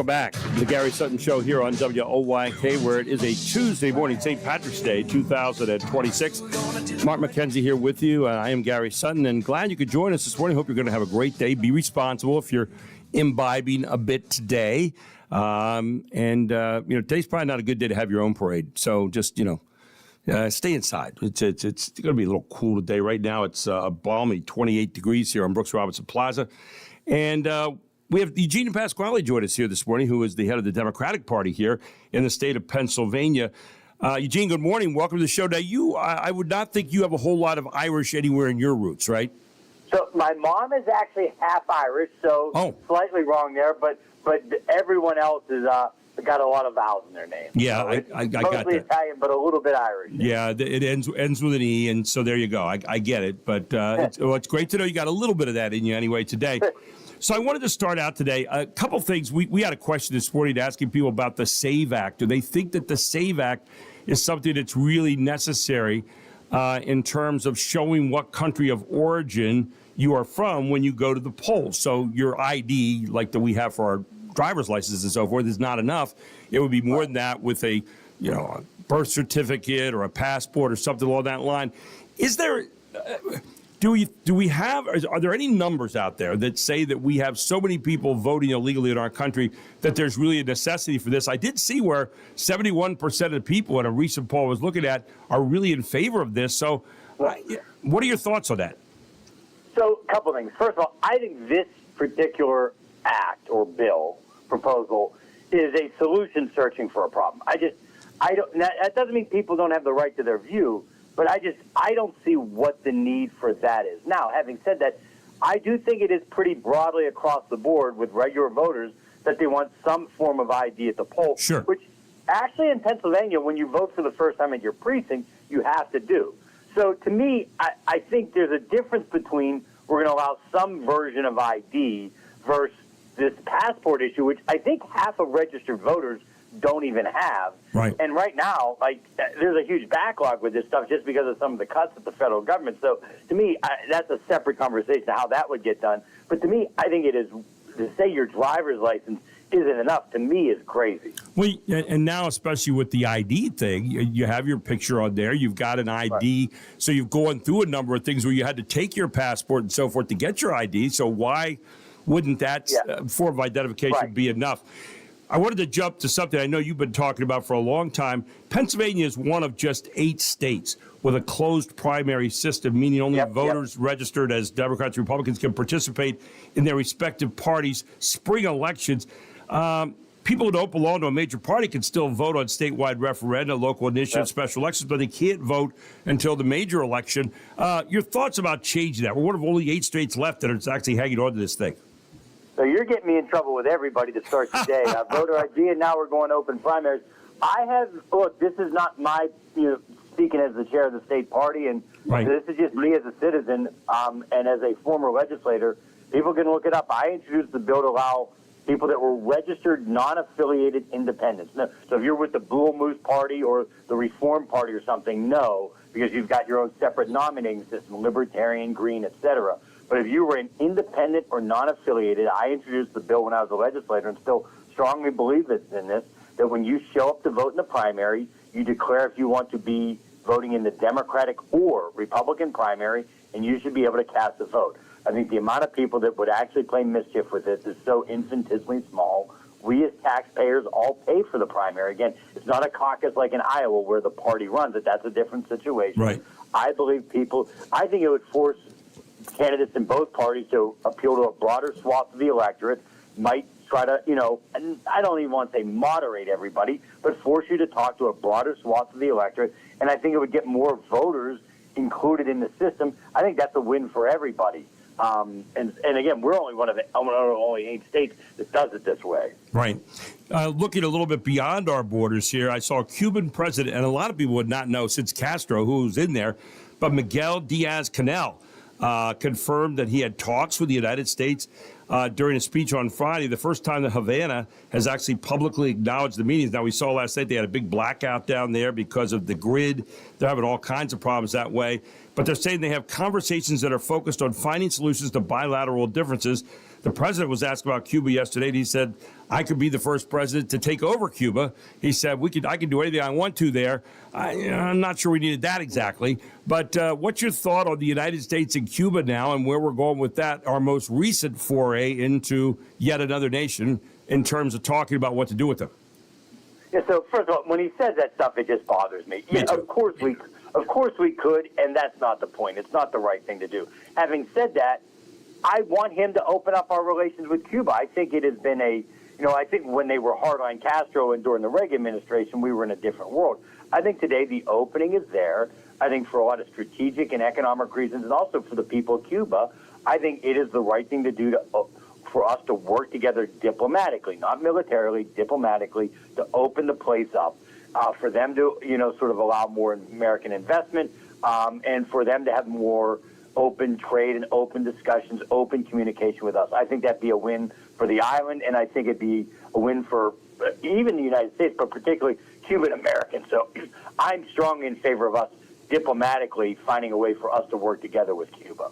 Speaker 4: back to the Gary Sutton Show here on WOYK, where it is a Tuesday morning, St. Patrick's Day, 2026. Mark McKenzie here with you. I am Gary Sutton, and glad you could join us this morning. Hope you're going to have a great day. Be responsible if you're imbibing a bit today. Today's probably not a good day to have your own parade. So just, stay inside. It's going to be a little cool today. Right now, it's a balmy 28 degrees here on Brooks Robinson Plaza. And we have Eugene Pasquale join us here this morning, who is the head of the Democratic Party here in the state of Pennsylvania. Eugene, good morning. Welcome to the show. Now, I would not think you have a whole lot of Irish anywhere in your roots, right?
Speaker 8: So my mom is actually half Irish, so slightly wrong there, but everyone else is got a lot of vowels in their name.
Speaker 4: Yeah,
Speaker 8: so
Speaker 4: I got that.
Speaker 8: Mostly Italian, but a little bit Irish.
Speaker 4: Yeah, it ends with an E, and so there you go. I get it, but it's great to know you got a little bit of that in you anyway today. So I wanted to start out today. A couple things. We had a question this morning asking people about the SAVE Act. Do they think that the SAVE Act is something that's really necessary in terms of showing what country of origin you are from when you go to the polls? So your ID, like that we have for our driver's license and so forth, is not enough. It would be more than that with a birth certificate or a passport or something along that line. Is there... Are there any numbers out there that say that we have so many people voting illegally in our country that there's really a necessity for this? I did see where 71% of the people in a recent poll I was looking at are really in favor of this. So what are your thoughts on that?
Speaker 8: So a couple things. First of all, I think this particular act or bill proposal is a solution searching for a problem. That doesn't mean people don't have the right to their view, but I don't see what the need for that is. Now, having said that, I do think it is pretty broadly across the board with regular voters that they want some form of ID at the poll.
Speaker 4: Sure.
Speaker 8: Which actually in Pennsylvania, when you vote for the first time at your precinct, you have to do. So to me, I think there's a difference between we're going to allow some version of ID versus this passport issue, which I think half of registered voters don't even have.
Speaker 4: Right.
Speaker 8: And right now, there's a huge backlog with this stuff just because of some of the cuts at the federal government. So to me, that's a separate conversation how that would get done. But to me, I think it is, to say your driver's license isn't enough, to me, is crazy.
Speaker 4: Well, and now, especially with the ID thing, you have your picture on there. You've got an ID. Right. So you've gone through a number of things where you had to take your passport and so forth to get your ID. So why wouldn't that form of identification be enough? I wanted to jump to something I know you've been talking about for a long time. Pennsylvania is one of just 8 states with a closed primary system, meaning only voters registered as Democrats and Republicans can participate in their respective parties' spring elections. People who don't belong to a major party can still vote on statewide referenda, local initiatives, special elections, but they can't vote until the major election. Your thoughts about changing that? We're one of only 8 states left that are actually hanging on to this thing.
Speaker 8: So you're getting me in trouble with everybody to start the day. Voter ID, and now we're going to open primaries. This is not my, speaking as the chair of the state party, and this is just me as a citizen and as a former legislator. People can look it up. I introduced the bill to allow people that were registered non-affiliated independents. No, so if you're with the Blue Moose Party or the Reform Party or something, no, because you've got your own separate nominating system, Libertarian, Green, etc. But if you were an independent or non-affiliated, I introduced the bill when I was a legislator and still strongly believe in this, that when you show up to vote in the primary, you declare if you want to be voting in the Democratic or Republican primary, and you should be able to cast a vote. I think the amount of people that would actually play mischief with this is so infinitesimally small. We as taxpayers all pay for the primary. Again, it's not a caucus like in Iowa where the party runs it. That's a different situation.
Speaker 4: Right.
Speaker 8: I think it would force candidates in both parties to appeal to a broader swath of the electorate, might try to, and I don't even want to say moderate everybody, but force you to talk to a broader swath of the electorate. And I think it would get more voters included in the system. I think that's a win for everybody. And again, we're only one of the only 8 states that does it this way.
Speaker 4: Right. Looking a little bit beyond our borders here, I saw a Cuban president, and a lot of people would not know since Castro, who was in there, but Miguel Diaz-Canel confirmed that he had talks with the United States during a speech on Friday, the first time that Havana has actually publicly acknowledged the meetings. Now, we saw last night they had a big blackout down there because of the grid. They're having all kinds of problems that way. But they're saying they have conversations that are focused on finding solutions to bilateral differences. The president was asked about Cuba yesterday, and he said, I could be the first president to take over Cuba. He said, I can do anything I want to there. I'm not sure we needed that exactly. But what's your thought on the United States and Cuba now and where we're going with that, our most recent foray into yet another nation in terms of talking about what to do with them?
Speaker 8: Yeah, so first of all, when he says that stuff, it just bothers me. Yeah, of course we could, and that's not the point. It's not the right thing to do. Having said that, I want him to open up our relations with Cuba. I think it has been I think when they were hard on Castro and during the Reagan administration, we were in a different world. I think today the opening is there. I think for a lot of strategic and economic reasons, and also for the people of Cuba, I think it is the right thing to do for us to work together diplomatically, not militarily, diplomatically, to open the place up, for them to, sort of allow more American investment, and for them to have more open trade and open discussions, open communication with us. I think that'd be a win for the island, and I think it'd be a win for even the United States, but particularly Cuban Americans. So I'm strongly in favor of us diplomatically finding a way for us to work together with Cuba.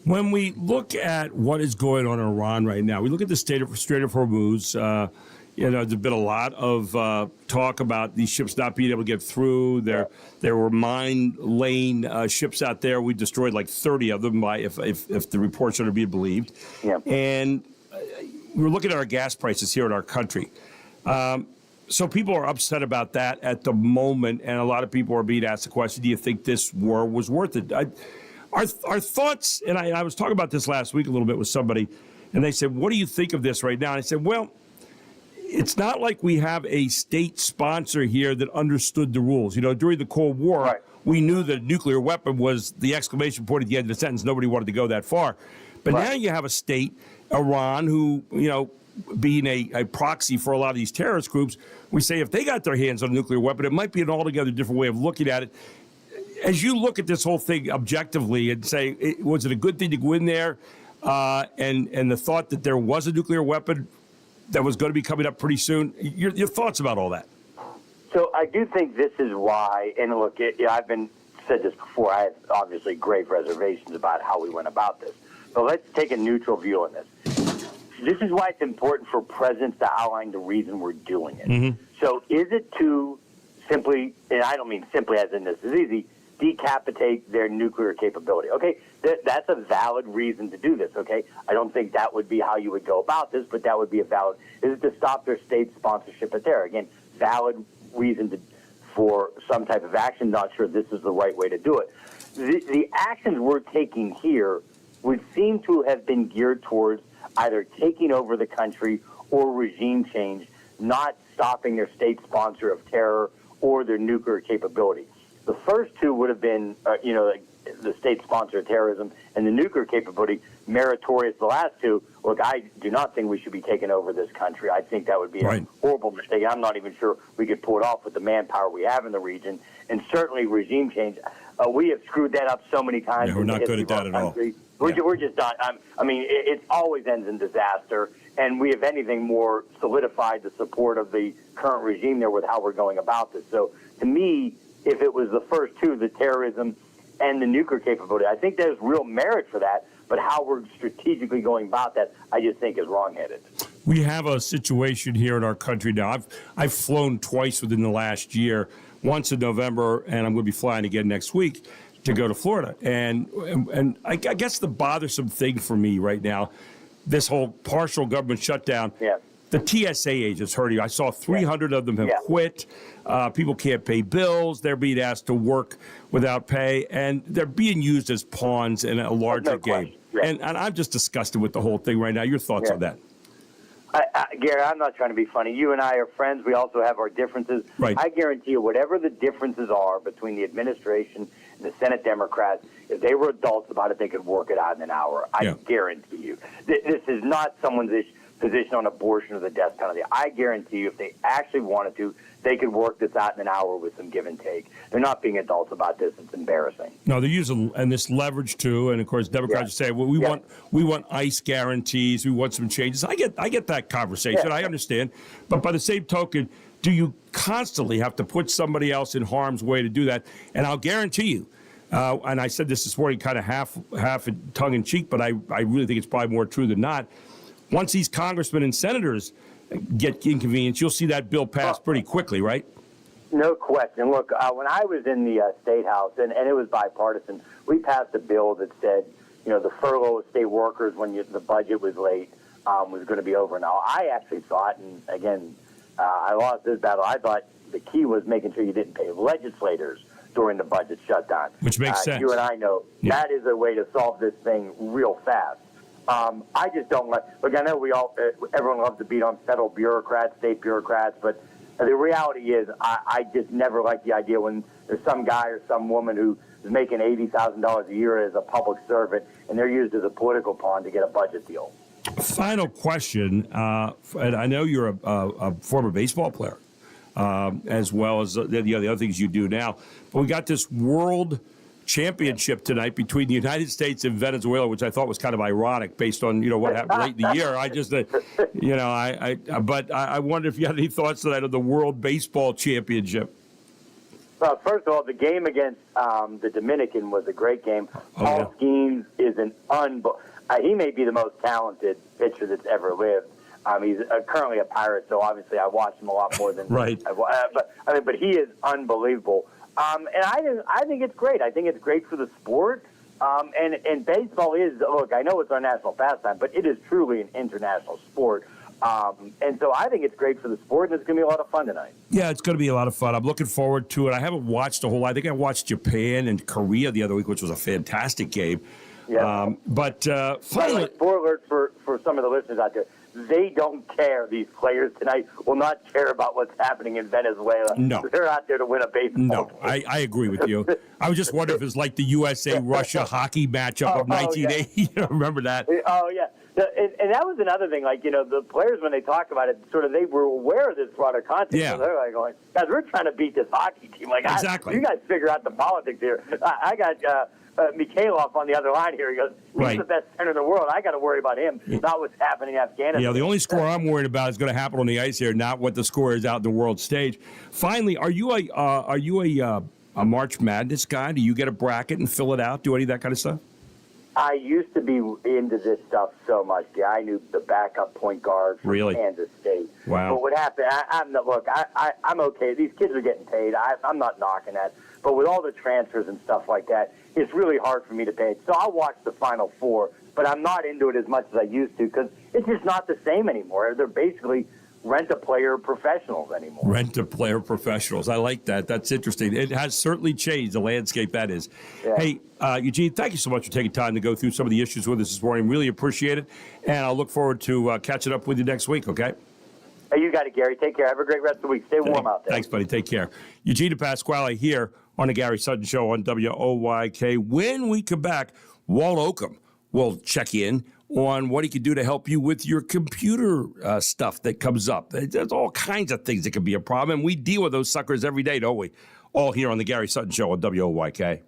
Speaker 4: When we look at what is going on in Iran right now, we look at the Strait of Hormuz. There's been a lot of talk about these ships not being able to get through. There were mine lane ships out there. We destroyed like 30 of them, if the reports are to be believed.
Speaker 8: Yeah.
Speaker 4: And we're looking at our gas prices here in our country. So people are upset about that at the moment, and a lot of people are being asked the question, do you think this war was worth it? Our thoughts, and I was talking about this last week a little bit with somebody, and they said, what do you think of this right now? And I said, well, it's not like we have a state sponsor here that understood the rules. During the Cold War, we knew that a nuclear weapon was the exclamation point at the end of the sentence. Nobody wanted to go that far. But now you have a state, Iran, who, being a proxy for a lot of these terrorist groups, we say if they got their hands on a nuclear weapon, it might be an altogether different way of looking at it. As you look at this whole thing objectively and say, was it a good thing to go in there? And the thought that there was a nuclear weapon that was going to be coming up pretty soon. Your thoughts about all that?
Speaker 8: So I do think this is why, and look, I've said this before, I have obviously grave reservations about how we went about this. But let's take a neutral view on this. This is why it's important for presidents to outline the reason we're doing it. Mm-hmm. So is it to simply, and I don't mean simply as in this is easy, decapitate their nuclear capability? Okay, that's a valid reason to do this, okay? I don't think that would be how you would go about this, but that would be a valid, is it to stop their state sponsorship of terror? Again, valid reason for some type of action, not sure this is the right way to do it. The actions we're taking here would seem to have been geared towards either taking over the country or regime change, not stopping their state sponsor of terror or their nuclear capability. The first two would have been, the state sponsor of terrorism and the nuclear capability, meritorious. The last two, look, I do not think we should be taking over this country. I think that would be a horrible mistake. I'm not even sure we could pull it off with the manpower we have in the region. And certainly regime change. We have screwed that up so many times.
Speaker 4: Yeah, we're not good at that at all.
Speaker 8: We're just not. It always ends in disaster. And we, if anything, more solidified the support of the current regime there with how we're going about this. So to me, if it was the first two, the terrorism and the nuclear capability, I think there's real merit for that. But how we're strategically going about that, I just think is wrongheaded.
Speaker 4: We have a situation here in our country now. I've flown twice within the last year, once in November, and I'm going to be flying again next week to go to Florida. And I guess the bothersome thing for me right now, this whole partial government shutdown, the TSA agents hurting. I saw 300 of them have quit. People can't pay bills. They're being asked to work without pay, and they're being used as pawns in a larger game. And I'm just disgusted with the whole thing right now. Your thoughts on that?
Speaker 8: Gary, I'm not trying to be funny. You and I are friends. We also have our differences.
Speaker 4: Right.
Speaker 8: I guarantee you, whatever the differences are between the administration and the Senate Democrats, if they were adults about it, they could work it out in an hour. I guarantee you. This is not someone's position on abortion or the death penalty. I guarantee you, if they actually wanted to, they could work this out in an hour with some give and take. They're not being adults about this. It's embarrassing.
Speaker 4: No, they're using and this leverage too. And of course, Democrats say, "Well, we want ICE guarantees. We want some changes." I get that conversation. I understand, but by the same token, do you constantly have to put somebody else in harm's way to do that? And I'll guarantee you. And I said this morning, kind of half tongue in cheek, but I really think it's probably more true than not. Once these congressmen and senators get inconvenienced, you'll see that bill pass pretty quickly, right?
Speaker 8: No question. Look, when I was in the State House, and it was bipartisan, we passed a bill that said, the furlough of state workers when the budget was late was going to be over. Now, I actually thought, and again, I lost this battle, I thought the key was making sure you didn't pay legislators during the budget shutdown.
Speaker 4: Which makes sense.
Speaker 8: You and I know that is a way to solve this thing real fast. I just don't like. Look, I know everyone loves to beat on federal bureaucrats, state bureaucrats, but the reality is, I just never like the idea when there's some guy or some woman who is making $80,000 a year as a public servant, and they're used as a political pawn to get a budget deal.
Speaker 4: Final question, and I know you're a former baseball player, as well as the other things you do now. But we got this World Championship tonight between the United States and Venezuela, which I thought was kind of ironic based on what happened late in the year. I just, but I wonder if you had any thoughts tonight of the World Baseball Championship.
Speaker 8: Well, first of all, the game against the Dominican was a great game. Paul Skeens is he may be the most talented pitcher that's ever lived. He's currently a Pirate, so obviously I watch him a lot more than
Speaker 4: right.
Speaker 8: But he is unbelievable. And I think it's great. I think it's great for the sport. And baseball is, look, I know it's our national pastime, but it is truly an international sport. And so I think it's great for the sport, and it's going to be a lot of fun tonight.
Speaker 4: Yeah, it's going to be a lot of fun. I'm looking forward to it. I haven't watched a whole lot. I think I watched Japan and Korea the other week, which was a fantastic game.
Speaker 8: Yeah.
Speaker 4: Finally,
Speaker 8: spoiler alert for some of the listeners out there. They don't care. These players tonight will not care about what's happening in Venezuela.
Speaker 4: No.
Speaker 8: They're out there to win a baseball
Speaker 4: No,
Speaker 8: game.
Speaker 4: I agree with you. I was just wondering if it was like the USA-Russia hockey matchup of 1980.
Speaker 8: Yeah.
Speaker 4: Remember that?
Speaker 8: Oh, yeah. And that was another thing. Like, the players, when they talk about it, sort of they were aware of this broader context.
Speaker 4: Yeah.
Speaker 8: So they're like going, guys, we're trying to beat this hockey team. Like,
Speaker 4: exactly.
Speaker 8: You guys figure out the politics here. I got Mikhailov on the other line here. He goes, he's the best center in the world. I got to worry about him, not what's happening in Afghanistan.
Speaker 4: Yeah, the only score I'm worried about is going to happen on the ice here, not what the score is out in the world stage. Finally, are you a March Madness guy? Do you get a bracket and fill it out? Do any of that kind of stuff?
Speaker 8: I used to be into this stuff so much. Yeah, I knew the backup point guard from Kansas State.
Speaker 4: Wow.
Speaker 8: But what happened, I'm okay. These kids are getting paid. I'm not knocking that. But with all the transfers and stuff like that, it's really hard for me to pay. So I'll watch the Final Four, but I'm not into it as much as I used to because it's just not the same anymore. They're basically rent-a-player professionals anymore.
Speaker 4: Rent-a-player professionals. I like that. That's interesting. It has certainly changed, the landscape that is.
Speaker 8: Yeah.
Speaker 4: Hey, Eugene, thank you so much for taking time to go through some of the issues with us this morning. Really appreciate it. And I'll look forward to catching up with you next week, okay?
Speaker 8: Hey, you got it, Gary. Take care. Have a great rest of the week. Stay warm out there.
Speaker 4: Thanks, buddy. Take care. Eugene Pasquale here on the Gary Sutton Show on WOYK. When we come back, Walt Oakham will check in on what he can do to help you with your computer stuff that comes up. There's all kinds of things that can be a problem, and we deal with those suckers every day, don't we? All here on the Gary Sutton Show on WOYK.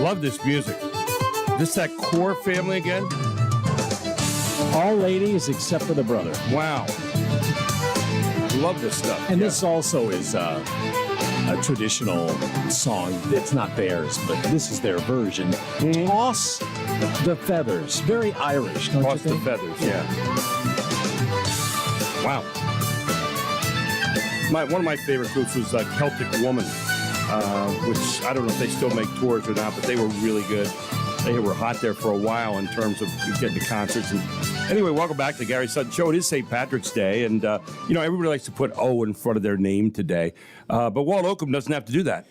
Speaker 4: Love this music. This that Core family again?
Speaker 6: All ladies except for the brother.
Speaker 4: Wow. Love this stuff.
Speaker 6: And this also is a traditional song. It's not theirs, but this is their version. Toss the Feathers. Very Irish, don't
Speaker 4: Toss
Speaker 6: you think?
Speaker 4: the Feathers, yeah. Wow. One of my favorite groups was Celtic Woman, which I don't know if they still make tours or not, but they were really good. They were hot there for a while in terms of getting to concerts. And anyway, welcome back to the Gary Sutton Show. It is St. Patrick's Day, and everybody likes to put O in front of their name today. But Walt Oakham doesn't have to do that.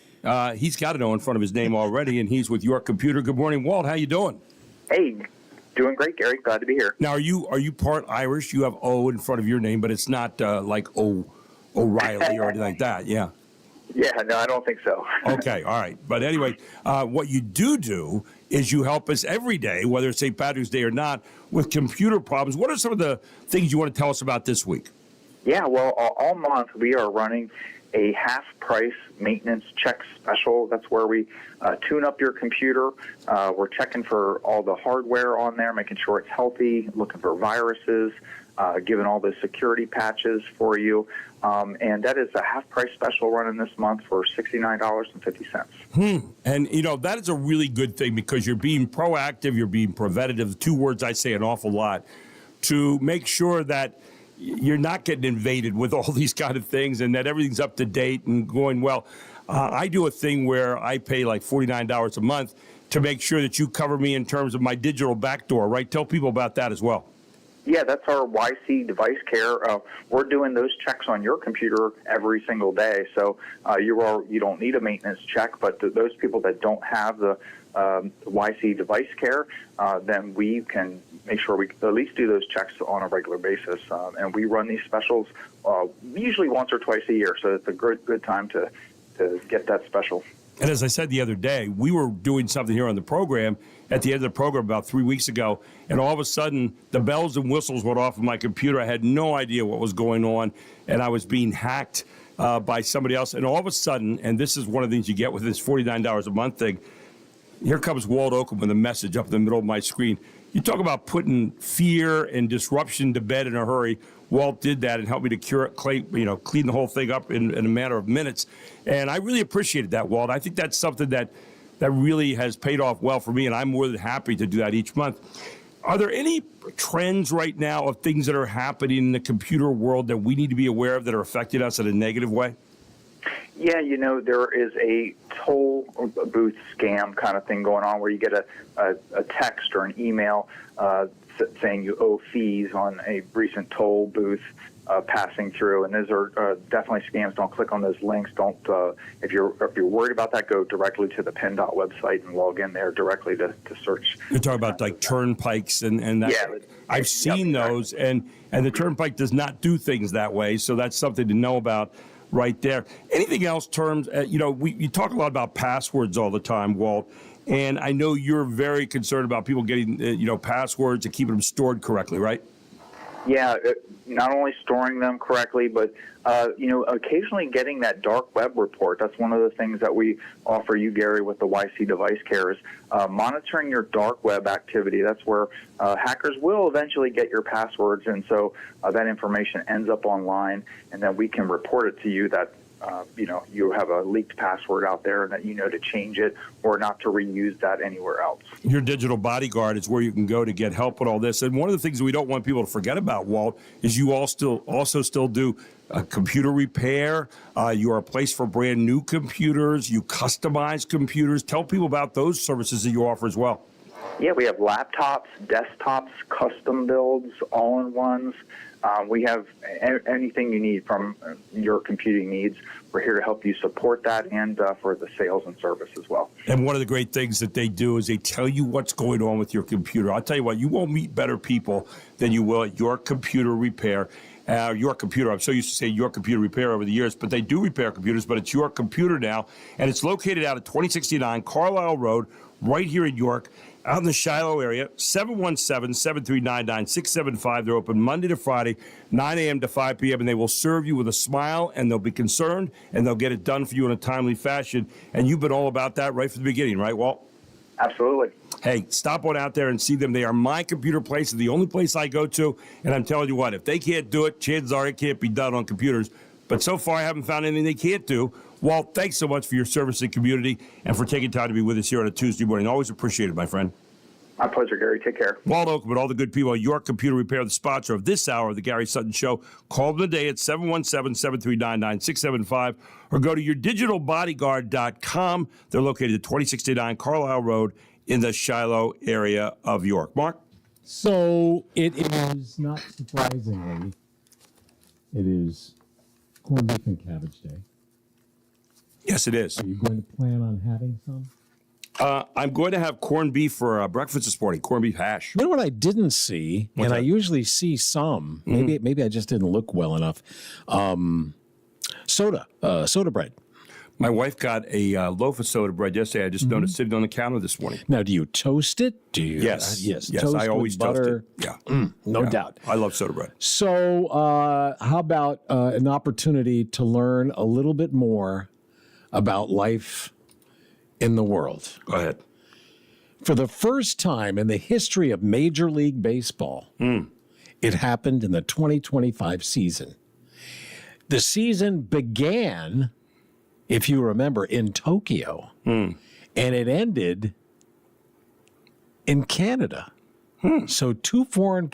Speaker 4: He's got an O in front of his name already, and he's with York Computer. Good morning, Walt. How you doing?
Speaker 9: Hey, doing great, Gary. Glad to be here.
Speaker 4: Now, are you part Irish? You have O in front of your name, but it's not like O'Reilly or anything like that, yeah?
Speaker 9: Yeah, no, I don't think so.
Speaker 4: Okay, all right. But anyway, what you do is you help us every day, whether it's St. Patrick's Day or not, with computer problems. What are some of the things you want to tell us about this week?
Speaker 9: Yeah, well, all month we are running a half-price maintenance check special. That's where we tune up your computer. We're checking for all the hardware on there, making sure it's healthy, looking for viruses, giving all the security patches for you. And that is a half-price special running this month for $69.50.
Speaker 4: And, that is a really good thing because you're being proactive, you're being preventative, two words I say an awful lot, to make sure that you're not getting invaded with all these kind of things and that everything's up to date and going well. I do a thing where I pay like $49 a month to make sure that you cover me in terms of my digital backdoor, right? Tell people about that as well.
Speaker 9: Yeah, that's our YC device care. We're doing those checks on your computer every single day. So you don't need a maintenance check, but those people that don't have the YC device care, then we can make sure we at least do those checks on a regular basis. And we run these specials usually once or twice a year. So it's a good time to get that special.
Speaker 4: And as I said the other day, we were doing something here on the program at the end of the program about 3 weeks ago, and all of a sudden the bells and whistles went off of my computer. I had no idea what was going on, and I was being hacked by somebody else. And all of a sudden, and this is one of the things you get with this $49 a month thing, here comes Walt Oakham with a message up in the middle of my screen. You talk about putting fear and disruption to bed in a hurry. Walt did that and helped me to clean the whole thing up in a matter of minutes. And I really appreciated that, Walt. I think that's something that really has paid off well for me, and I'm more than happy to do that each month. Are there any trends right now of things that are happening in the computer world that we need to be aware of that are affecting us in a negative way?
Speaker 9: Yeah, there is a toll booth scam kind of thing going on where you get a text or an email saying you owe fees on a recent toll booth passing through, and those are definitely scams. Don't click on those links. Don't if you're worried about that, go directly to the PennDOT website and log in there directly to search.
Speaker 4: You're talking about like turnpikes and that. Yeah, I've seen those, and the turnpike does not do things that way, so that's something to know about right there. Anything else? You talk a lot about passwords all the time, Walt. And I know you're very concerned about people getting, passwords and keeping them stored correctly, right?
Speaker 9: Yeah, not only storing them correctly, but, occasionally getting that dark web report. That's one of the things that we offer you, Gary, with the YC device care is monitoring your dark web activity. That's where hackers will eventually get your passwords, and so that information ends up online, and then we can report it to you that you have a leaked password out there and that to change it or not to reuse that anywhere else. Your
Speaker 4: digital bodyguard is where you can go to get help with all this. And one of the things that we don't want people to forget about, Walt, is you all still do computer repair. You are a place for brand new computers. You customize computers. Tell people about those services that you offer as well.
Speaker 9: Yeah, we have laptops, desktops, custom builds, all-in-ones. We have anything you need from your computing needs. We're here to help you support that and for the sales and service as well. And one of the great things that they do is they tell you what's going on with your computer. I'll tell you what, you won't meet better people than you will at Your Computer Repair. Your Computer, I'm so used to saying Your Computer Repair over the years, but they do repair computers, but it's Your Computer now, and it's located out at 2069 Carlisle Road, right here in York. Out in the Shiloh area, 717-739-9675. They're open Monday to Friday, 9 a.m. to 5 p.m., and they will serve you with a smile, and they'll be concerned, and they'll get it done for you in a timely fashion. And you've been all about that right from the beginning, right, Walt?
Speaker 16: Absolutely.
Speaker 4: Hey, stop on out there and see them. They are my computer place. It's the only place I go to. And I'm telling you what, if they can't do it, chances are it can't be done on computers. But so far, I haven't found anything they can't do. Walt, thanks so much for your service to the community and for taking time to be with us here on a Tuesday morning. Always appreciate it, my friend.
Speaker 16: My pleasure, Gary. Take care.
Speaker 4: Walt Oakman, all the good people at York Computer Repair, the sponsor of this hour of the Gary Sutton Show. Call them today at 717-739-9675 or go to yourdigitalbodyguard.com. They're located at 2689 Carlisle Road in the Shiloh area of York. Mark?
Speaker 6: So it is, not surprisingly, it is corned beef and cabbage day.
Speaker 4: Yes, it is.
Speaker 6: Are you going to plan on having some?
Speaker 4: I'm going to have corned beef for breakfast this morning, corned beef hash.
Speaker 6: You know what I didn't see,
Speaker 4: What's
Speaker 6: and
Speaker 4: that?
Speaker 6: I usually see some. Maybe I just didn't look well enough. Soda bread.
Speaker 4: My wife got a loaf of soda bread yesterday. I just noticed sitting on the counter this morning.
Speaker 6: Now, do you toast it? Do you?
Speaker 4: Yes.
Speaker 6: Yes.
Speaker 4: Yes,
Speaker 6: Toast
Speaker 4: I always
Speaker 6: with butter.
Speaker 4: toast it. Yeah.
Speaker 6: No
Speaker 4: Yeah.
Speaker 6: doubt.
Speaker 4: I love soda bread.
Speaker 6: So, how about an opportunity to learn a little bit more about life in the world?
Speaker 4: Go ahead.
Speaker 6: For the first time in the history of Major League Baseball, it happened in the 2025 season. The season began, if you remember, in Tokyo, and it ended in Canada. So two foreign,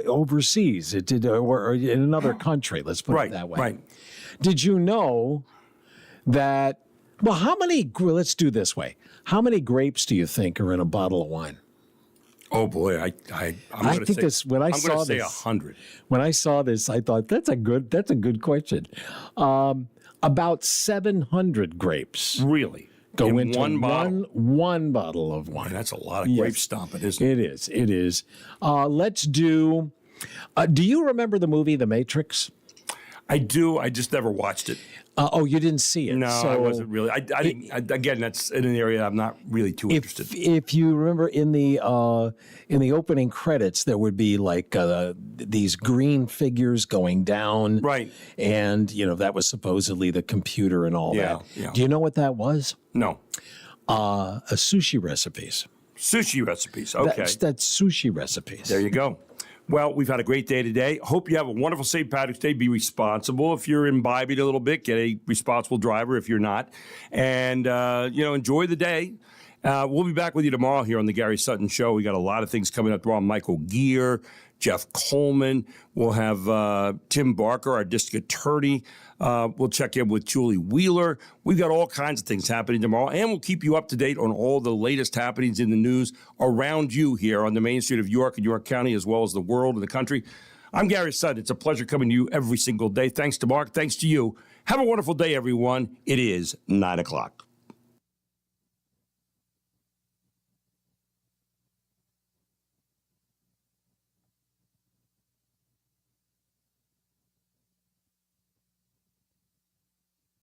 Speaker 6: overseas, it did, or in another country, let's put it that way.
Speaker 4: Right.
Speaker 6: Did you know that, well, let's do this way. How many grapes do you think are in a bottle of wine?
Speaker 4: Oh boy, I'm going to say 100.
Speaker 6: When I saw this, I thought that's a good question. About 700 grapes.
Speaker 4: Really?
Speaker 6: Go
Speaker 4: In
Speaker 6: into
Speaker 4: one bottle?
Speaker 6: one bottle of wine.
Speaker 4: Man, that's a lot of grape stomping, isn't
Speaker 6: it? It is. Let's do. Do you remember the movie The Matrix?
Speaker 4: I do. I just never watched it.
Speaker 6: You didn't see it?
Speaker 4: No, I wasn't really. I didn't. Again, that's in an area I'm not really too interested.
Speaker 6: If you remember in the opening credits, there would be like these green figures going down,
Speaker 4: right?
Speaker 6: And that was supposedly the computer and all that.
Speaker 4: Yeah.
Speaker 6: Do you know what that was?
Speaker 4: No.
Speaker 6: Sushi recipes.
Speaker 4: Sushi recipes. Okay.
Speaker 6: That's sushi recipes.
Speaker 4: There you go. Well, we've had a great day today. Hope you have a wonderful St. Patrick's Day. Be responsible. If you're imbibing a little bit, get a responsible driver if you're not. And, enjoy the day. We'll be back with you tomorrow here on the Gary Sutton Show. We got a lot of things coming up tomorrow. Michael Gear, Jeff Coleman. We'll have Tim Barker, our district attorney. We'll check in with Julie Wheeler. We've got all kinds of things happening tomorrow, and we'll keep you up to date on all the latest happenings in the news around you here on the main street of York and York County, as well as the world and the country. I'm Gary Sutton. It's a pleasure coming to you every single day. Thanks to Mark. Thanks to you. Have a wonderful day, everyone. It is 9 o'clock.